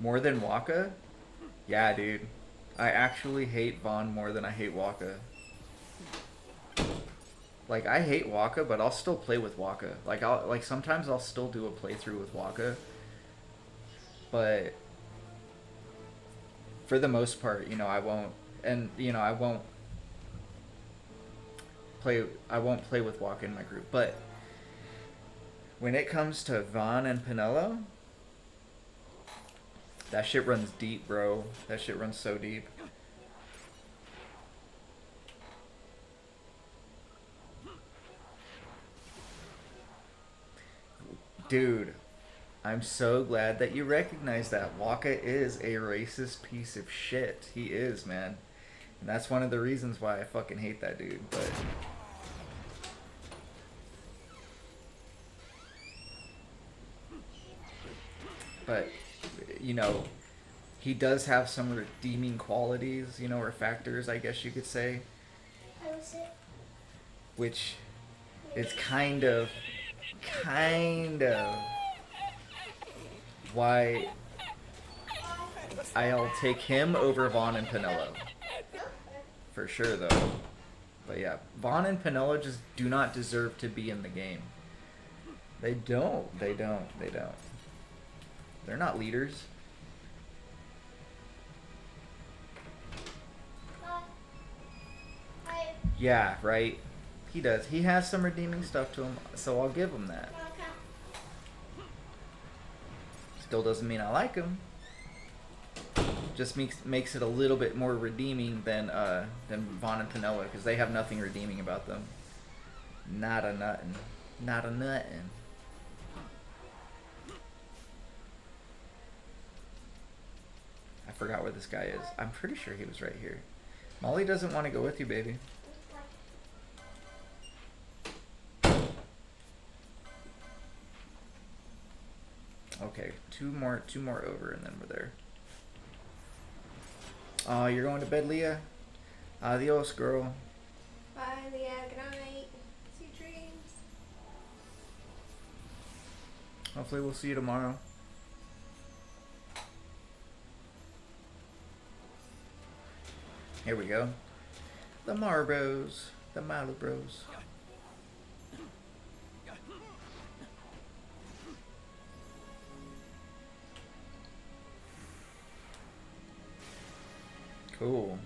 More than Waka? Yeah, dude. I actually hate Vaughn more than I hate Waka. Like, I hate Waka, but I'll still play with Waka. Like sometimes I'll still do a playthrough with Waka. But for the most part, you know, I won't. And, you know, I won't play with Waka in my group. But when it comes to Vaughn and Pinello, that shit runs deep, bro. That shit runs so deep. Dude, I'm so glad that you recognize that. Waka is a racist piece of shit. He is, man. And that's one of the reasons why I fucking hate that dude, but you know, he does have some redeeming qualities, you know, or factors, I guess you could say, which is kind of why I'll take him over Vaughn and Pinello. For sure, though. But yeah, Vaughn and Pinello just do not deserve to be in the game. They don't. They're not leaders. Yeah, right. He does. He has some redeeming stuff to him, so I'll give him that. Still doesn't mean I like him. Just makes it a little bit more redeeming than Vaughn and Pinello, because they have nothing redeeming about them. Not a nuttin'. Not a nuttin'. I forgot where this guy is. I'm pretty sure he was right here. Molly doesn't want to go with you, baby. Okay, two more over, and then we're there. Oh, you're going to bed, Leah? Adios, girl. Bye, Leah. Good night. Sweet dreams. Hopefully we'll see you tomorrow. Here we go. The Marbros. The Malibros. Cool.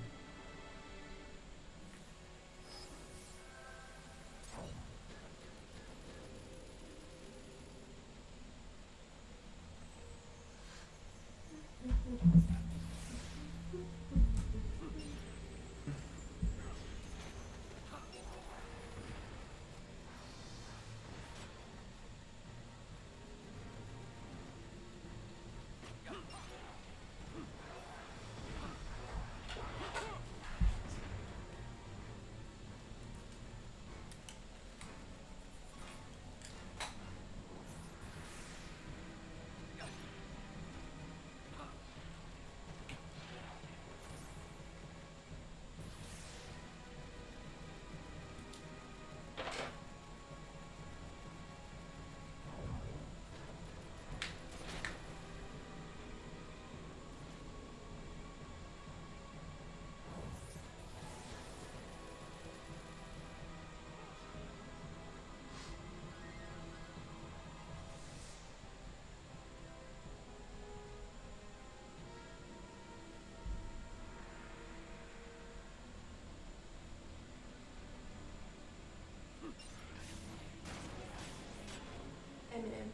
Eminem.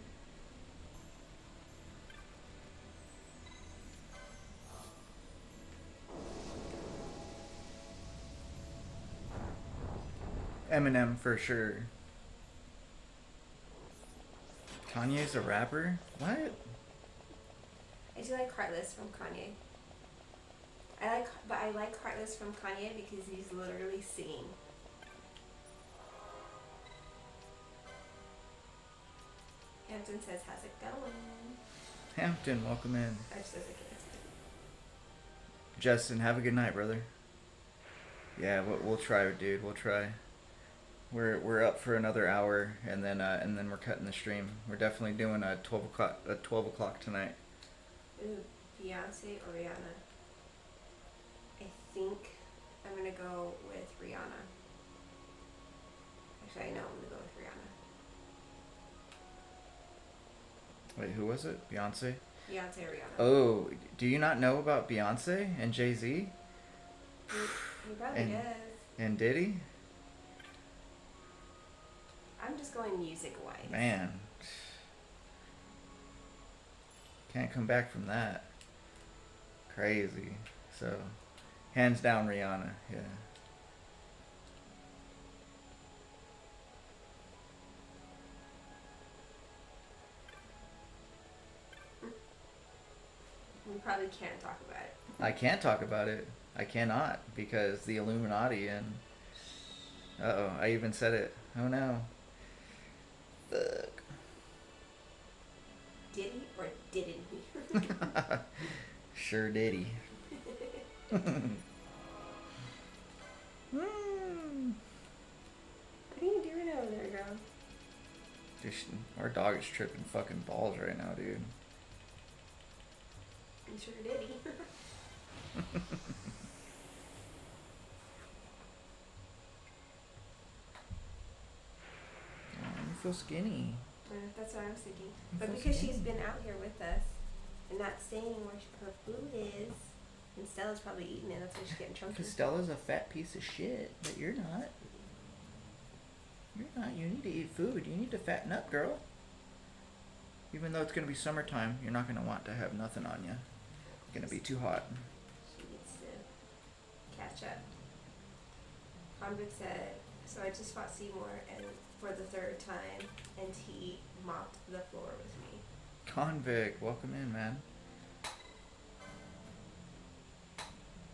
Eminem for sure. Kanye's a rapper? What? I do like Heartless from Kanye. But I like Heartless from Kanye because he's literally singing. Hampton says, "How's it going?" Hampton, welcome in. I just says again. Justin, have a good night, brother. Yeah, we'll try, dude. We'll try. We're up for another hour, and then we're cutting the stream. We're definitely doing a 12 o'clock tonight. Ooh, Beyonce or Rihanna? I think I'm gonna go with Rihanna. Actually, I know I'm gonna go with Rihanna. Wait, who was it? Beyonce? Beyonce or Rihanna? Oh, do you not know about Beyonce and Jay-Z? He probably and, does. And Diddy? I'm just going music-wise. Man. Can't come back from that. Crazy. So, hands down Rihanna, yeah. We probably can't talk about it. I can't talk about it. I cannot, because the Illuminati and... Uh-oh, I even said it. Oh no. Fuck. Did he or didn't he? Sure did he. What are you doing over there, girl? Just, our dog is tripping fucking balls right now, dude. I'm sure did he. You feel skinny. That's what I was thinking. But because she's been out here with us and not staying where her food is, and Stella's probably eating it, that's why she's getting chunky. Because Stella's a fat piece of shit, but you're not. You're not. You need to eat food. You need to fatten up, girl. Even though it's going to be summertime, you're not going to want to have nothing on you. It's going to be too hot. She needs to catch up. Convict said, so I just fought Seymour and for the third time, and he mopped the floor with me. Convict, welcome in, man.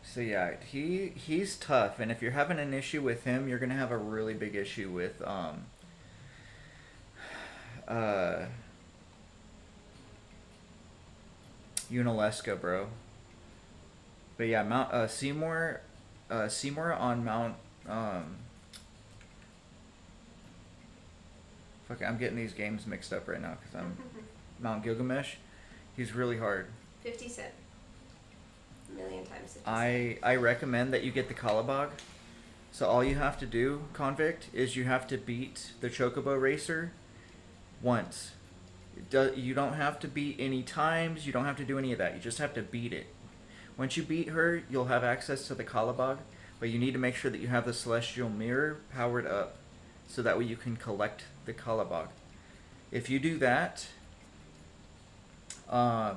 So yeah, he's tough, and if you're having an issue with him, you're gonna have a really big issue with Unalesca, bro. But yeah, Mount Seymour on Mount Fuck, I'm getting these games mixed up right now because I'm Mount Gilgamesh. He's really hard. 50 Cent. A million times 50 Cent. I recommend that you get the Kalabog. So all you have to do, Convict, is you have to beat the Chocobo Racer once. You don't have to beat any times. You don't have to do any of that. You just have to beat it. Once you beat her, you'll have access to the Kalabog, but you need to make sure that you have the Celestial Mirror powered up, so that way you can collect the Kalabog. If you do that, Valfor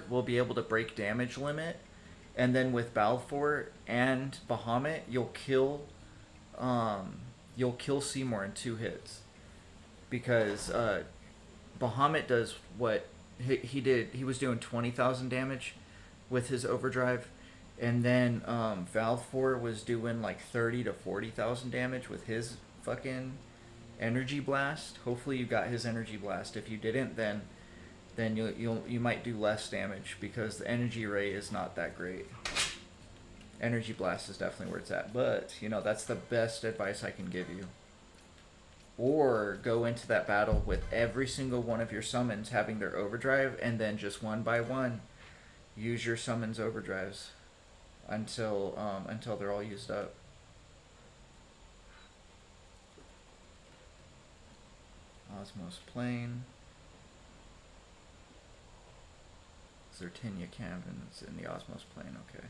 will be able to break damage limit, and then with Balfour and Bahamut, you'll kill Seymour in 2 hits, because Bahamut does what he did. He was doing 20,000 damage with his overdrive, and then Valfor was doing like 30 to 40,000 damage with his fucking energy blast. Hopefully you got his energy blast. If you didn't, then you might do less damage, because the energy ray is not that great. Energy blast is definitely where it's at, but you know, that's the best advice I can give you. Or go into that battle with every single one of your summons having their overdrive, and then just one by one use your summons overdrives until they're all used up. Osmos Plane. Zertinia Caverns in the Osmos Plane, okay.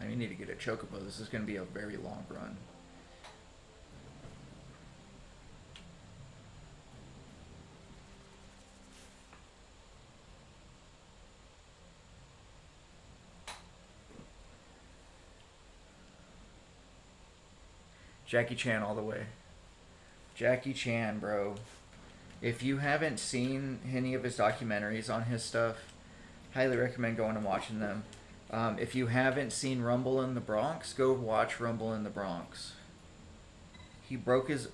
I need to get a Chocobo. This is going to be a very long run. Jackie Chan all the way. Jackie Chan, bro. If you haven't seen any of his documentaries on his stuff, highly recommend going and watching them. If you haven't seen Rumble in the Bronx, go watch Rumble in the Bronx. He broke his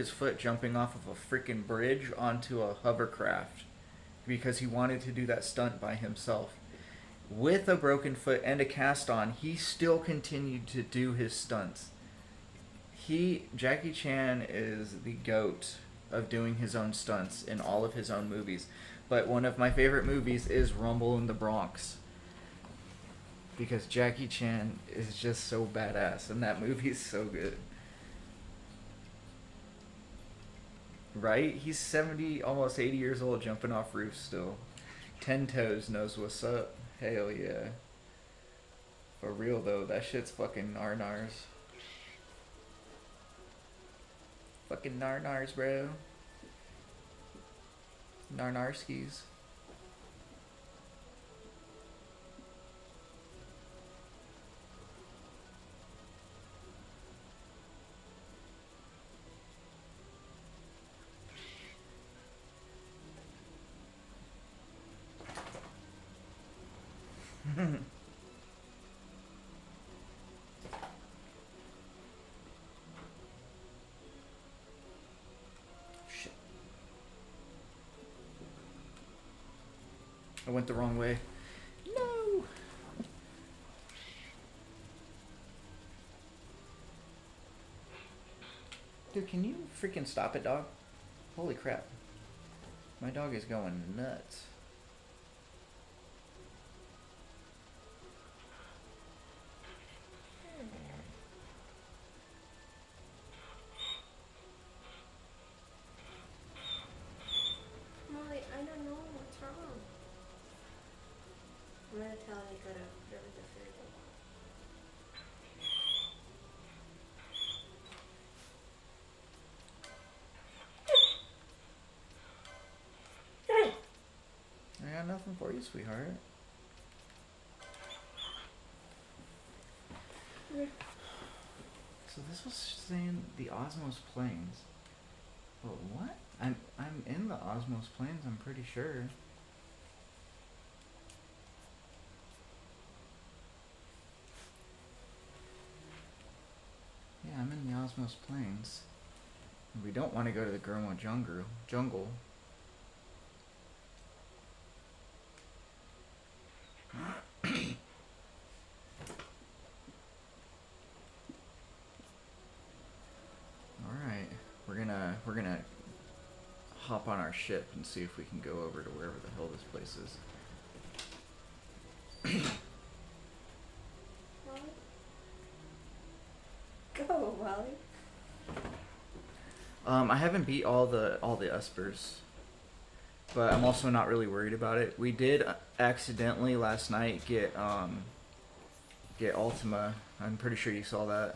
foot jumping off of a freaking bridge onto a hovercraft because he wanted to do that stunt by himself. With a broken foot and a cast on, he still continued to do his stunts. Jackie Chan is the GOAT of doing his own stunts in all of his own movies. But one of my favorite movies is Rumble in the Bronx, because Jackie Chan is just so badass, and that movie is so good. Right? He's 70, almost 80 years old, jumping off roofs still. 10 Toes knows what's up. Hell yeah. For real though, that shit's fucking nar-nars. Fucking nar-nars, bro. Narnarskis. Shit. I went the wrong way. No. Dude, can you freaking stop it, dog? Holy crap. My dog is going nuts. Molly, I don't know what's wrong. I'm gonna tell him to go to whatever the food I got nothing for you, sweetheart. So this was saying the Osmos Plains. But what? I'm in the Osmos Plains, I'm pretty sure. Yeah, I'm in the Osmos Plains. We don't want to go to the Gurma jungle. we're gonna hop on our ship and see if we can go over to wherever the hell this place is. Go, Molly. I haven't beat all the Uspers, but I'm also not really worried about it. We did accidentally last night get Ultima. I'm pretty sure you saw that.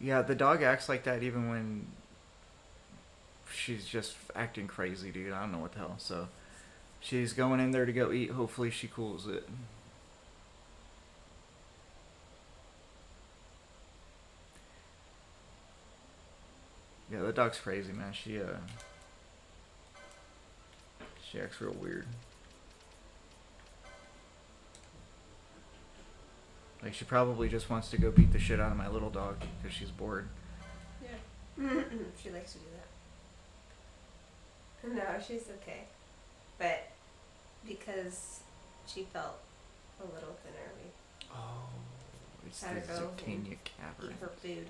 Yeah, the dog acts like that even when she's just acting crazy, dude. I don't know what the hell. So she's going in there to go eat. Hopefully she cools it. Yeah, the dog's crazy, man. She acts real weird. Like, she probably just wants to go beat the shit out of my little dog because she's bored. Yeah. She likes to do that. No, she's okay. But because she felt a little thinner, we It's had the to go and Zodiac cavern. eat her food.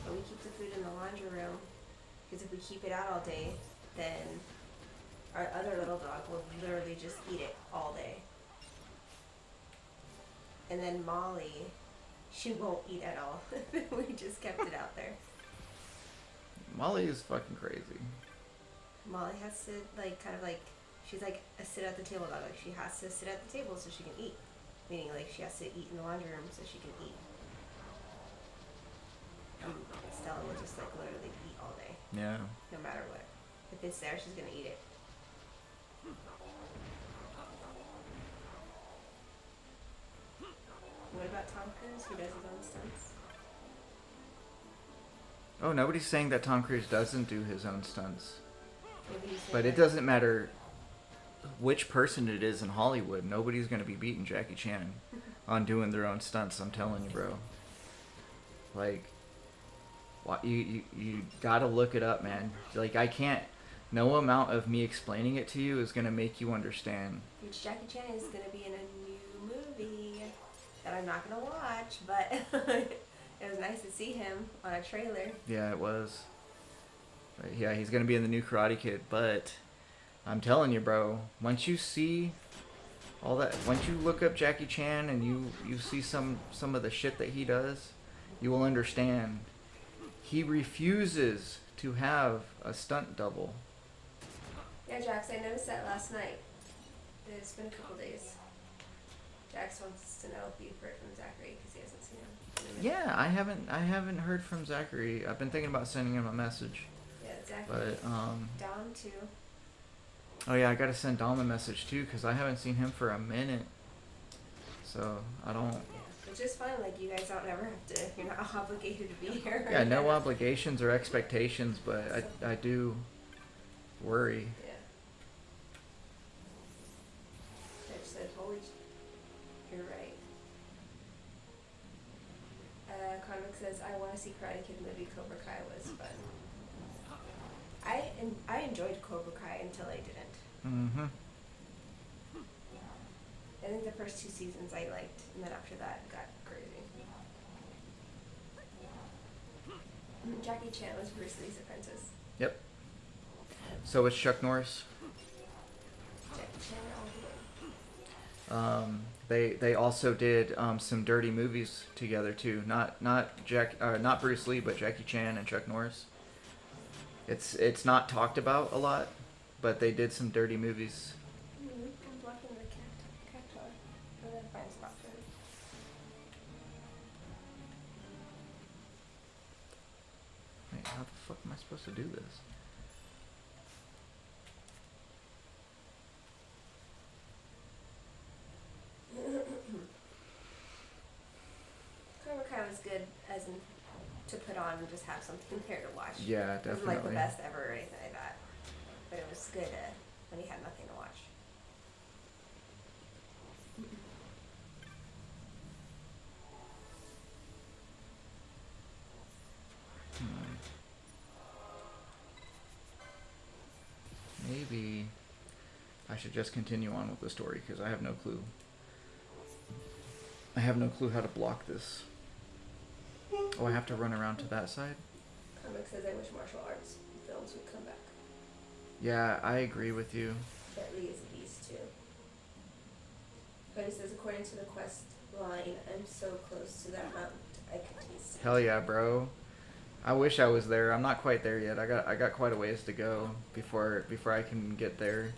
But we keep the food in the laundry room because if we keep it out all day, then our other little dog will literally just eat it all day. And then Molly, she won't eat at all. We just kept it out there. Molly is fucking crazy. Molly has to, like, kind of like, she's like a sit at the table dog. Like, she has to sit at the table so she can eat. Meaning, like, she has to eat in the laundry room so she can eat. And Stella will just, like, literally eat all day. Yeah. No matter what. If it's there, she's gonna eat it. What about Tom Cruise? Who does his own stunts? Oh, nobody's saying that Tom Cruise doesn't do his own stunts. Maybe you say But it that. doesn't matter which person it is in Hollywood. Nobody's going to be beating Jackie Chan on doing their own stunts, I'm telling you, bro. Like, you got to look it up, man. Like, I can't... No amount of me explaining it to you is going to make you understand. Which Jackie Chan is gonna be in a new movie that I'm not gonna watch, but it was nice to see him on a trailer. Yeah, it was. Yeah, he's going to be in the new Karate Kid, but I'm telling you, bro, once you see all that, once you look up Jackie Chan and you see some of the shit that he does, you will understand. He refuses to have a stunt double. Yeah, Jax, I noticed that last night. It's been a couple days. Jax wants to know if you've heard from Zachary because he hasn't seen him. Yeah, I haven't heard from Zachary. I've been thinking about sending him a message. Yeah, Zachary. But Dom too. oh yeah, I gotta send Dom a message too because I haven't seen him for a minute. So I don't. Yeah, which is fine. Like you guys don't ever have to. You're not obligated to be here. Yeah, no obligations or expectations, but I do worry. Yeah. I just said, holy, you're right. Convict says, I want to see Karate Kid movie. Cobra Kai was fun. I enjoyed Cobra Kai until I didn't. Mm-hmm. I think the first 2 seasons I liked, and then after that it got crazy. Jackie Chan was Bruce Lee's apprentice. Yep. So it's Chuck Norris. Jackie Chan all the way. They also did some dirty movies together too. Not Bruce Lee, but Jackie Chan and Chuck Norris. It's not talked about a lot, but they did some dirty movies. I'm blocking the cacti. I'm gonna find a spot for it. Wait, how the fuck am I supposed to do this? Cobra Kai was good as in to put on and just have something there to watch. Yeah, It wasn't like the definitely. best ever or anything like that. But it was good when you had nothing to watch. Maybe I should just continue on with the story because I have no clue. I have no clue how to block this. Oh, I have to run around to that side? Comic says I wish martial arts films would come back. Yeah, I agree with you. That Lee is a beast too. But it says according to the quest line, I'm so close to that mountain I could taste it. Hell yeah, bro. I wish I was there. I'm not quite there yet. I got quite a ways to go before I can get there.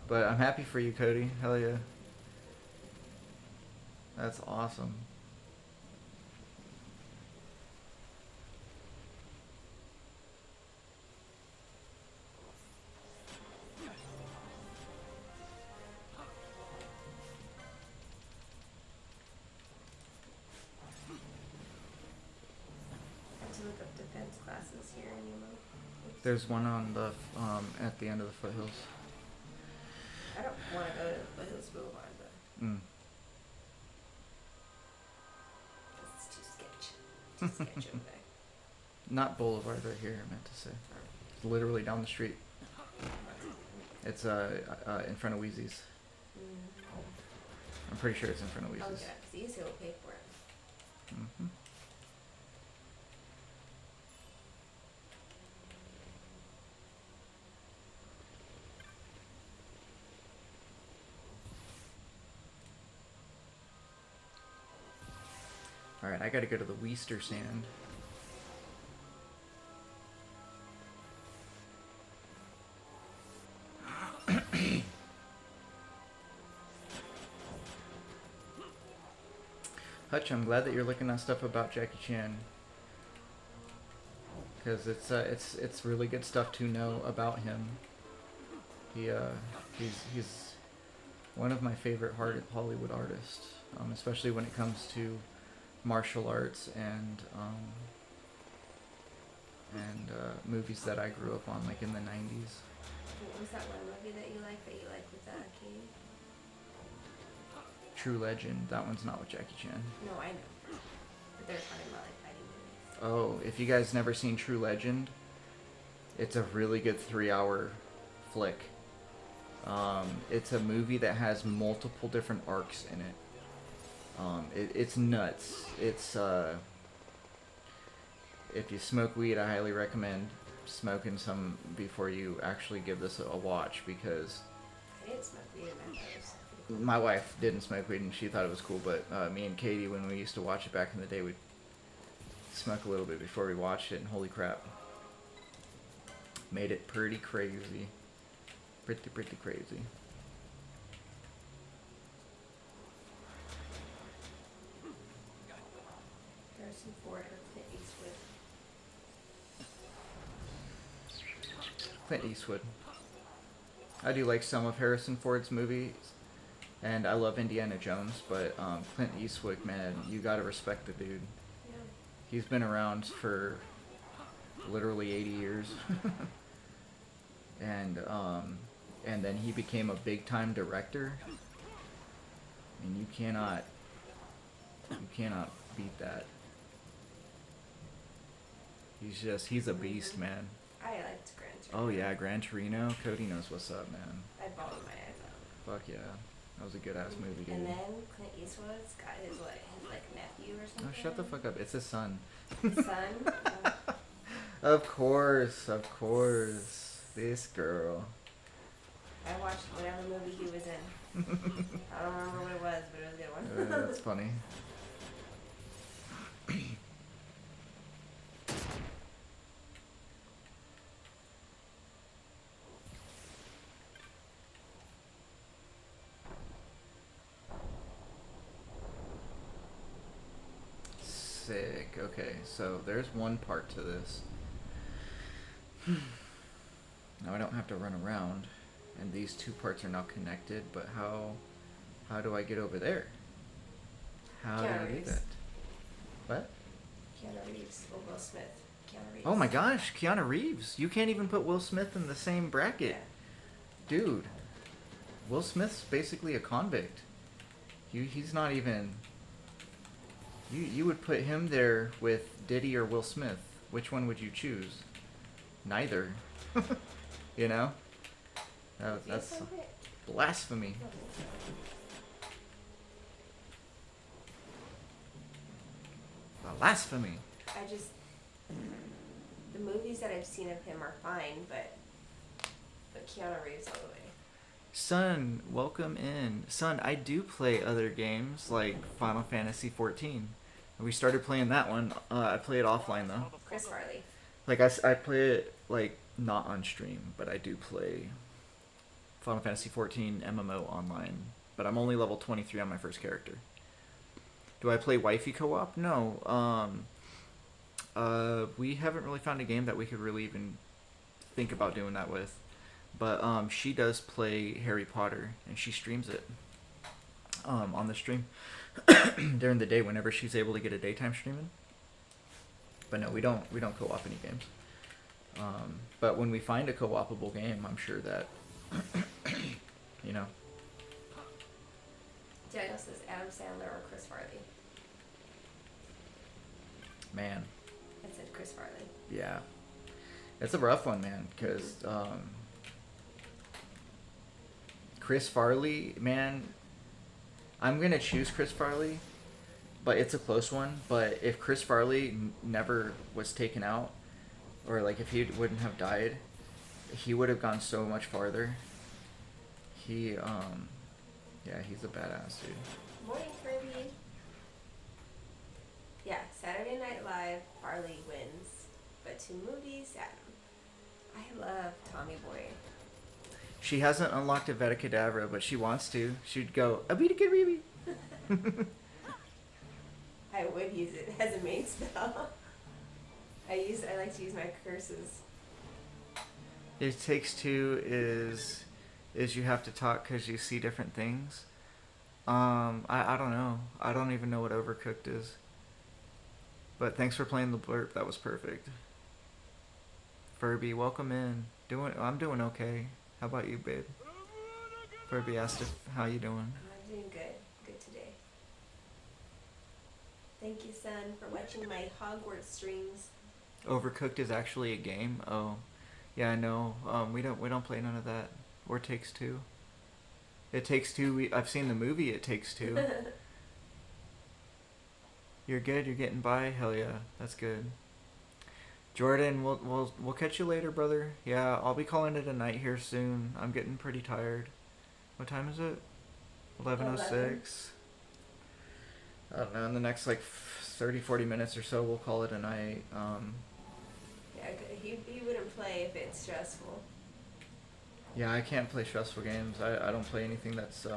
But I'm happy for you, Cody. Hell yeah. That's awesome. To look up defense classes here in Nemo. There's one on the at the end of the foothills. I don't want to go to Foothills Boulevard, but it's too sketch. Too sketch over there. Not Boulevard right here, I meant to say. It's literally down the street. It's in front of Wheezy's. I'm pretty sure it's in front of I'll Wheezy's. look it up because Easy will pay for it. Mm-hmm. Alright, I gotta go to the Weester Sand. Hutch, I'm glad that you're looking at stuff about Jackie Chan. Because it's really good stuff to know about him. He's one of my favorite Hollywood artists, especially when it comes to martial arts and movies that I grew up on, like in the 90s. What was that one movie that you like with Katie? True Legend. That one's not with Jackie Chan. No, I know. But they're talking about like fighting movies. Oh, if you guys never seen True Legend, it's a really good 3-hour flick. It's a movie that has multiple different arcs in it. It's nuts. It's if you smoke weed, I highly recommend smoking some before you actually give this a watch, because I didn't smoke weed in my house. my wife didn't smoke weed and she thought it was cool, but me and Katie, when we used to watch it back in the day, we'd smoke a little bit before we watched it, and holy crap, made it pretty crazy. Pretty crazy. Harrison Ford or Clint Eastwood. Clint Eastwood. I do like some of Harrison Ford's movies, and I love Indiana Jones, but Clint Eastwood, man, you gotta respect the dude. Yeah. He's been around for literally 80 years. And then he became a big-time director, and you cannot beat that. He's a beast, man. I liked Gran Torino. Oh yeah, Gran Torino. Cody knows what's up, man. I bawled my eyes out. Fuck yeah, that was a good ass movie, dude. And then Clint Eastwood's got his nephew or something. Oh, shut the fuck up! It's his son. His son. Of course. This girl. I watched whatever movie he was in. I don't remember what it was, but it was a good one. That's funny. Sick. Okay, so there's one part to this. Now I don't have to run around, and these two parts are now connected, but how do I get over there? How do I do that? What? Keanu Reeves or Will Smith. Keanu Reeves. Oh my gosh, Keanu Reeves. You can't even put Will Smith in the same bracket. Yeah. Dude, Will Smith's basically a convict. He's not even... You would put him there with Diddy or Will Smith. Which one would you choose? Neither. You know? That's... Blasphemy. Blasphemy. I just, the movies that I've seen of him are fine, but Keanu Reeves all the way. Son, welcome in. Son, I do play other games like Final Fantasy 14. We started playing that one. I play it offline though. Chris Farley. Like I play it like not on stream, but I do play Final Fantasy 14 MMO online. But I'm only level 23 on my first character. Do I play wifey co-op? No. We haven't really found a game that we could really even think about doing that with. But she does play Harry Potter, and she streams it on the stream during the day whenever she's able to get a daytime streaming. But no, we don't co-op any games. But when we find a co-opable game, I'm sure that you know. Daniel says Adam Sandler or Chris Farley. Man. I said Chris Farley. Yeah. It's a rough one, man, because Chris Farley, man, I'm going to choose Chris Farley, but it's a close one. But if Chris Farley never was taken out, or like if he wouldn't have died, he would have gone so much farther. Yeah, he's a badass dude. Morning, Kirby. Yeah, Saturday Night Live, Farley wins. But to movies, Adam. I love Tommy Boy. She hasn't unlocked a Veta Kedavra, but she wants to. She'd go, Abita Kiribi. I would use it as a main spell. I like to use my curses. It Takes Two is you have to talk because you see different things. I don't know. I don't even know what Overcooked is. But thanks for playing the blurb. That was perfect. Furby, welcome in. I'm doing okay. How about you, babe? Furby asked how you doing. I'm doing good. Good today. Thank you, son, for watching my Hogwarts streams. Overcooked is actually a game. Oh, yeah, I know. We don't play none of that. Or Takes Two. It Takes Two. I've seen the movie It Takes Two. You're good. You're getting by. Hell yeah, that's good. Jordan, we'll catch you later, brother. Yeah, I'll be calling it a night here soon. I'm getting pretty tired. What time is it? 11:06. I don't know. In the next like 30-40 minutes or so, we'll call it a night. Yeah, he wouldn't play if it's stressful. Yeah, I can't play stressful games. I don't play anything that's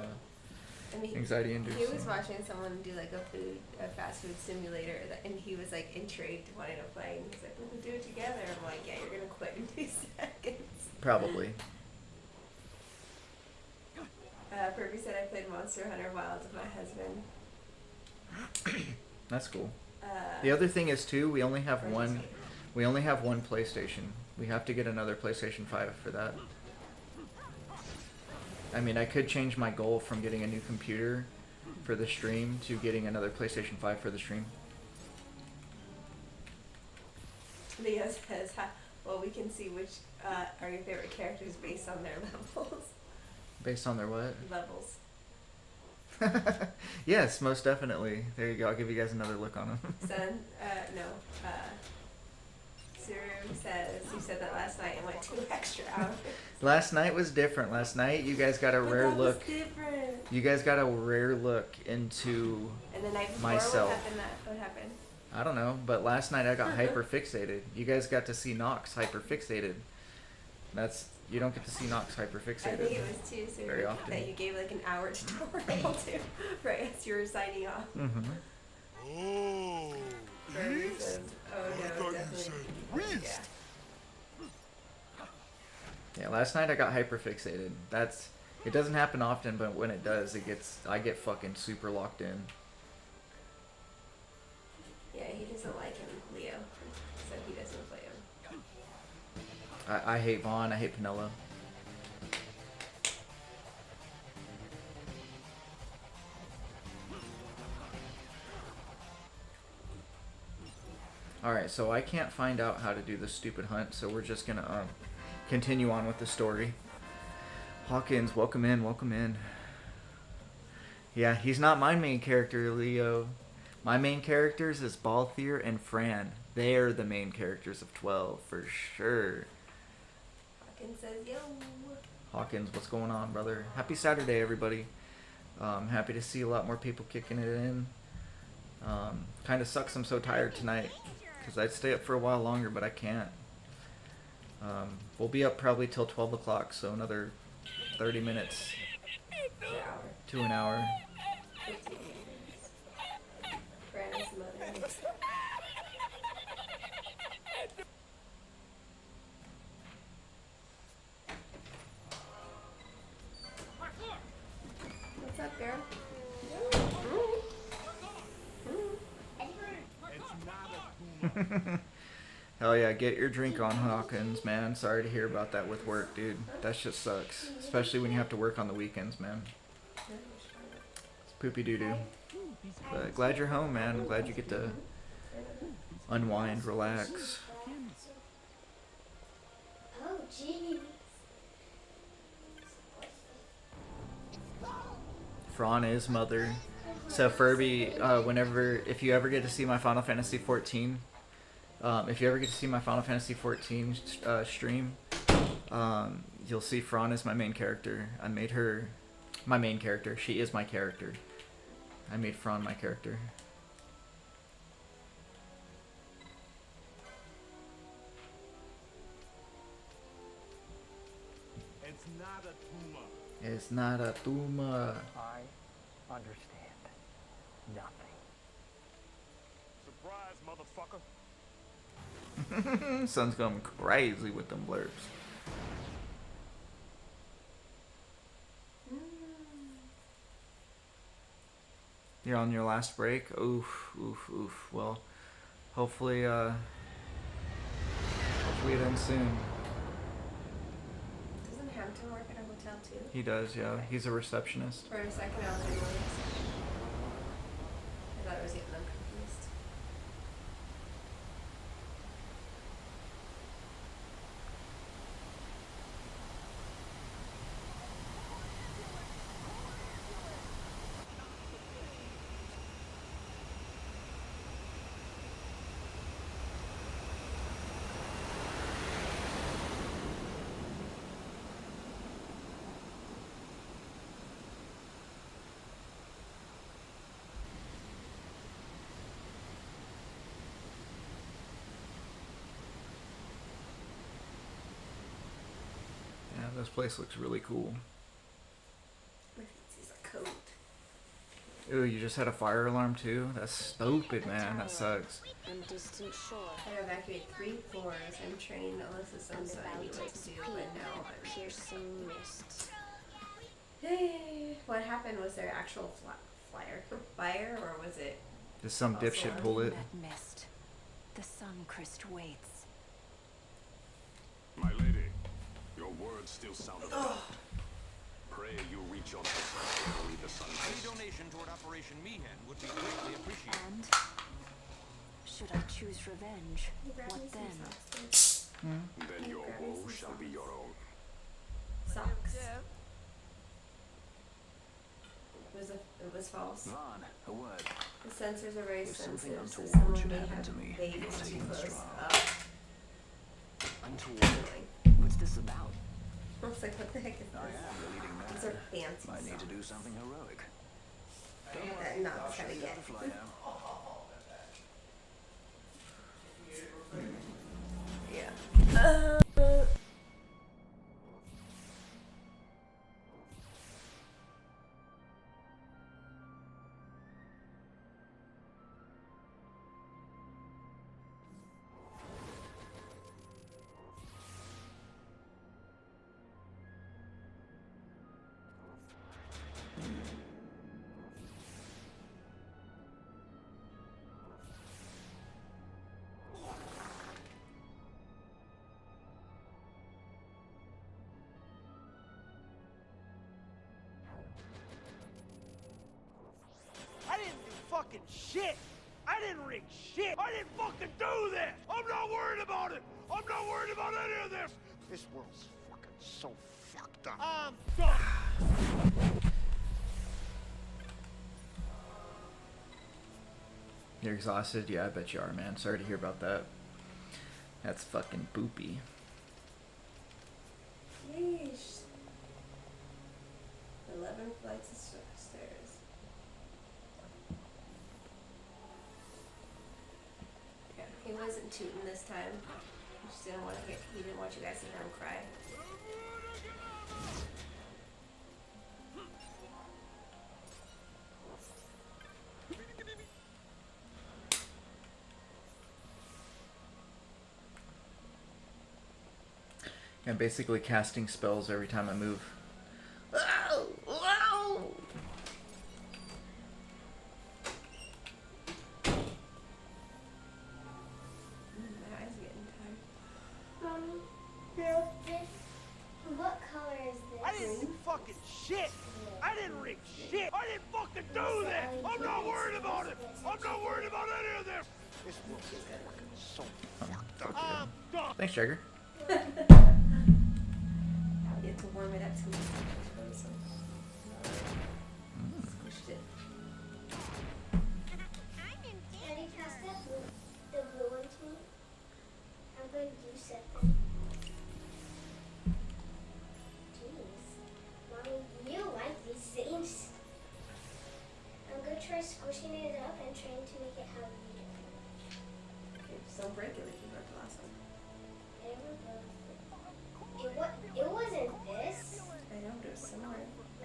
anxiety inducing. He was watching someone do like a fast food simulator, and he was like intrigued, wanting to play, and he's like, "We can do it together." I'm like, "Yeah, you're gonna quit in 2 seconds." Probably. Furby said I played Monster Hunter Wilds with my husband. That's cool. The other thing is too, we only have one PlayStation. We have to get another PlayStation 5 for that. I mean, I could change my goal from getting a new computer for the stream to getting another PlayStation 5 for the stream. Leo says, well, we can see which are your favorite characters based on their levels. Based on their what? Levels. Yes, most definitely. There you go. I'll give you guys another look on them. Son, no. Suru says, you said that last night and went 2 extra hours. Last night was different. Last night you guys got a rare look. Different. You guys got a rare look into and the night before, myself. What happened? I don't know, but last night I got hyper fixated. You guys got to see Nox hyper fixated. You don't get to see Nox hyper fixated. I think it was too soon very often. That you gave like an hour to Toriel to, right as you were signing off. Mm-hmm. Oh, Says, oh no, definitely. Yeah, last night I got hyper fixated. It doesn't happen often, but when it does, I get fucking super locked in. Yeah, he doesn't like him, Leo, so he doesn't play him. I hate Vaughn. I hate Penelo. Alright, so I can't find out how to do this stupid hunt, so we're just gonna continue on with the story. Hawkins, welcome in, welcome in. Yeah, he's not my main character, Leo. My main characters is Balthier and Fran. They're the main characters of 12, for sure. Hawkins says, yo. Hawkins, what's going on, brother? Happy Saturday, everybody. Happy to see a lot more people kicking it in. Kind of sucks I'm so tired tonight, because I'd stay up for a while longer, but I can't. We'll be up probably till 12 o'clock, so another 30 minutes to an hour. Brandon's mother. What's up, girl? Hell yeah, get your drink on, Hawkins, man. Sorry to hear about that with work, dude. That shit sucks. Especially when you have to work on the weekends, man. It's poopy doo-doo. But glad you're home, man. I'm glad you get to unwind, relax. Oh, jeez. Fran is mother. So Furby, if you ever get to see my Final Fantasy 14, if you ever get to see my Final Fantasy 14 stream, you'll see Fran is my main character. I made her my main character. She is my character. I made Fran my character. It's not a tumor. It's not a tumor. I understand nothing. Surprise, motherfucker. Son's going crazy with them blurbs. You're on your last break? Oof, oof, oof. Well, hopefully it ends soon. Doesn't Hampton work at a hotel too? He does, yeah. He's a receptionist. For a second, I was in I thought it was getting them confused. Yeah, this place looks really cool. It's a coat. Ooh, you just had a fire alarm too? That's stupid, man. That sucks. On distant shore. I evacuate 3 floors. I'm trained Alyssa's son, so I knew what to do, but now I'm piercing mist. Hey, what happened? Was there actual fire, or was it? Did some dipshit pull it? That mist. The Suncrest waits. My lady, your words still sound abrupt. Pray you reach your destination and leave the sun. Any donation toward Operation Meehan would be greatly appreciated. And should I choose revenge, what then? Then your woe shall be your own. Socks. It was false. Vaughn, a word. The sensors are very If something sensitive, so untoward someone should may happen have to me, babies you're too taking the close straw. up. Untoward. What's this about? I was like, what the heck is I this? am bleeding mad. These are fancy Might need to do socks. something heroic. That knot's Show gotta you get. how to fly now. Yeah. I didn't do fucking shit. I didn't rig shit. I didn't fucking do this. I'm not worried about it. I'm not worried about any of this. This world's fucking so fucked up. I'm done. You're exhausted? Yeah, I bet you are, man. Sorry to hear about that. That's fucking boopy. Yeesh. 11 flights of stairs. Yeah, he wasn't tooting this time. He just didn't want to get. He didn't want you guys to hear him cry. I'm basically casting spells every time I move. Ow! Ow! My eyes are getting tired. Mommy, yeah. What color is this? I didn't do fucking shit. I didn't reap shit. I didn't fucking do this. I'm not worried about it. I'm not worried about any of this. This world is fucking so fucked up. I'm done. Thanks, Jagger. You have to warm it up to make it so squished it. Daddy, pass the blue one to me. I'm going to do something. Jeez. Mommy, you like these things. I'm going to try squishing it up and trying to make it how you do it. Okay, just don't break it like you broke the last one. It wasn't this. I know, but it was similar.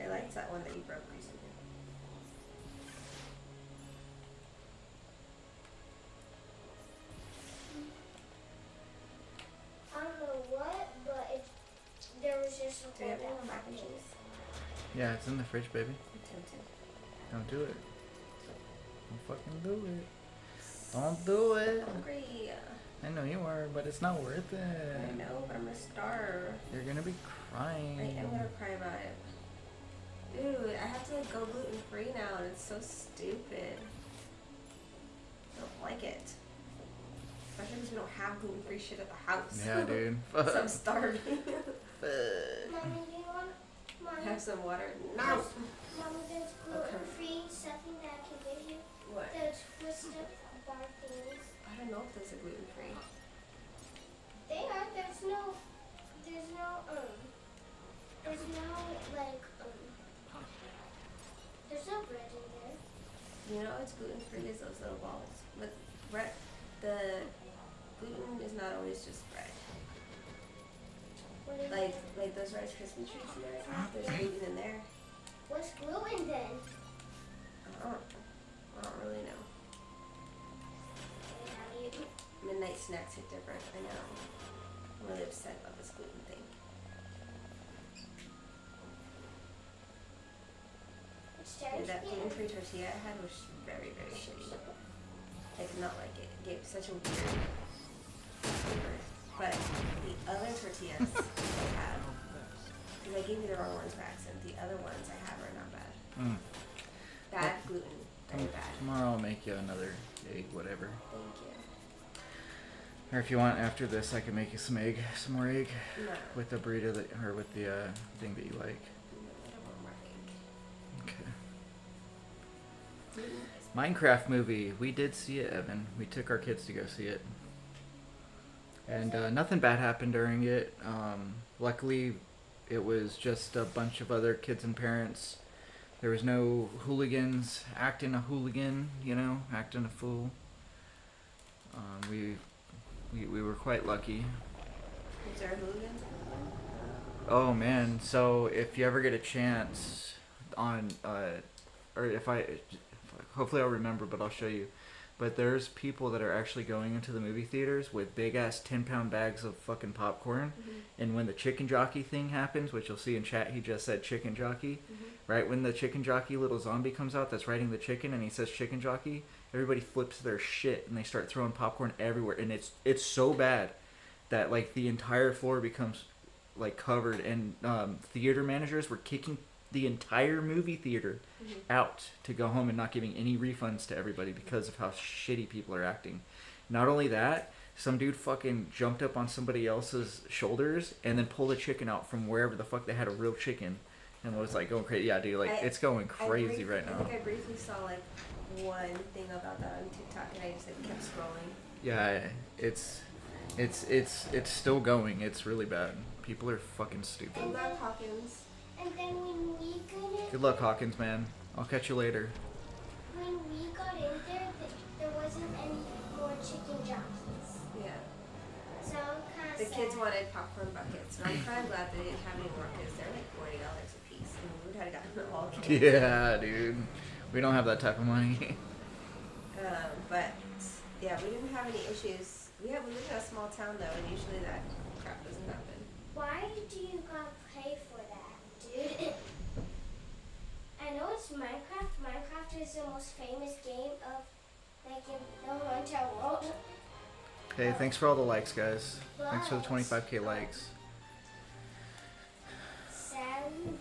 I liked that one that you broke recently. I don't know what, but there was just a Do you have any whole more mac and cheese? Yeah, it's in the fridge, baby. I'm tempted. Don't do it. Don't fucking do it. Don't do it. Hungry. I know you are, but it's not worth it. I know, but I'm gonna starve. You're gonna be crying. I am gonna cry about it. Dude, I have to like go gluten free now, and it's so stupid. I don't like it. Especially because we don't have gluten free shit at the house. Yeah, dude. So I'm starving. Mommy, do you want? Mommy, Have some water. No. Mommy, there's gluten-free something that I can give you. What? Those twisted bar things. I don't know if those are gluten free. They are. There's no like there's no bread in there. You know what's gluten free is those little balls. But bread, the gluten is not always just bread. What is Like those Rice Krispie treats you guys have, there's gluten in there. What's gluten then? I don't really know. How do you? Midnight snacks hit different. I know. I'm really upset about this gluten thing. Yeah, that gluten-free tortilla I had was very, very shitty. I did not like it. It gave such a weird flavor. But the other tortillas I have, because I gave you the wrong ones by accident, the other ones I have are not bad. Mm. Bad gluten. Very bad. Tomorrow I'll make you another egg, whatever. Thank you. Or if you want, after this, I can make you some more egg, No. with the burrito or with the thing that you like. No, I don't want more egg. Okay. Gluten is Minecraft movie. We did see it, Evan. We took our kids to go see it. And nothing bad happened during it. Luckily, it was just a bunch of other kids and parents. There was no hooligans acting a hooligan, acting a fool. We were quite lucky. Is there hooligans? Oh man, so if you ever get a chance on, or hopefully I'll remember, but I'll show you. But there's people that are actually going into the movie theaters with big ass 10-pound bags of fucking popcorn. Mm-hmm. And when the chicken jockey thing happens, which you'll see in chat, he just said chicken jockey. Right when the chicken jockey little zombie comes out that's riding the chicken and he says chicken jockey, everybody flips their shit and they start throwing popcorn everywhere. And it's so bad that like the entire floor becomes like covered, and theater managers were kicking the entire movie theater out to go home and not giving any refunds to everybody because of how shitty people are acting. Not only that, some dude fucking jumped up on somebody else's shoulders and then pulled a chicken out from wherever the fuck they had a real chicken and was like going crazy. Yeah, dude, like it's going crazy right now. I think I briefly saw like one thing about that on TikTok and I just like kept scrolling. Yeah, it's still going. It's really bad. People are fucking stupid. Good luck, Hawkins. And then when we got Good luck, Hawkins, man. I'll catch you later. when we got in there, there wasn't any more chicken jockeys. Yeah. So I'm kind of The kids wanted popcorn buckets, and I'm kind of glad they didn't have any more because they're like $40 a piece, and we would have gotten them all. Yeah, dude. We don't have that type of money. But yeah, we didn't have any issues. We live in a small town though, and usually that crap doesn't happen. Why do you gotta pay for that, dude? I know it's Minecraft. Minecraft is the most famous game of like in the entire world. Hey, thanks for all the likes, guys. Thanks for the 25k likes. Sadly,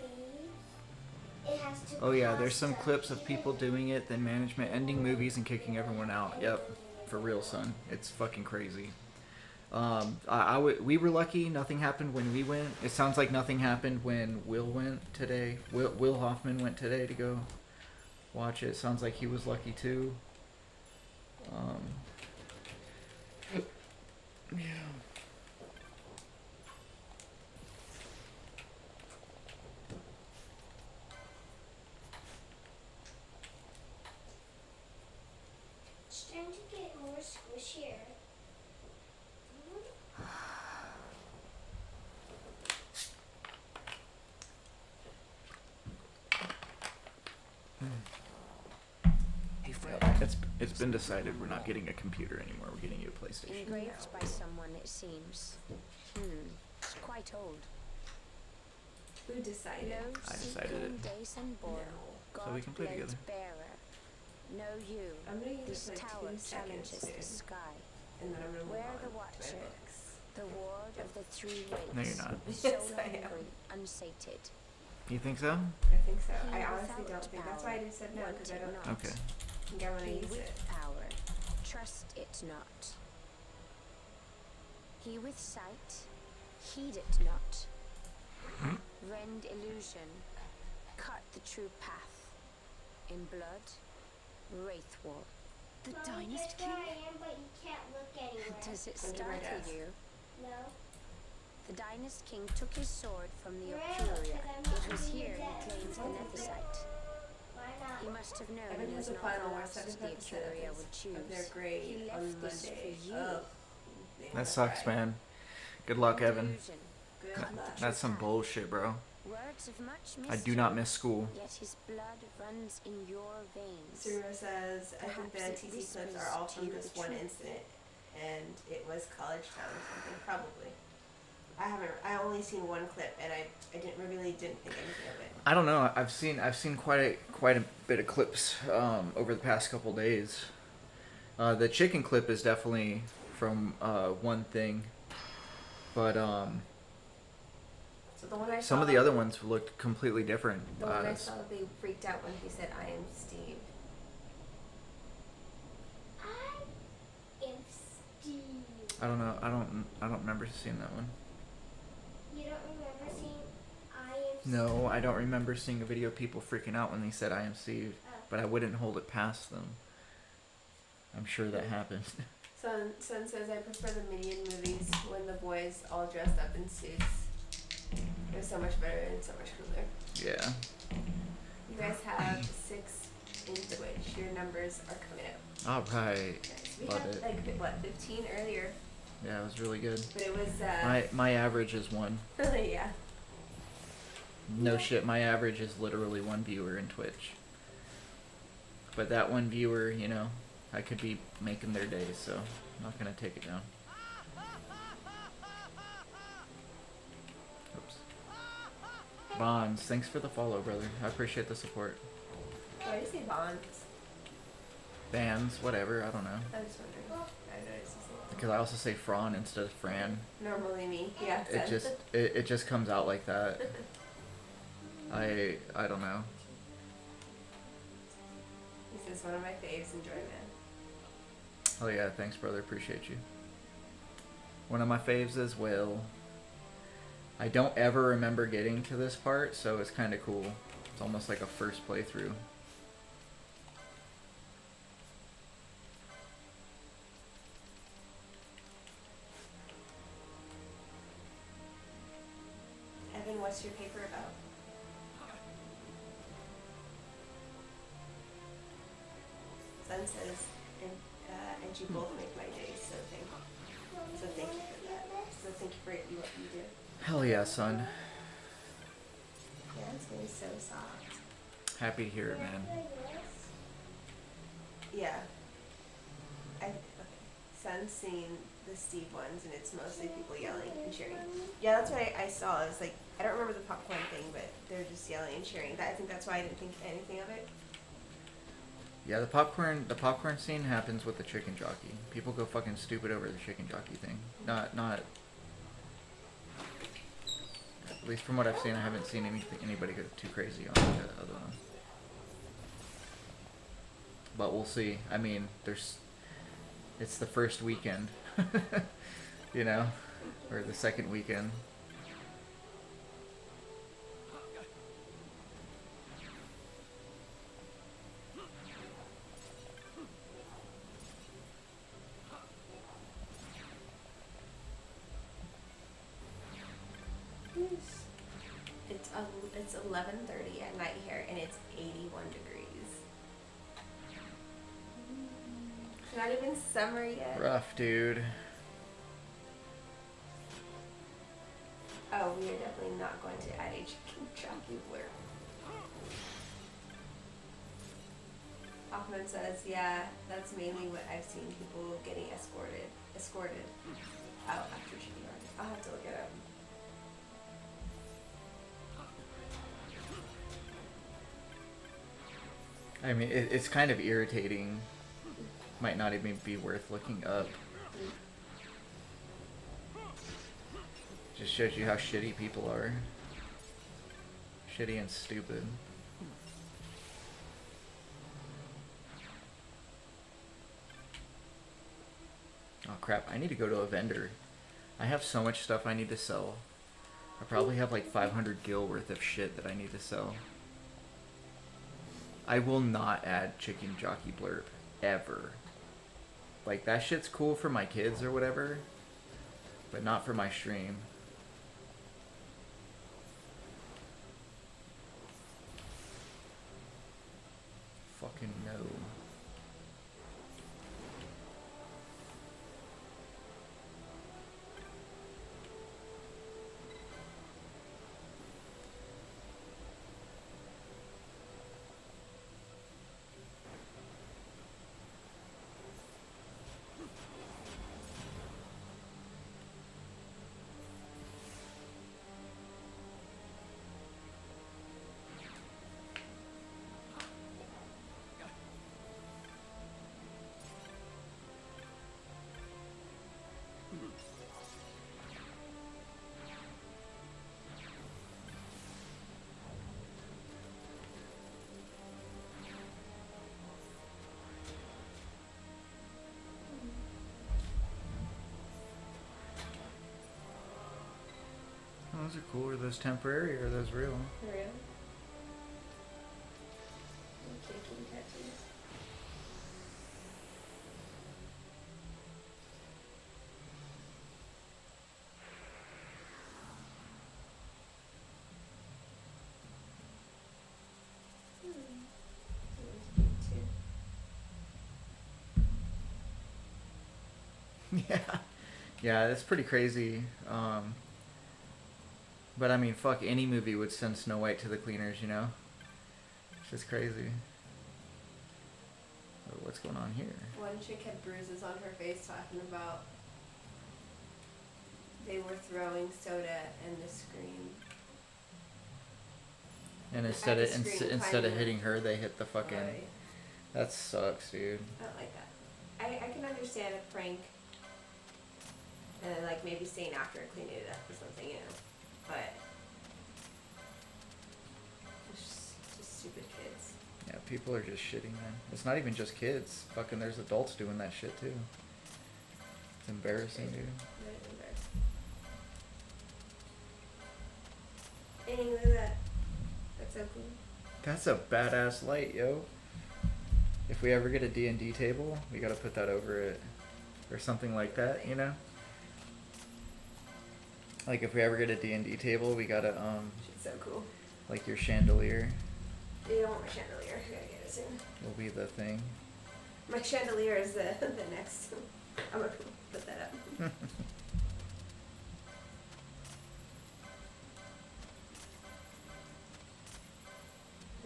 it has to. Oh yeah, there's some clips of people doing it, then management ending movies and kicking everyone out. Yep, for real, son. It's fucking crazy. We were lucky. Nothing happened when we went. It sounds like nothing happened when Will went today. Will Hoffman went today to go watch it. Sounds like he was lucky too. Yeah. It's trying to get more squishier. Hey, Fred. It's been decided we're not getting a computer anymore. We're getting you a PlayStation. Engraved by someone, it seems. It's quite old. Who decided? No I decided it. days unborn. So we can play together. Bearer. No you. I'm gonna use This like tower 2 seconds challenges soon, the sky. and then I'm gonna move Where on the to my watcher, books. the ward of the three wakes. No, you're not. So Yes, I am. hungry, unsated. You think so? I think so. He I honestly without don't think. That's why I power, just said no because I wanted don't not. Okay. think I want to He use with it. power, trust it not. He with sight, heed it not. Rend illusion, cut the true path. In blood, wraith war. The Mommy, Dynast guess King? where I am, but you can't look anywhere. Does it Under my startle desk. you? No. The Dynast King took his sword from the Right, Opuria. 'cause I'm not It was reading here that. he claimed the Nethicite. Why not? He must have known Evan he has was a not final the or last 7th the episode Opuria of would of choose. their grade He on left this Monday. for you. Oh, they That will sucks, cry. man. Good luck, Evan. Delusion, Good cut the luck. That's some bullshit, bro. words of much I do not mischief, miss school. Yet his blood runs in your veins. Surya says, I think the Perhaps it TC clips whispers are all to from you this the one truth. incident, and it was College Town or something, probably. I only seen one clip, and I really didn't think anything of it. I don't know. I've seen quite a bit of clips over the past couple days. The chicken clip is definitely from one thing, but So the one I some saw, of the other ones looked completely different. The one I saw, they freaked out when he said, I am Steve. I am Steve. I don't know. I don't remember seeing that one. You don't remember seeing I am Steve? No, I don't remember seeing a video of people freaking out when they said I am Steve, but I wouldn't hold it past them. I'm sure that happened. Son says, I prefer the Minion movies when the boys all dressed up in suits. It was so much better and so much cooler. Yeah. You guys have 6 in Twitch. Your numbers are coming up. All right. Nice. We Love had it. like what, 15 earlier, Yeah, it was really good. but it was My average is 1. yeah. No shit, my average is literally 1 viewer in Twitch. But that 1 viewer, you know, I could be making their day, so I'm not gonna take it down. Oops. Bonds, thanks for the follow, brother. I appreciate the support. Why do you say bonds? Bands, whatever, I don't know. I was wondering. I noticed you say Because I also say Fran instead of Fran. normally me. Yeah. It just comes out like that. I don't know. This is one of my faves. Enjoy, man. Oh yeah, thanks, brother. Appreciate you. One of my faves as well. I don't ever remember getting to this part, so it's kind of cool. It's almost like a first playthrough. Evan, what's your paper about? Sun says, and you both make my day, so thank you. So thank you for that. So thank you for what you do. Hell yeah, son. Yeah, it's gonna be so soft. Happy to hear it, man. Yeah. Okay. Sun's seen the Steve ones, and it's mostly people yelling and cheering. Yeah, that's what I saw. I was like, I don't remember the popcorn thing, but they're just yelling and cheering. I think that's why I didn't think anything of it. Yeah, the popcorn scene happens with the chicken jockey. People go fucking stupid over the chicken jockey thing. Not. At least from what I've seen, I haven't seen anybody go too crazy on the other one. But we'll see. I mean, it's the first weekend, you know, or the second weekend. It's 11:30 at night here, and it's 81 degrees. It's not even summer yet. Rough, dude. Oh, we are definitely not going to add a chicken jockey blurb. Hoffman says, yeah, that's mainly what I've seen, people getting escorted out after chicken jockey. I'll have to look it up. I mean, it's kind of irritating. Might not even be worth looking up. Just shows you how shitty people are. Shitty and stupid. Oh crap, I need to go to a vendor. I have so much stuff I need to sell. I probably have like 500 gil worth of shit that I need to sell. I will not add chicken jockey blurb, ever. Like, that shit's cool for my kids or whatever, but not for my stream. Fucking no. Those are cool. Are those temporary or are those real? For real? Okay, kitty tattoos. Yeah. Yeah, that's pretty crazy. But I mean, fuck, any movie would send Snow White to the cleaners, you know? It's just crazy. Oh, what's going on here? One chick had bruises on her face talking about they were throwing soda and the screen. And instead of hitting her, they hit the fucking... That sucks, dude. I don't like that. I can understand a prank and then, like, maybe staying after and cleaning it up or something, you know. But it's just stupid kids. Yeah, people are just shitty, man. It's not even just kids. Fucking there's adults doing that shit too. It's embarrassing, dude. Dang, look at that. That's so cool. That's a badass light, yo. If we ever get a D&D table, we gotta put that over it. Or something like that, you know? Like if we ever get a D&D table, we gotta, Shit's so cool. like your chandelier You don't want my chandelier. I gotta get it soon. will be the thing. My chandelier is the next. I'm gonna put that up.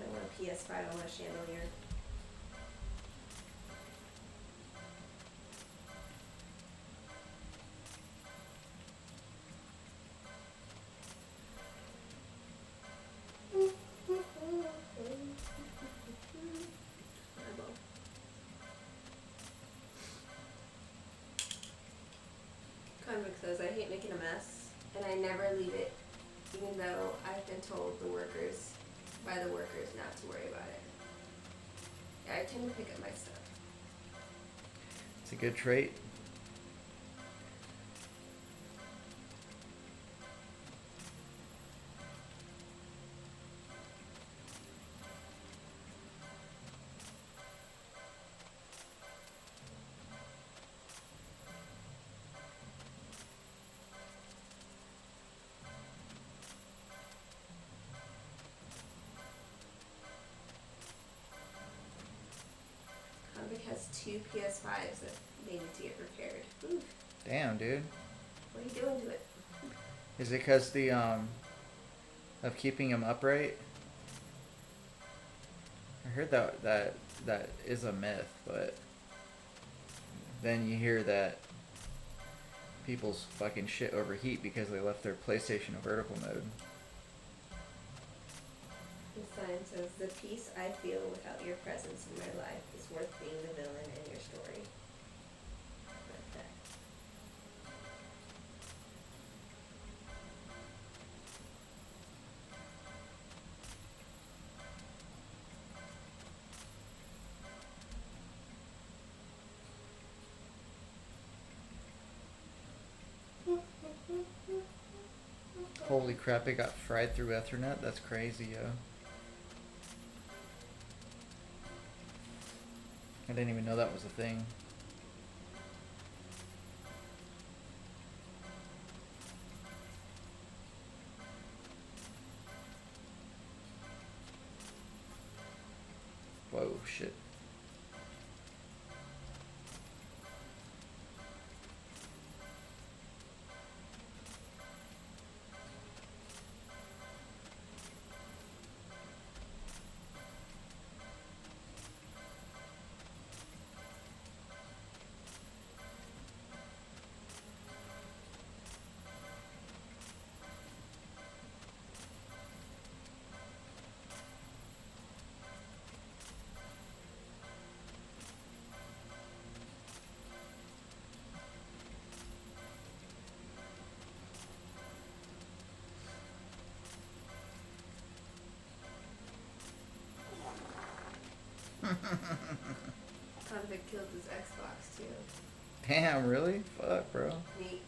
I want a PS5, I want a chandelier. Convict says, I hate making a mess, and I never leave it, even though I've been told by the workers not to worry about it. Yeah, I tend to pick up my stuff. It's a good trait. Convict has 2 PS5s that they need to get repaired. Oof. Damn, dude. What are you doing to it? Is it because the, of keeping them upright? I heard that is a myth, but then you hear that people's fucking shit overheat because they left their PlayStation in vertical mode. The sign says, the peace I feel without your presence in my life is worth being the villain in your story. Like that. Holy crap, it got fried through Ethernet? That's crazy, yo. I didn't even know that was a thing. Whoa, shit. Convict killed his Xbox too. Damn, really? Fuck, bro. Me,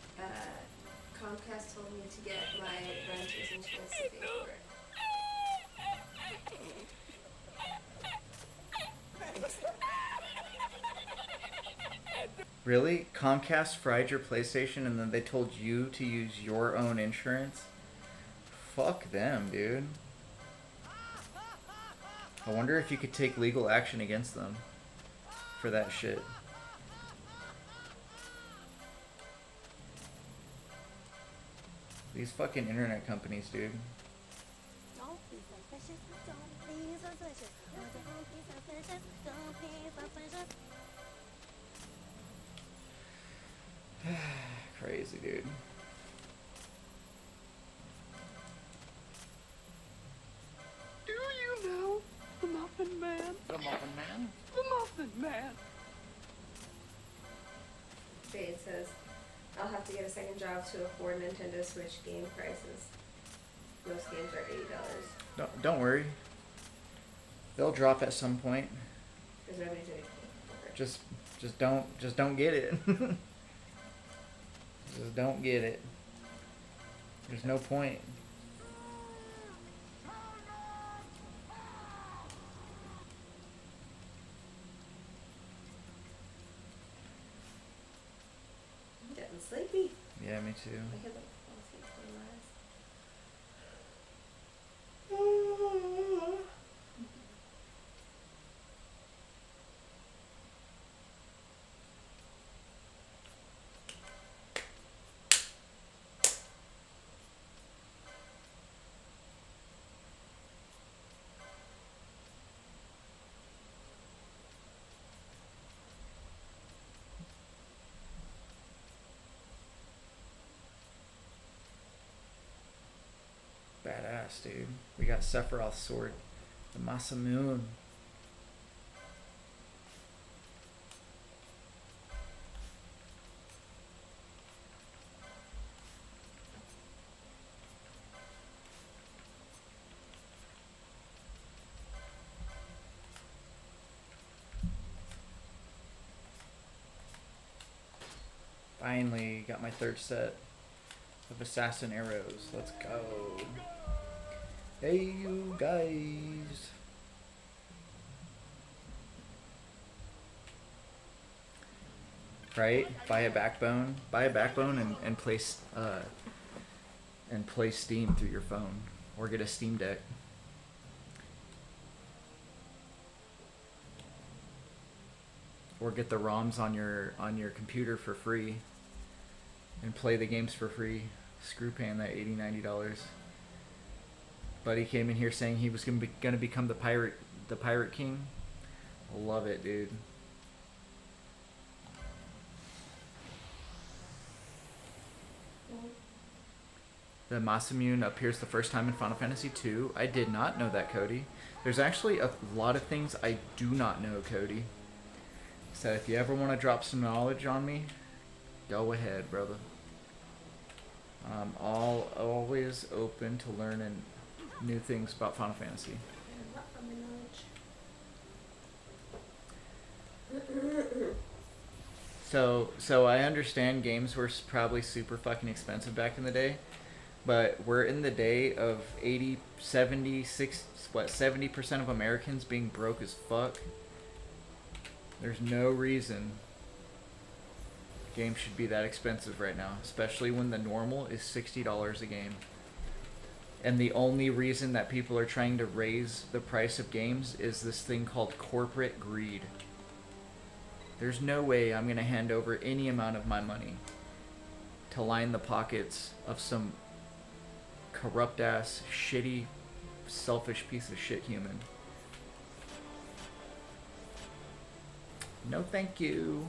Comcast told me to get my renter's insurance to pay for it. Really? Comcast fried your PlayStation and then they told you to use your own insurance? Fuck them, dude. I wonder if you could take legal action against them for that shit. These fucking internet companies, dude. Don't be suspicious. Don't be suspicious. Don't be suspicious. Don't be suspicious. Crazy, dude. Do you know the Muffin Man? The Muffin Man? The Muffin Man! Jade says, I'll have to get a second job to afford Nintendo Switch game prices. Most games are $80. Don't worry. They'll drop at some point. Because nobody's gonna pay for it. Just don't get it. Just don't get it. There's no point. 22. I could like fall asleep playing last. Badass, dude. We got Sephiroth's sword. The Masamune. Finally got my third set of assassin arrows. Let's go. Hey, you guys. Right? Buy a backbone. Buy a backbone and play Steam through your phone, or get a Steam Deck. Or get the ROMs on your computer for free, and play the games for free. Screw paying that $80-$90. Buddy came in here saying he was gonna become the pirate king. Love it, dude. The Masamune appears the first time in Final Fantasy II. I did not know that, Cody. There's actually a lot of things I do not know, Cody. So if you ever want to drop some knowledge on me, go ahead, brother. I'm always open to learning new things about Final Fantasy. So I understand games were probably super fucking expensive back in the day, but we're in the day of 70% of Americans being broke as fuck. There's no reason games should be that expensive right now, especially when the normal is $60 a game. And the only reason that people are trying to raise the price of games is this thing called corporate greed. There's no way I'm going to hand over any amount of my money to line the pockets of some corrupt ass, shitty, selfish piece of shit human. No thank you.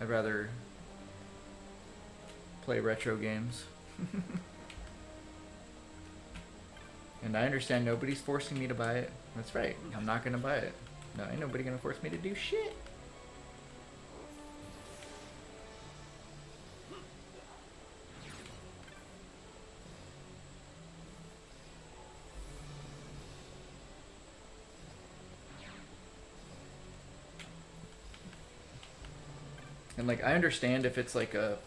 I'd rather play retro games. And I understand nobody's forcing me to buy it. That's right. I'm not going to buy it. No, ain't nobody going to force me to do shit. And like, I understand if it's like a,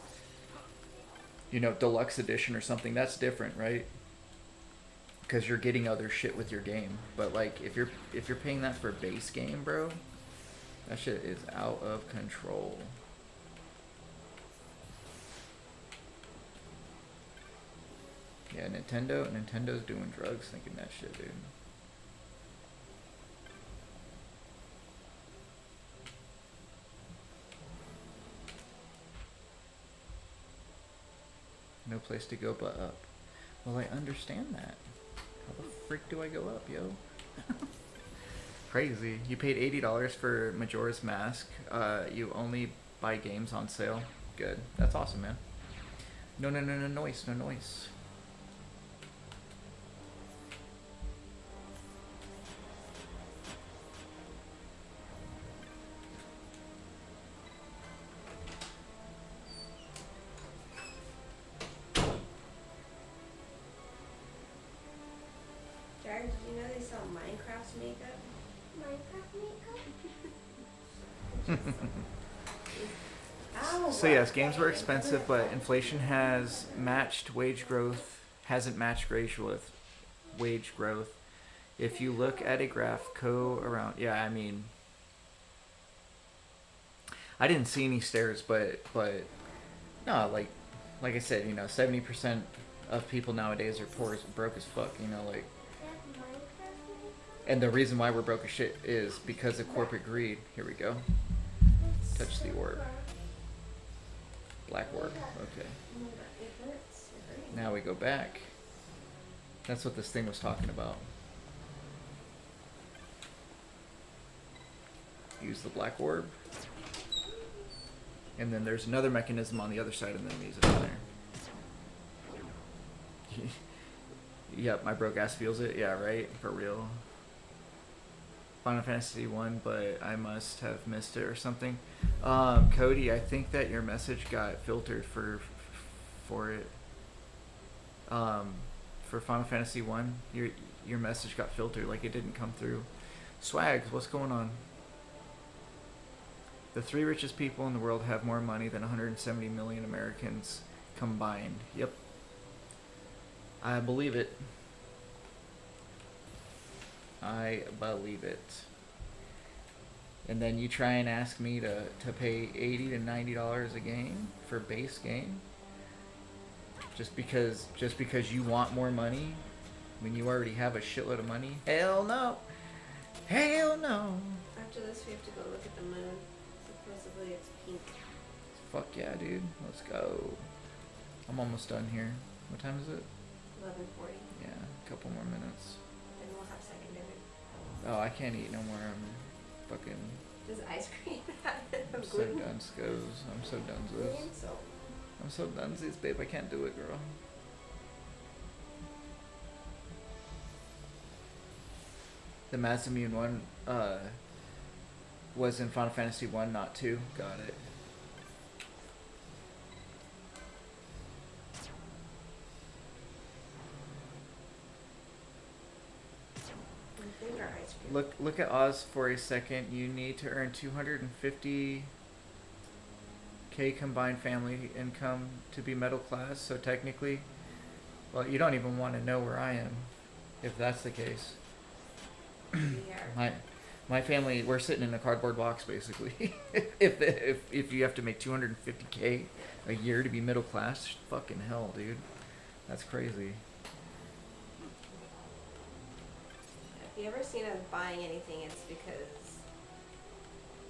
you know, deluxe edition or something, that's different, right? Because you're getting other shit with your game. But like, if you're paying that for a base game, bro, that shit is out of control. Yeah, Nintendo's doing drugs thinking that shit, dude. No place to go but up. Well, I understand that. How the frick do I go up, yo? Crazy. You paid $80 for Majora's Mask. You only buy games on sale. Good. That's awesome, man. No noise. No noise. Jared, did you know they sell Minecraft makeup? Minecraft makeup? So yes, games were expensive, but inflation hasn't matched wage growth. If you look at a graph, I mean, I didn't see any stairs, but No, like I said, you know, 70% of people nowadays are poor, broke as fuck. You know, like, and the reason why we're broke as shit is because of corporate greed. Here we go. Touch the orb. Black orb. Okay. Now we go back. That's what this thing was talking about. Use the black orb. And then there's another mechanism on the other side, and then use it on there. Yep, my broke ass feels it. Yeah, right? For real. Final Fantasy 1, but I must have missed it or something. Cody, I think that your message got filtered for it. For Final Fantasy 1, your message got filtered, like it didn't come through. Swags, what's going on? The 3 richest people in the world have more money than 170 million Americans combined. Yep. I believe it. I believe it. And then you try and ask me to pay $80 to $90 a game for base game? Just because you want more money when you already have a shitload of money? Hell no. Hell no. After this, we have to go look at the moon. Supposedly it's pink. Fuck yeah, dude. Let's go. I'm almost done here. What time is it? 11:40. Yeah, a couple more minutes. Then we'll have secondary. Oh, I can't eat no more. I'm fucking... Does ice cream have I'm so gluten? done, Scoes. I'm so done, Gluten? So I'm so done, babe. I can't do it, girl. The Masamune one was in Final Fantasy 1, not 2. Got it. Look at Oz for a second. You need to earn 250k combined family income to be middle class. So technically, well, you don't even want to know where I am, if that's the case. My family, we're sitting in a cardboard box basically. if you have to make 250k a year to be middle class, fucking hell, dude, that's crazy. if you ever seen us buying anything, it's because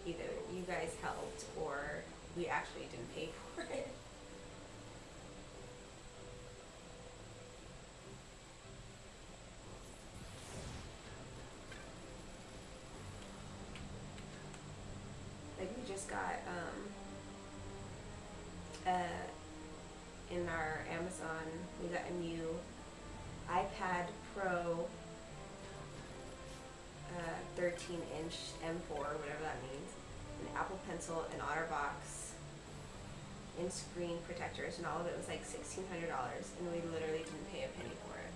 either you guys helped or we actually didn't pay for it. Like we just got in our Amazon, we got a new iPad Pro 13-inch M4, whatever that means, an Apple Pencil, an OtterBox, and screen protectors, and all of it was like $1,600, and we literally didn't pay a penny for it.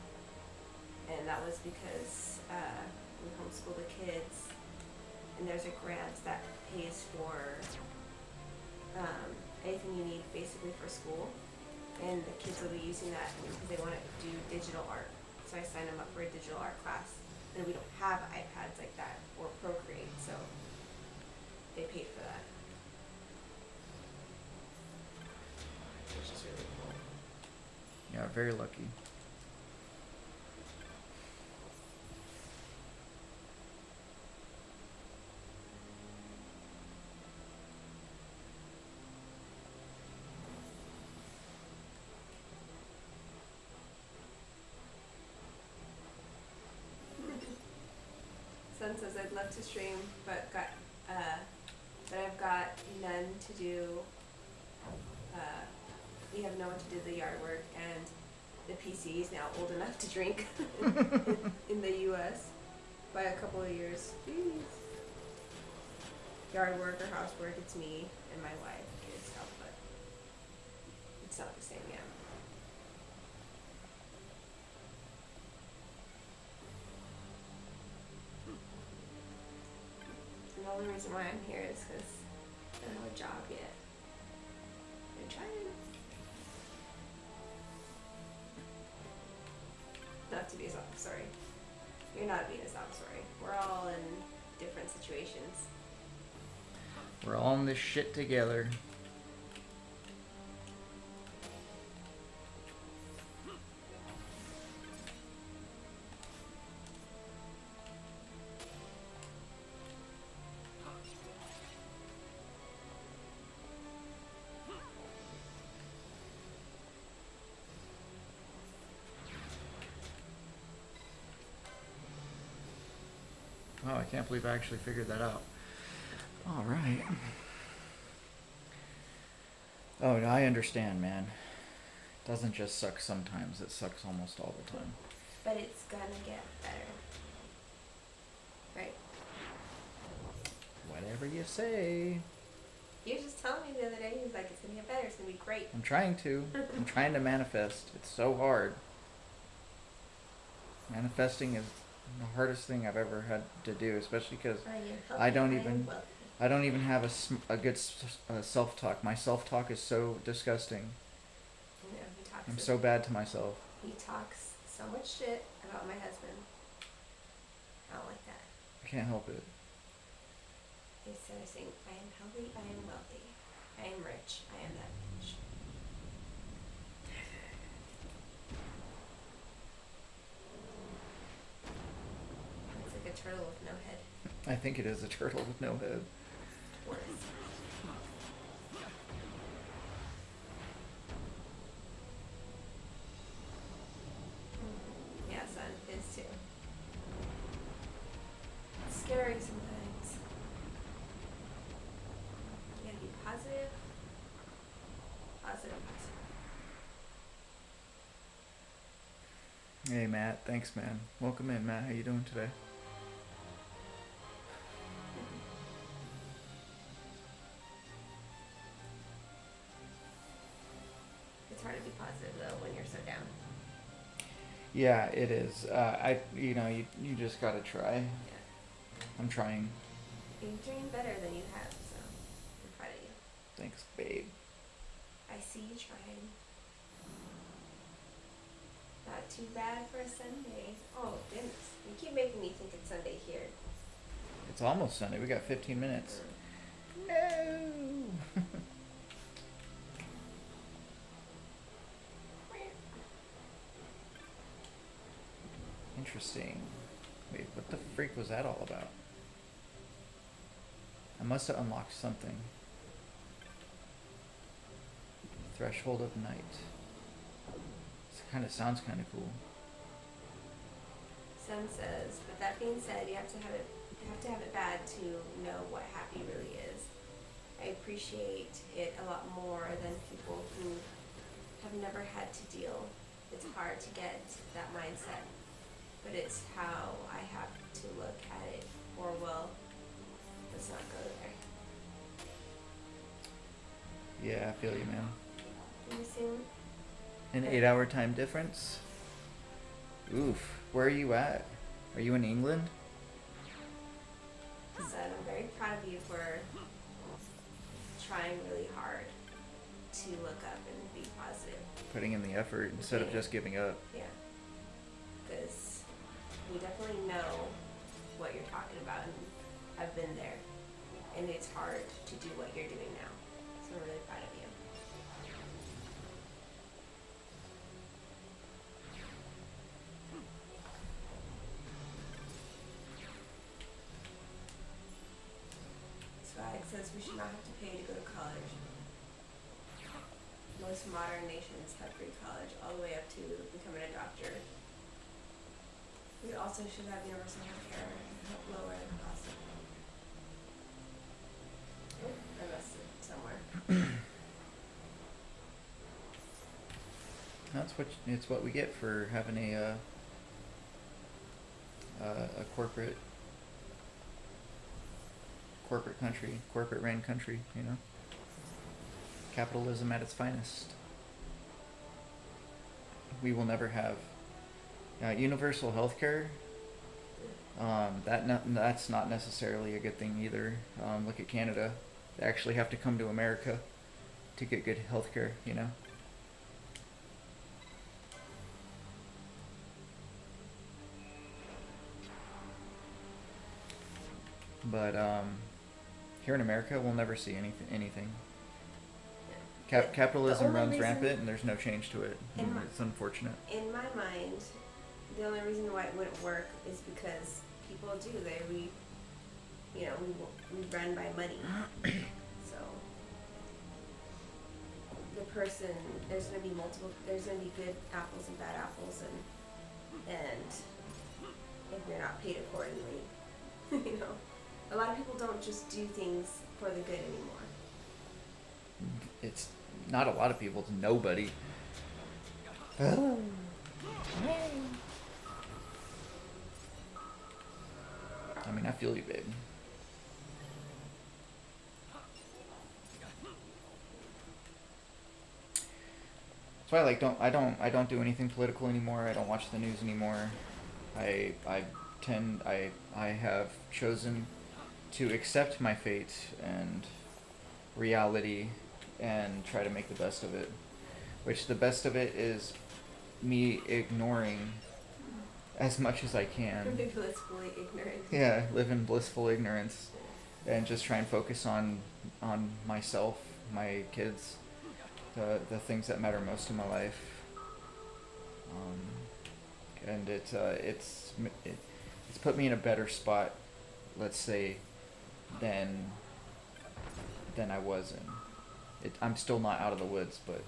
And that was because we homeschool the kids, and there's a grant that pays for anything you need basically for school, and the kids will be using that because they want to do digital art. So I signed them up for a digital art class, and we don't have iPads like that or Procreate, so they paid for that. Which is really cool. Yeah, very lucky. Son says I'd love to stream, but I've got none to do. We have no one to do the yard work, and the PC is now old enough to drink in the U.S. by a couple of years. Jeez. Yard work or housework, it's me and my wife and stuff, but it's not the same yet. And the only reason why I'm here is because I don't have a job yet. I'm trying. Not to be a sob story. You're not being a sob story. We're all in different situations. We're all in this shit together. Wow, I can't believe I actually figured that out. Alright. Oh, I understand, man. It doesn't just suck sometimes, it sucks almost all the time. But it's gonna get better. Right? Whatever you say. You were just telling me the other day, he was like, it's gonna get better, it's gonna be great. I'm trying to. I'm trying to manifest. It's so hard. Manifesting is the hardest thing I've ever had to do, especially because I don't even have a good self-talk. My self-talk is so disgusting. You know, he talks I'm so bad to myself. He talks so much shit about my husband. I don't like that. I can't help it. Instead of saying, I am healthy, I am wealthy, I am rich, I am that bitch. It's like a turtle with no head. I think it is a turtle with no head. Worse. Yeah, son, is too. It's scary sometimes. You gotta be positive. Positive, positive. Hey Matt, thanks man. Welcome in, Matt. How you doing today? It's hard to be positive though when you're so down. Yeah, it is. You just gotta try. Yeah. I'm trying. You're doing better than you have, so I'm proud of you. Thanks, babe. I see you trying. Not too bad for a Sunday. Oh goodness, you keep making me think it's Sunday here. It's almost Sunday. We got 15 minutes. No. Interesting. Wait, what the freak was that all about? I must have unlocked something. Threshold of Night. This kind of sounds kind of cool. Sun says, but that being said, you have to have it bad to know what happy really is. I appreciate it a lot more than people who have never had to deal. It's hard to get that mindset, but it's how I have to look at it, or well, let's not go there. Yeah, I feel you, man. Can you see me? An 8-hour time difference? Oof. Where are you at? Are you in England? So I'm very proud of you for trying really hard to look up and be positive. Putting in the effort instead of just giving up. Yeah. Because we definitely know what you're talking about, and I've been there. And it's hard to do what you're doing now. So I'm really proud of you. Swag says we should not have to pay to go to college. Most modern nations have free college all the way up to becoming a doctor. We also should have universal health care and help lower the cost. Oh, I missed it somewhere. It's what we get for having a corporate country, corporate ran country, you know. Capitalism at its finest. We will never have universal health care. That's not necessarily a good thing either. Look at Canada. They actually have to come to America to get good health care, you know. But here in America, we'll never see anything. Capitalism runs rampant, and there's no change to it. It's unfortunate. In my mind, the only reason why it wouldn't work is because people do. We run by money. So the person, there's gonna be good apples and bad apples, and if you're not paid accordingly, You know, a lot of people don't just do things for the good anymore. It's not a lot of people, it's nobody. I mean, I feel you, babe. That's why I don't do anything political anymore. I don't watch the news anymore. I have chosen to accept my fate and reality and try to make the best of it. Which the best of it is me ignoring as much as I can. Blissfully ignorant. Yeah, live in blissful ignorance and just try and focus on myself, my kids, the things that matter most in my life. And it's put me in a better spot, let's say, than I was in. I'm still not out of the woods, but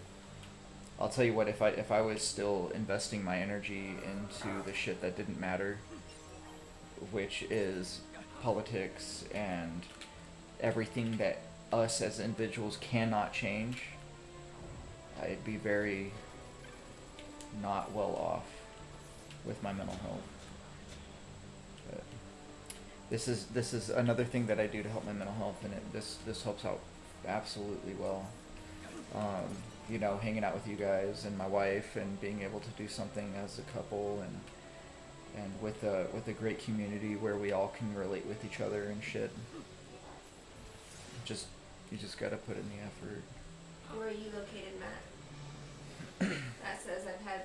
I'll tell you what, if I was still investing my energy into the shit that didn't matter, which is politics and everything that us as individuals cannot change, I'd be very not well off with my mental health. But this is another thing that I do to help my mental health, and this helps out absolutely well. You know, hanging out with you guys and my wife and being able to do something as a couple and with a great community where we all can relate with each other and shit. You just gotta put in the effort. Where are you located, Matt? That says I've had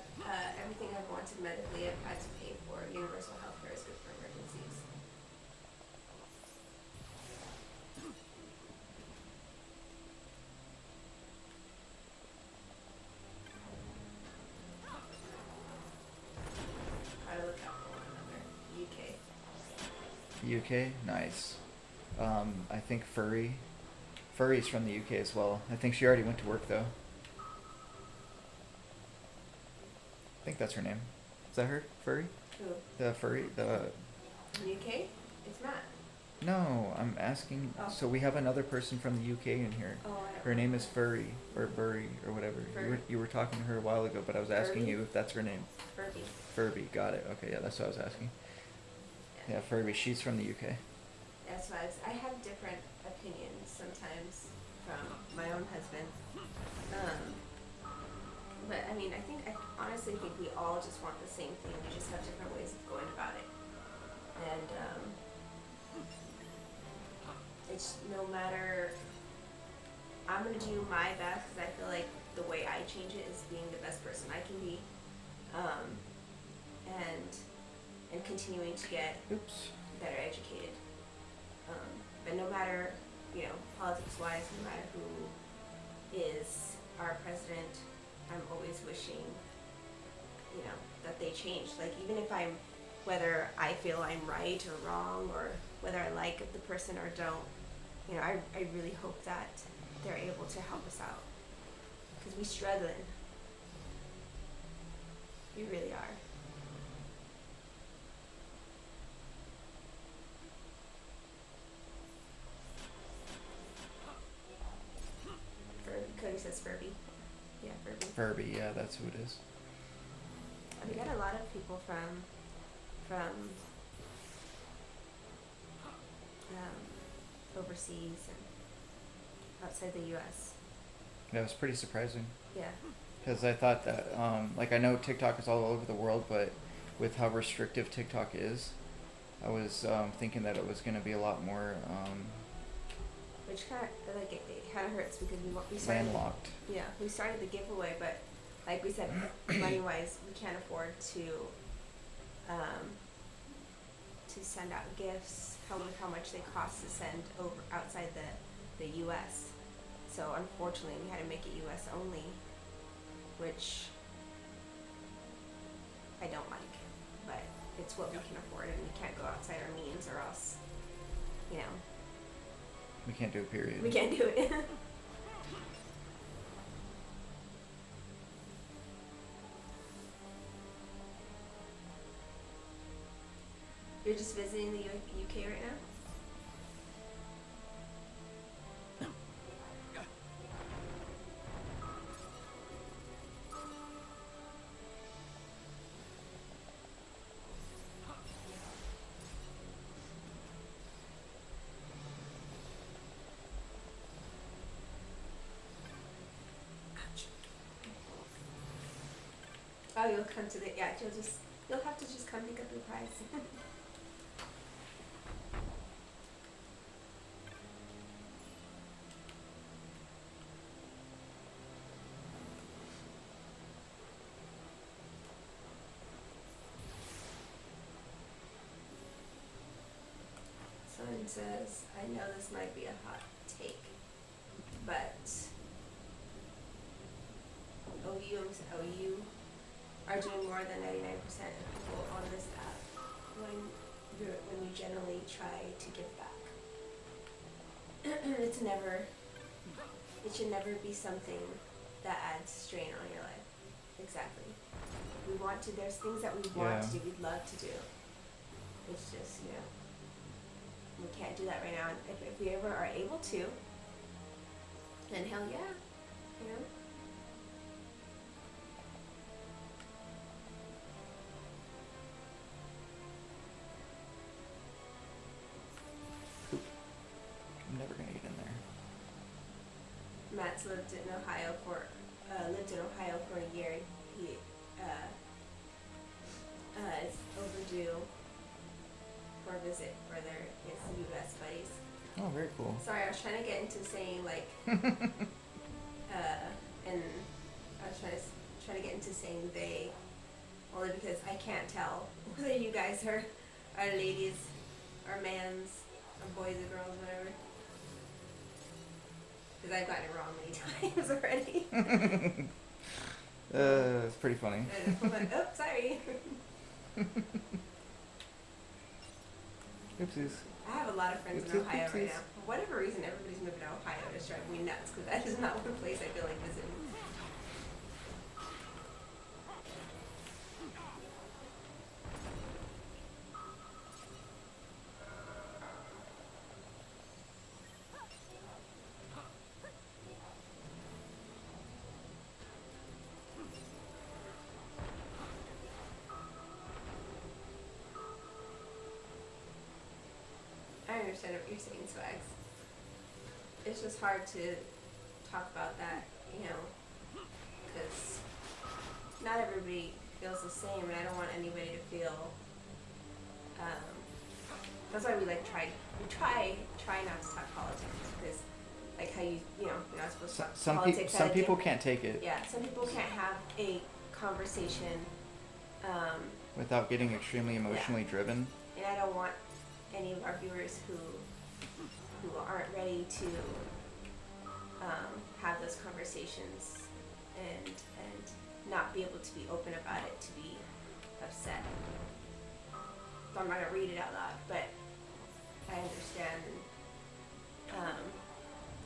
everything I've wanted medically. I've had to pay for. Universal health care is good for emergencies. How to look out for one another. UK. UK? Nice. I think Furry's from the UK as well. I think she already went to work though. I think that's her name. Is that her? Furry? Who? The Furry? The... UK? It's Matt. No, I'm asking... Oh. So we have another person from the UK in here. Oh, I don't Her know. name is Furry, or Burry, or whatever. You were talking to her a while ago, but I was asking Furby? you if that's her name. Furby. Furby, got it. Okay, yeah, that's what I was asking. Yeah, Furby, she's from the UK. That's why I have different opinions sometimes from my own husband. But I mean, I honestly think we all just want the same thing. We just have different ways of going about it. And it's no matter. I'm gonna do my best because I feel like the way I change it is being the best person I can be, and continuing to get better educated. But no matter, politics-wise, no matter who is our president, I'm always wishing, that they change. Like, even if whether I feel I'm right or wrong, or whether I like the person or don't, I really hope that they're able to help us out. Because we're struggling. We really are. Cody says Furby. Yeah, Furby. Furby, yeah, that's who it is. We got a lot of people from overseas and outside the U.S. That was pretty surprising. Yeah. Because I thought that, I know TikTok is all over the world, but with how restrictive TikTok is, I was thinking that it was going to be a lot more... Which kind of, it kind of hurts because we started... landlocked. Yeah, we started the giveaway, but like we said, money-wise, we can't afford to send out gifts, how much they cost to send over outside the U.S. So unfortunately, we had to make it U.S. only, which I don't like, but it's what we can afford, and we can't go outside our means, or else, We can't do it, period. we can't do it. You're just visiting the UK right now? Oh, you'll come to the, yeah, you'll have to just come pick up your prize. Someone says, I know this might be a hot take, but OU are doing more than 99% of people on this app when you generally try to give back. It should never be something that adds strain on your life. Exactly. There's things that we want to do, we'd love to do. It's just, we can't do that right now. And if we ever are able to, then hell yeah, I'm never gonna get in there. Matt's lived in Ohio for a year. He is overdue for a visit for his U.S. buddies. Oh, very cool. Sorry, I was trying to get into saying like, and I was trying to get into saying they, only because I can't tell whether you guys are ladies, or mans, or boys or girls, whatever. Because I've gotten it wrong many times already. It's pretty funny. Oh, sorry. Oopsies. I have a lot of friends in Ohio right now. For whatever reason, everybody's moving to Ohio. It's driving me nuts because that is not one place I feel like visiting. I understand what you're saying, Swags. It's just hard to talk about that, because not everybody feels the same, and I don't want anybody to feel. That's why we try not to talk politics, because like how you're not supposed to talk politics. Some people can't take it. Yeah, some people can't have a conversation without getting extremely emotionally driven. And I don't want any of our viewers who aren't ready to have those conversations and not be able to be open about it to be upset. So I'm not gonna read it out loud, but I understand.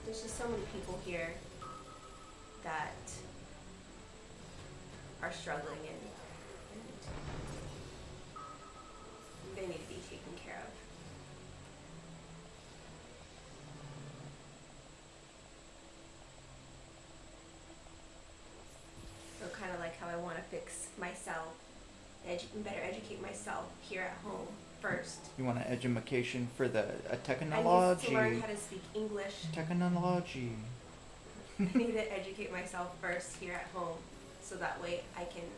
There's just so many people here that are struggling and they need to be taken care of. So kind of like how I want to fix myself, better educate myself here at home first. You want an education for the technology. I need to learn how to speak English. Technology. I need to educate myself first here at home, so that way I can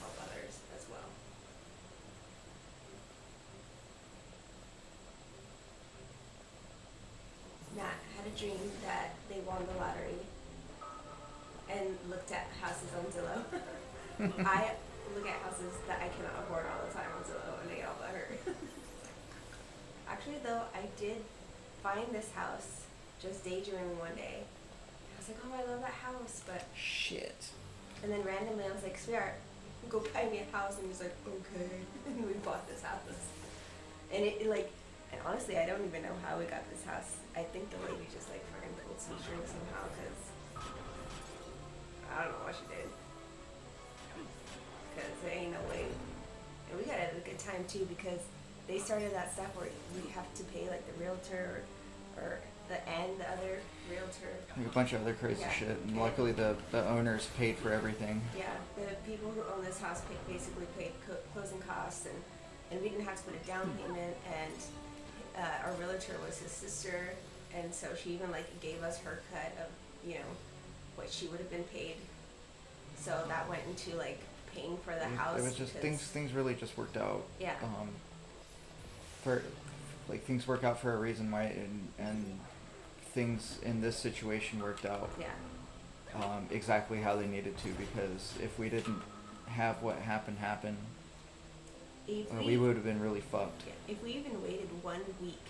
help others as well. Matt had a dream that they won the lottery and looked at houses on Zillow. I look at houses that I cannot afford all the time on Zillow and I get all butthurt. Actually though, I did find this house just daydreaming one day. I was like, oh, I love that house, but shit. And then randomly I was like, sweetheart, go buy me a house, and he was like, okay. And we bought this house. And and honestly, I don't even know how we got this house. I think the lady just like fucking pulled some strings somehow, because I don't know what she did. Because there ain't no way. And we got a good time too, because they started that stuff where we have to pay like the realtor or the other realtor. Like a bunch of other crazy shit, and luckily the owners paid for everything. Yeah, the people who own this house basically paid closing costs, and we didn't have to put a down payment, and our realtor was his sister, and so she even like gave us her cut of, you know, what she would have been paid. So that went into like paying for the house. It was just things really just worked out. Yeah. For like things work out for a reason, right? And things in this situation worked out. Yeah. Exactly how they needed to, because if we didn't have what happened, we would have been really fucked. Yeah. If we even waited 1 week,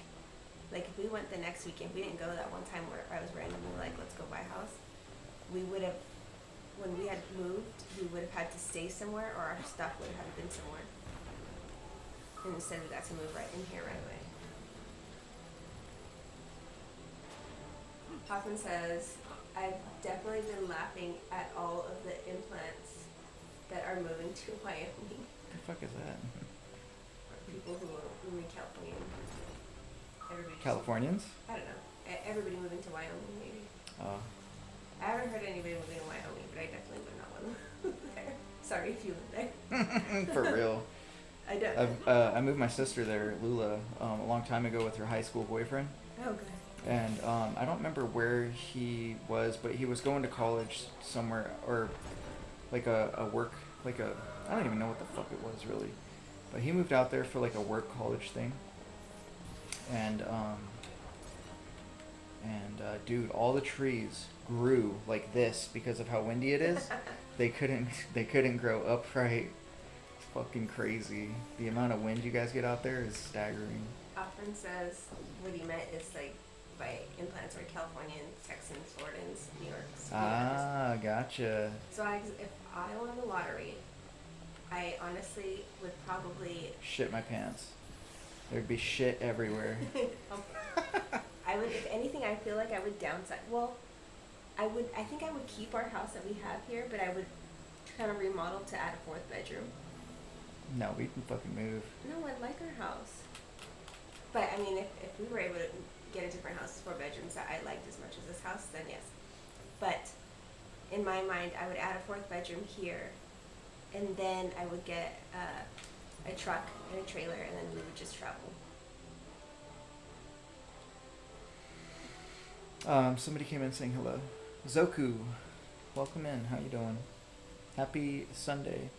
like if we went the next week, if we didn't go that one time where I was randomly like, let's go buy a house, we would have, when we had moved, we would have had to stay somewhere, or our stuff would have been somewhere. And instead we got to move right in here right away. Hoffman says, I've definitely been laughing at all of the implants that are moving to Wyoming. What the fuck is that? People who are moving to California. Californians? I don't know. Everybody moving to Wyoming, maybe. Oh. I haven't heard anybody moving to Wyoming, but I definitely would not want to live there. Sorry if you live there. For real. I don't. I moved my sister there, Lula, a long time ago with her high school boyfriend. Oh, good. And I don't remember where he was, but he was going to college somewhere, or like a work, like a, I don't even know what the fuck it was really. But he moved out there for like a work college thing. And dude, all the trees grew like this because of how windy it is. They couldn't grow upright. It's fucking crazy. The amount of wind you guys get out there is staggering. Hoffman says what he meant is like by implants are Californians, Texans, Floridians, New Yorkers. Ah, gotcha. So if I won the lottery, I honestly would probably shit my pants. There'd be shit everywhere. I would, if anything, I feel like I would downsize. Well, I think I would keep our house that we have here, but I would kind of remodel to add a 4th bedroom. No, we can fucking move. No, I like our house. But I mean, if we were able to get a different house, 4 bedrooms that I liked as much as this house, then yes. But in my mind, I would add a 4th bedroom here, and then I would get a truck and a trailer, and then we would just travel. Somebody came in saying hello. Zoku, welcome in. How you doing? Happy Sunday.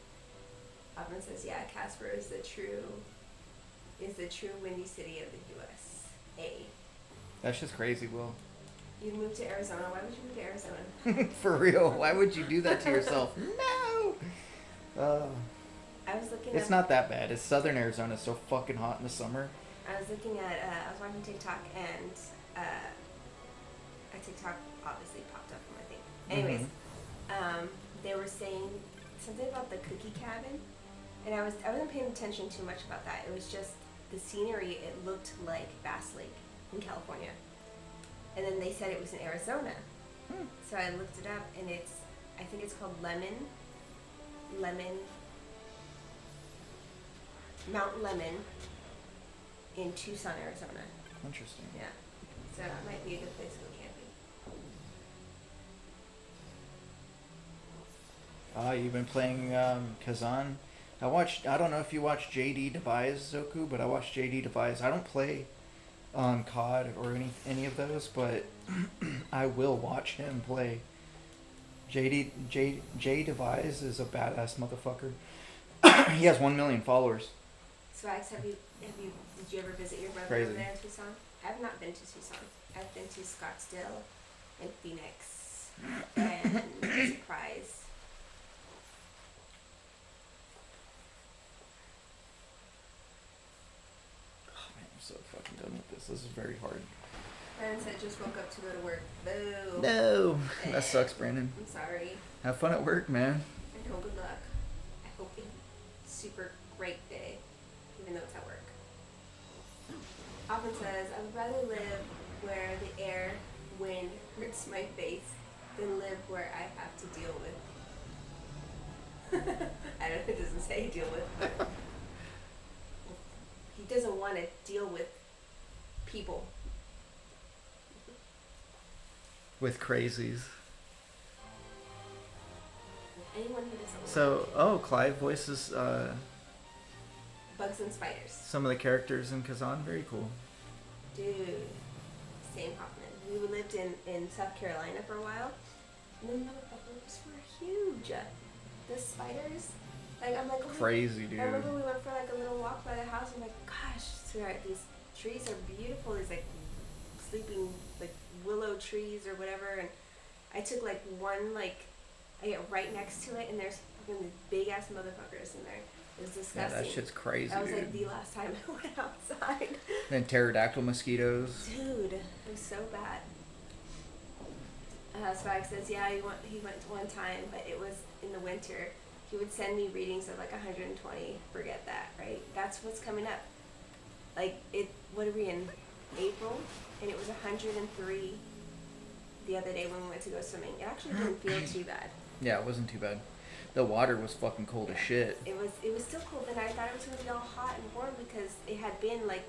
Hoffman says, yeah, Casper is the true windy city of the USA. That's just crazy, Will. You moved to Arizona. Why would you move to Arizona? For real. Why would you do that to yourself? No! I was looking It's not that bad. It's southern Arizona. It's so fucking hot in the summer. I was looking at, I was watching TikTok, and a TikTok obviously popped up on my thing. Anyways, they were saying something about the cookie cabin, and I wasn't paying attention too much about that. It was just the scenery. It looked like Bass Lake in California, and then they said it was in Arizona. So I looked it up, and I think it's called Mount Lemon in Tucson, Arizona. Interesting. Yeah, so it might be a good place to go camping. You've been playing Kazan. I don't know if you watch JD Devise, Zoku, but I watch JD Devise. I don't play COD or any of those, but I will watch him play. J Devise is a badass motherfucker. He has 1 million followers. Swags, did you ever visit your brother over there in Tucson? I have not been to Tucson. I've been to Scottsdale and Phoenix and Surprise. Oh man, I'm so fucking done with this. This is very hard. Brandon said just woke up to go to work. Boo. No, that sucks, Brandon. I'm sorry. Have fun at work, man. I know, good luck. I hope you have a super great day, even though it's at work. Hoffman says, I would rather live where the air, wind hurts my face than live where I have to deal with. I don't know, it doesn't say deal with. He doesn't want to deal with people. With crazies. Anyone who doesn't So, oh, Clive voices bugs and spiders. some of the characters in Kazan. Very cool. Dude, Sam Hoffman. We lived in South Carolina for a while, and the motherfuckers were huge. The spiders, like I'm like Crazy, dude. I remember we went for like a little walk by the house. I'm like, gosh, sweetheart, these trees are beautiful. These like sleeping like willow trees or whatever. And I took like one I get right next to it, and there's fucking these big ass motherfuckers in there. It was disgusting. Yeah, that shit's crazy, That was like dude. the last time I went outside. Then pterodactyl mosquitoes. Dude, it was so bad. Spike says, yeah, he went one time, but it was in the winter. He would send me readings of like 120. Forget that, right? That's what's coming up. Like, what are we in? April? And it was 103 the other day when we went to go swimming. It actually didn't feel too bad. Yeah, it wasn't too bad. The water was fucking cold as shit. It was still cold, and I thought it was going to be all hot and warm because it had been like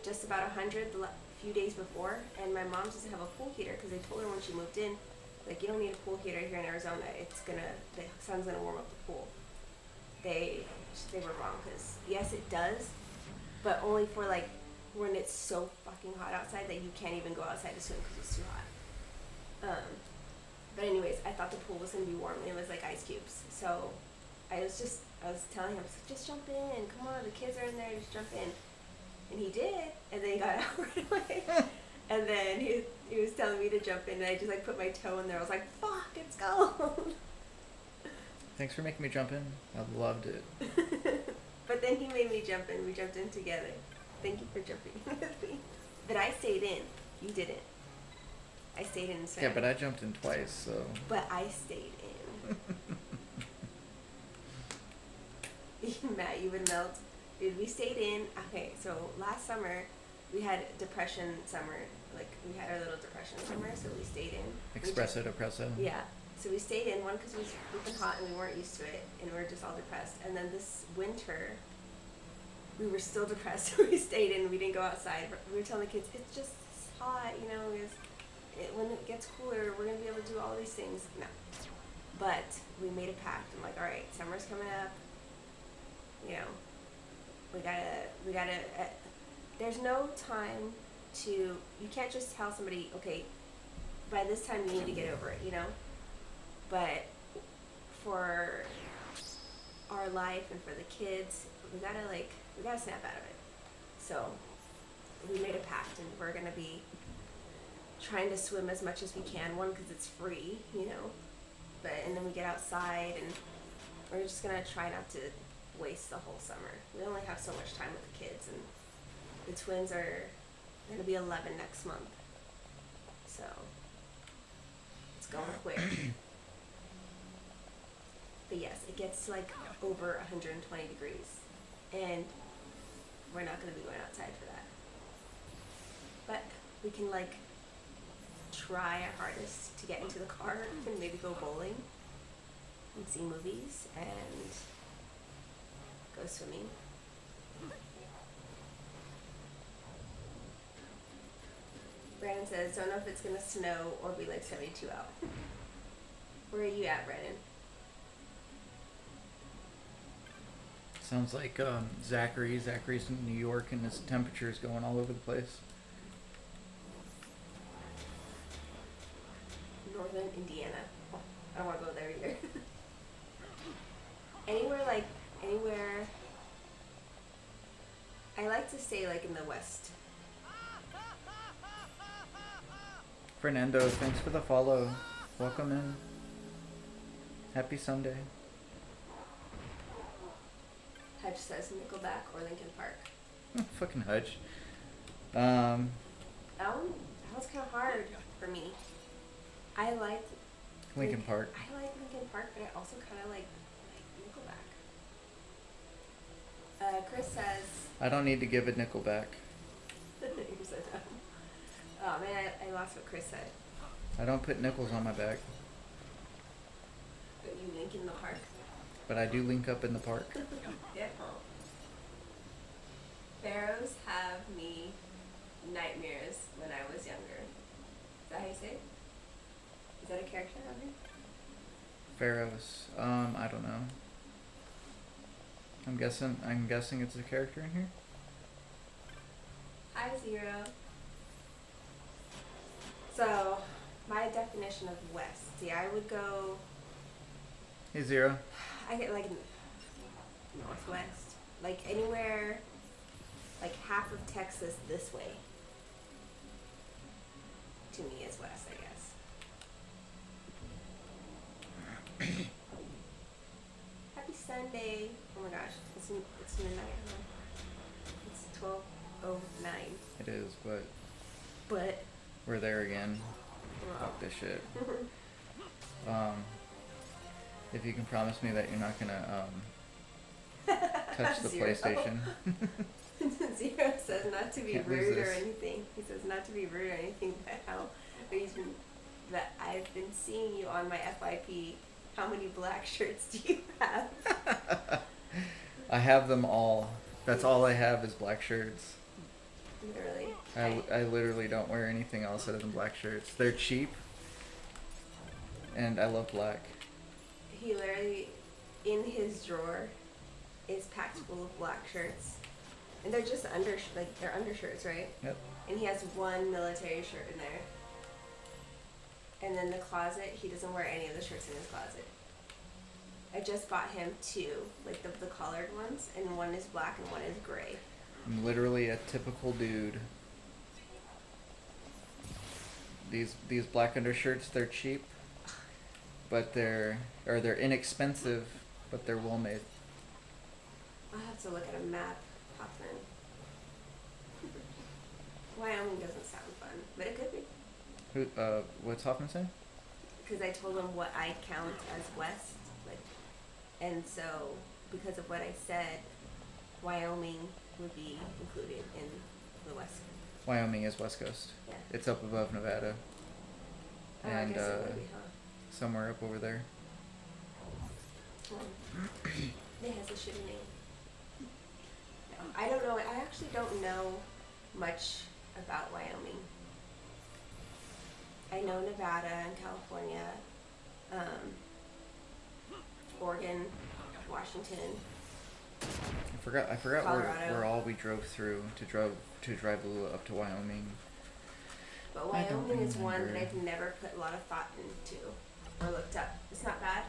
just about 100 the few days before, and my mom doesn't have a pool heater because they told her when she moved in, like, you don't need a pool heater here in Arizona. The sun's gonna warm up the pool. They were wrong because yes, it does, but only for like when it's so fucking hot outside that you can't even go outside to swim because it's too hot. But anyways, I thought the pool was gonna be warm. And it was like ice cubes. So I was telling him, I was like, just jump in, come on, the kids are in there, just jump in. And he did, and then he got out right away. And then he was telling me to jump in, and I just like put my toe in there. I was like, fuck, it's cold. Thanks for making me jump in. I loved it. But then he made me jump in. We jumped in together. Thank you for jumping with me. But I stayed in. You didn't. I stayed in and swam. Yeah, but I jumped in twice, so. But I stayed in. Matt, you would melt. Dude, we stayed in. Okay, so last summer, we had depression summer. Like, we had our little depression summer, so we stayed in. Espresso depresso. Yeah. So we stayed in, one, because it was freaking hot and we weren't used to it, and we were just all depressed. And then this winter, we were still depressed, so we stayed in. We didn't go outside. We were telling the kids, it's just hot, you know, when it gets cooler, we're going to be able to do all these things. No. But we made a pact. I'm like, all right, summer's coming up. You know, we gotta, there's no time to, you can't just tell somebody, okay, by this time you need to get over it, you know? But for our life and for the kids, we gotta snap out of it. So we made a pact, and we're gonna be trying to swim as much as we can. One, because it's free, you know. And then we get outside, and we're just gonna try not to waste the whole summer. We only have so much time with the kids, and the twins are gonna be 11 next month. So it's going quick. But yes, it gets to like over 120 degrees, and we're not going to be going outside for that. But we can like try our hardest to get into the car and maybe go bowling and see movies and go swimming. Brandon says, don't know if it's going to snow or be like 72 out. Where are you at, Brandon? Sounds like Zachary. Zachary's in New York, and his temperature's going all over the place. Northern Indiana. Oh, I don't want to go there either. Anywhere. I like to stay like in the west. Fernando, thanks for the follow. Welcome in. Happy Sunday. Hutch says Nickelback or Linkin Park. Fucking Hutch. That was kind of hard for me. I like Linkin Park. I like Linkin Park, but I also kind of like Nickelback. Chris says. I don't need to give a nickel back. You're so dumb. Oh man, I lost what Chris said. I don't put nickels on my back. But you link in the park. But I do link up in the park. Yeah. Pharaohs have me nightmares when I was younger. Is that how you say it? Is that a character on there? Pharaohs. I don't know. I'm guessing it's a character in here. Hi, Zero. So, my definition of west. See, I would go. Hey, Zero. I get like northwest, like anywhere, like half of Texas this way. To me, is west, I guess. Happy Sunday! Oh my gosh, it's midnight. Huh? It's 12:09. It is, but But we're there again. well. Fuck this shit. If you can promise me that you're not gonna touch the Zero. PlayStation. Zero says not to be Can't lose rude or this. anything. He says not to be rude or anything, but that I've been seeing you on my FYP. How many black shirts do you have? I have them all. That's all I have is black shirts. Literally. I literally don't wear anything else other than black shirts. They're cheap, and I love black. He literally, in his drawer, is packed full of black shirts. And they're just they're undershirts, right? Yep. And he has one military shirt in there. And then the closet, he doesn't wear any of the shirts in his closet. I just bought him two, like the collared ones, and one is black and one is gray. I'm literally a typical dude. These black undershirts, they're cheap, but they're inexpensive, but they're well made. I'll have to look at a map, Hoffman. Wyoming doesn't sound fun, but it could be. What's Hoffman saying? Because I told him what I count as west, and so because of what I said, Wyoming would be included in the west. Wyoming is West Coast. Yeah. It's up above Nevada. Oh, And I guess it would be, huh? somewhere up over there. It has a shitty name. No, I don't know. I actually don't know much about Wyoming. I know Nevada and California, Oregon, Washington. I forgot Colorado. where all we drove through to drive up to Wyoming. But I don't Wyoming is one that remember. I've never put a lot of thought into or looked up. It's not bad.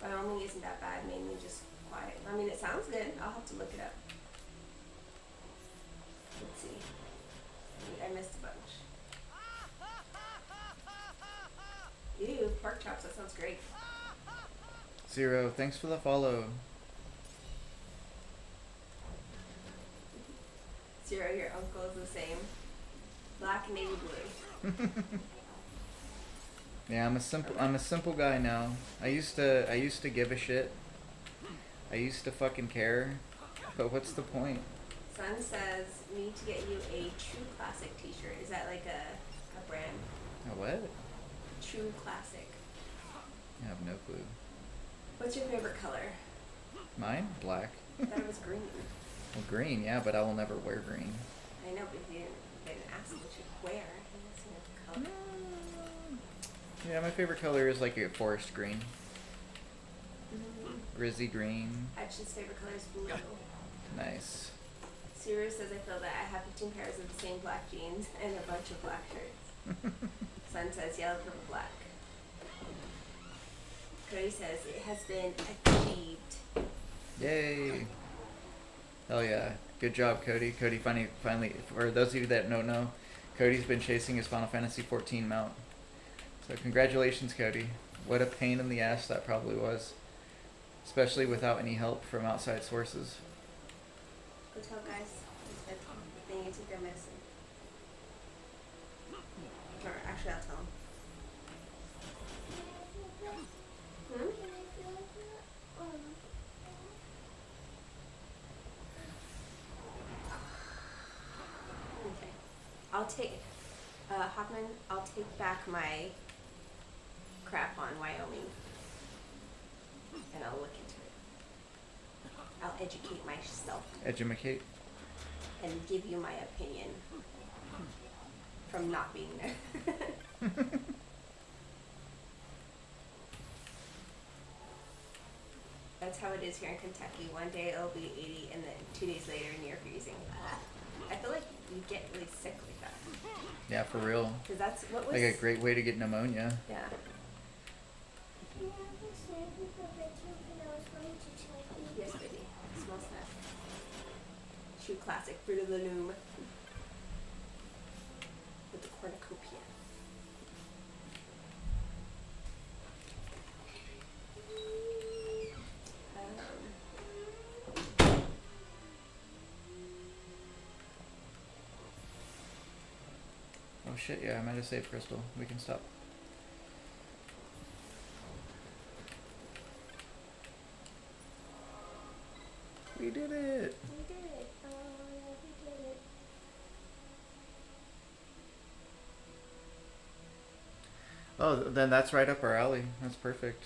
Wyoming isn't that bad, mainly just quiet. I mean, it sounds good. I'll have to look it up. Let's see. I missed a bunch. Ew, pork chops, that sounds great. Zero, thanks for the follow. Zero, your uncle is the same. Black and navy blue. Yeah, I'm a simple guy now. I used to give a shit. I used to fucking care. But what's the point? Son says, need to get you a True Classic t-shirt. Is that like a brand? A what? True Classic. I have no clue. What's your favorite color? Mine? Black. I thought it was green. Well, green, yeah, but I will never wear green. I know, but you didn't ask what you wear. I didn't see a color. Yeah, my favorite color is like a forest green. Grizzly green. Actually, his favorite color is blue. Nice. Sirius says, I feel that I have 15 pairs of the same black jeans and a bunch of black shirts. Sun says, yellow, purple, black. Cody says, it has been achieved. Yay. Hell yeah. Good job, Cody. Cody finally, for those of you that don't know, Cody's been chasing his Final Fantasy XIV mount. So congratulations, Cody. What a pain in the ass that probably was. Especially without any help from outside sources. Go tell guys that they need to take their medicine. Or actually, I'll tell them. Okay. I'll take, Hoffman, I'll take back my crap on Wyoming. And I'll look into it. educate myself Edumacate. and give you my opinion from not being there. That's how it is here in Kentucky. One day it'll be 80 and then 2 days later near freezing. I feel like you get really sick like that. Yeah, for real. Because that's what was... Like a great way to get pneumonia. Yeah. Yes, baby. It smells nice. True classic. Fruit of the Loom. With the cornucopia. Oh shit, yeah, I might have saved Crystal. We can stop. We did it! We did it. Oh, yeah, we did it. Oh, then that's right up our alley. That's perfect.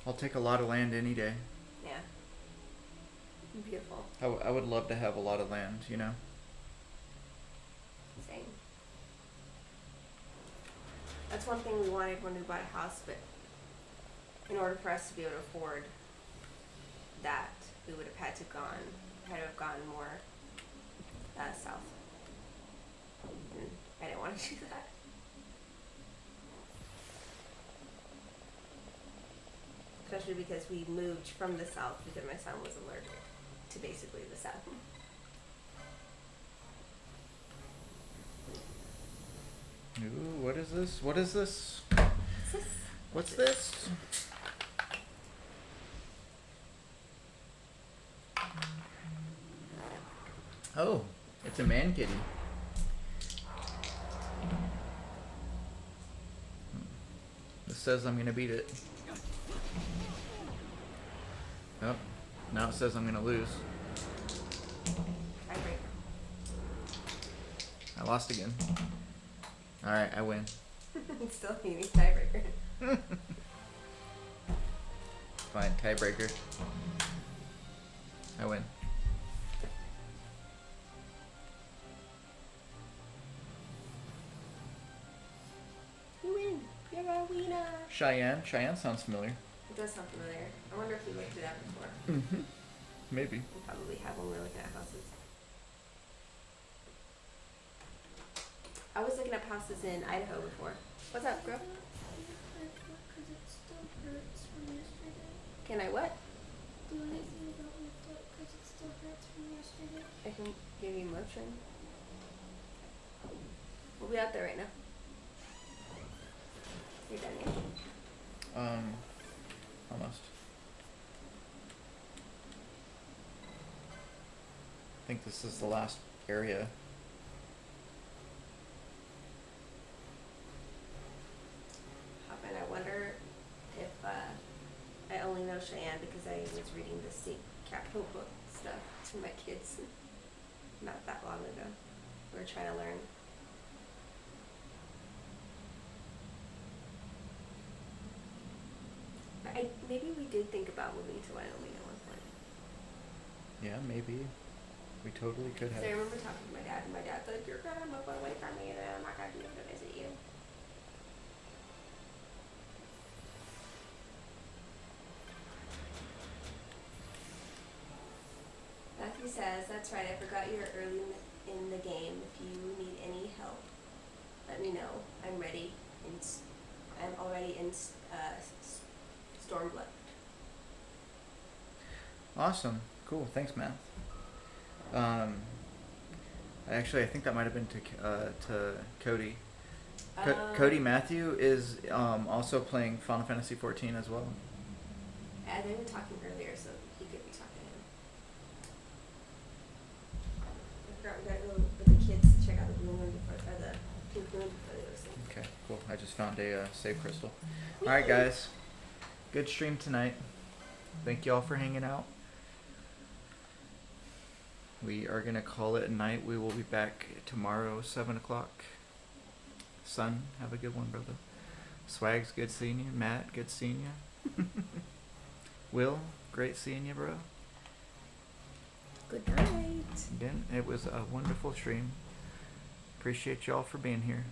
I'll take a lot of land any day. Yeah. Beautiful. I would love to have a lot of land, you know? Same. That's one thing we wanted when we bought a house, but in order for us to be able to afford that, we would have had to have gone more south. And I didn't want to do that. Especially because we moved from the south because my son was allergic to basically the south. Ooh, what is this? What is this? What's this? Oh, it's a man kitty. This says I'm gonna beat it. Oh, now it says I'm gonna lose. I lost again. Alright, I win. Still needing tiebreaker. Fine, tiebreaker. I win. You win. You're a winner. Cheyenne? Cheyenne sounds familiar. It does sound familiar. I wonder if we looked it up before. Mm-hmm. Maybe. We probably have when we were looking at houses. I was looking up houses in Idaho before. What's up, girl? Can I what? Do anything about my foot because it still hurts from yesterday. I can give you motion. We'll be out there right now. You're done yet? Almost. I think this is the last area. And I wonder if I only know Cheyenne because I was reading the state capital book stuff to my kids not that long ago. We were trying to learn. Maybe we did think about moving to Wyoming at one point. Yeah, maybe. We totally could have. So I remember talking to my dad, and my dad said, "You're gonna move away from me, and I'm not gonna be able to visit you." Matthew says, "That's right. I forgot you're early in the game. If you need any help, let me know. I'm ready. I'm already in Stormblood." Awesome. Cool. Thanks, Matt. Actually, I think that might have been to Cody. Cody Matthew is also playing Final Fantasy 14 as well. Yeah, they were talking earlier, so he could be talking to him. I forgot we gotta go with the kids to check out the blue moon before, or the pink moon before they go to sleep. Okay, cool. I just found a save crystal. Alright, guys. Good stream tonight. Thank you all for hanging out. We are going to call it a night. We will be back tomorrow, 7 o'clock. Son, have a good one, brother. Swags, good seeing you. Matt, good seeing you. Will, great seeing you, bro. Good night. Again, it was a wonderful stream. Appreciate y'all for being here.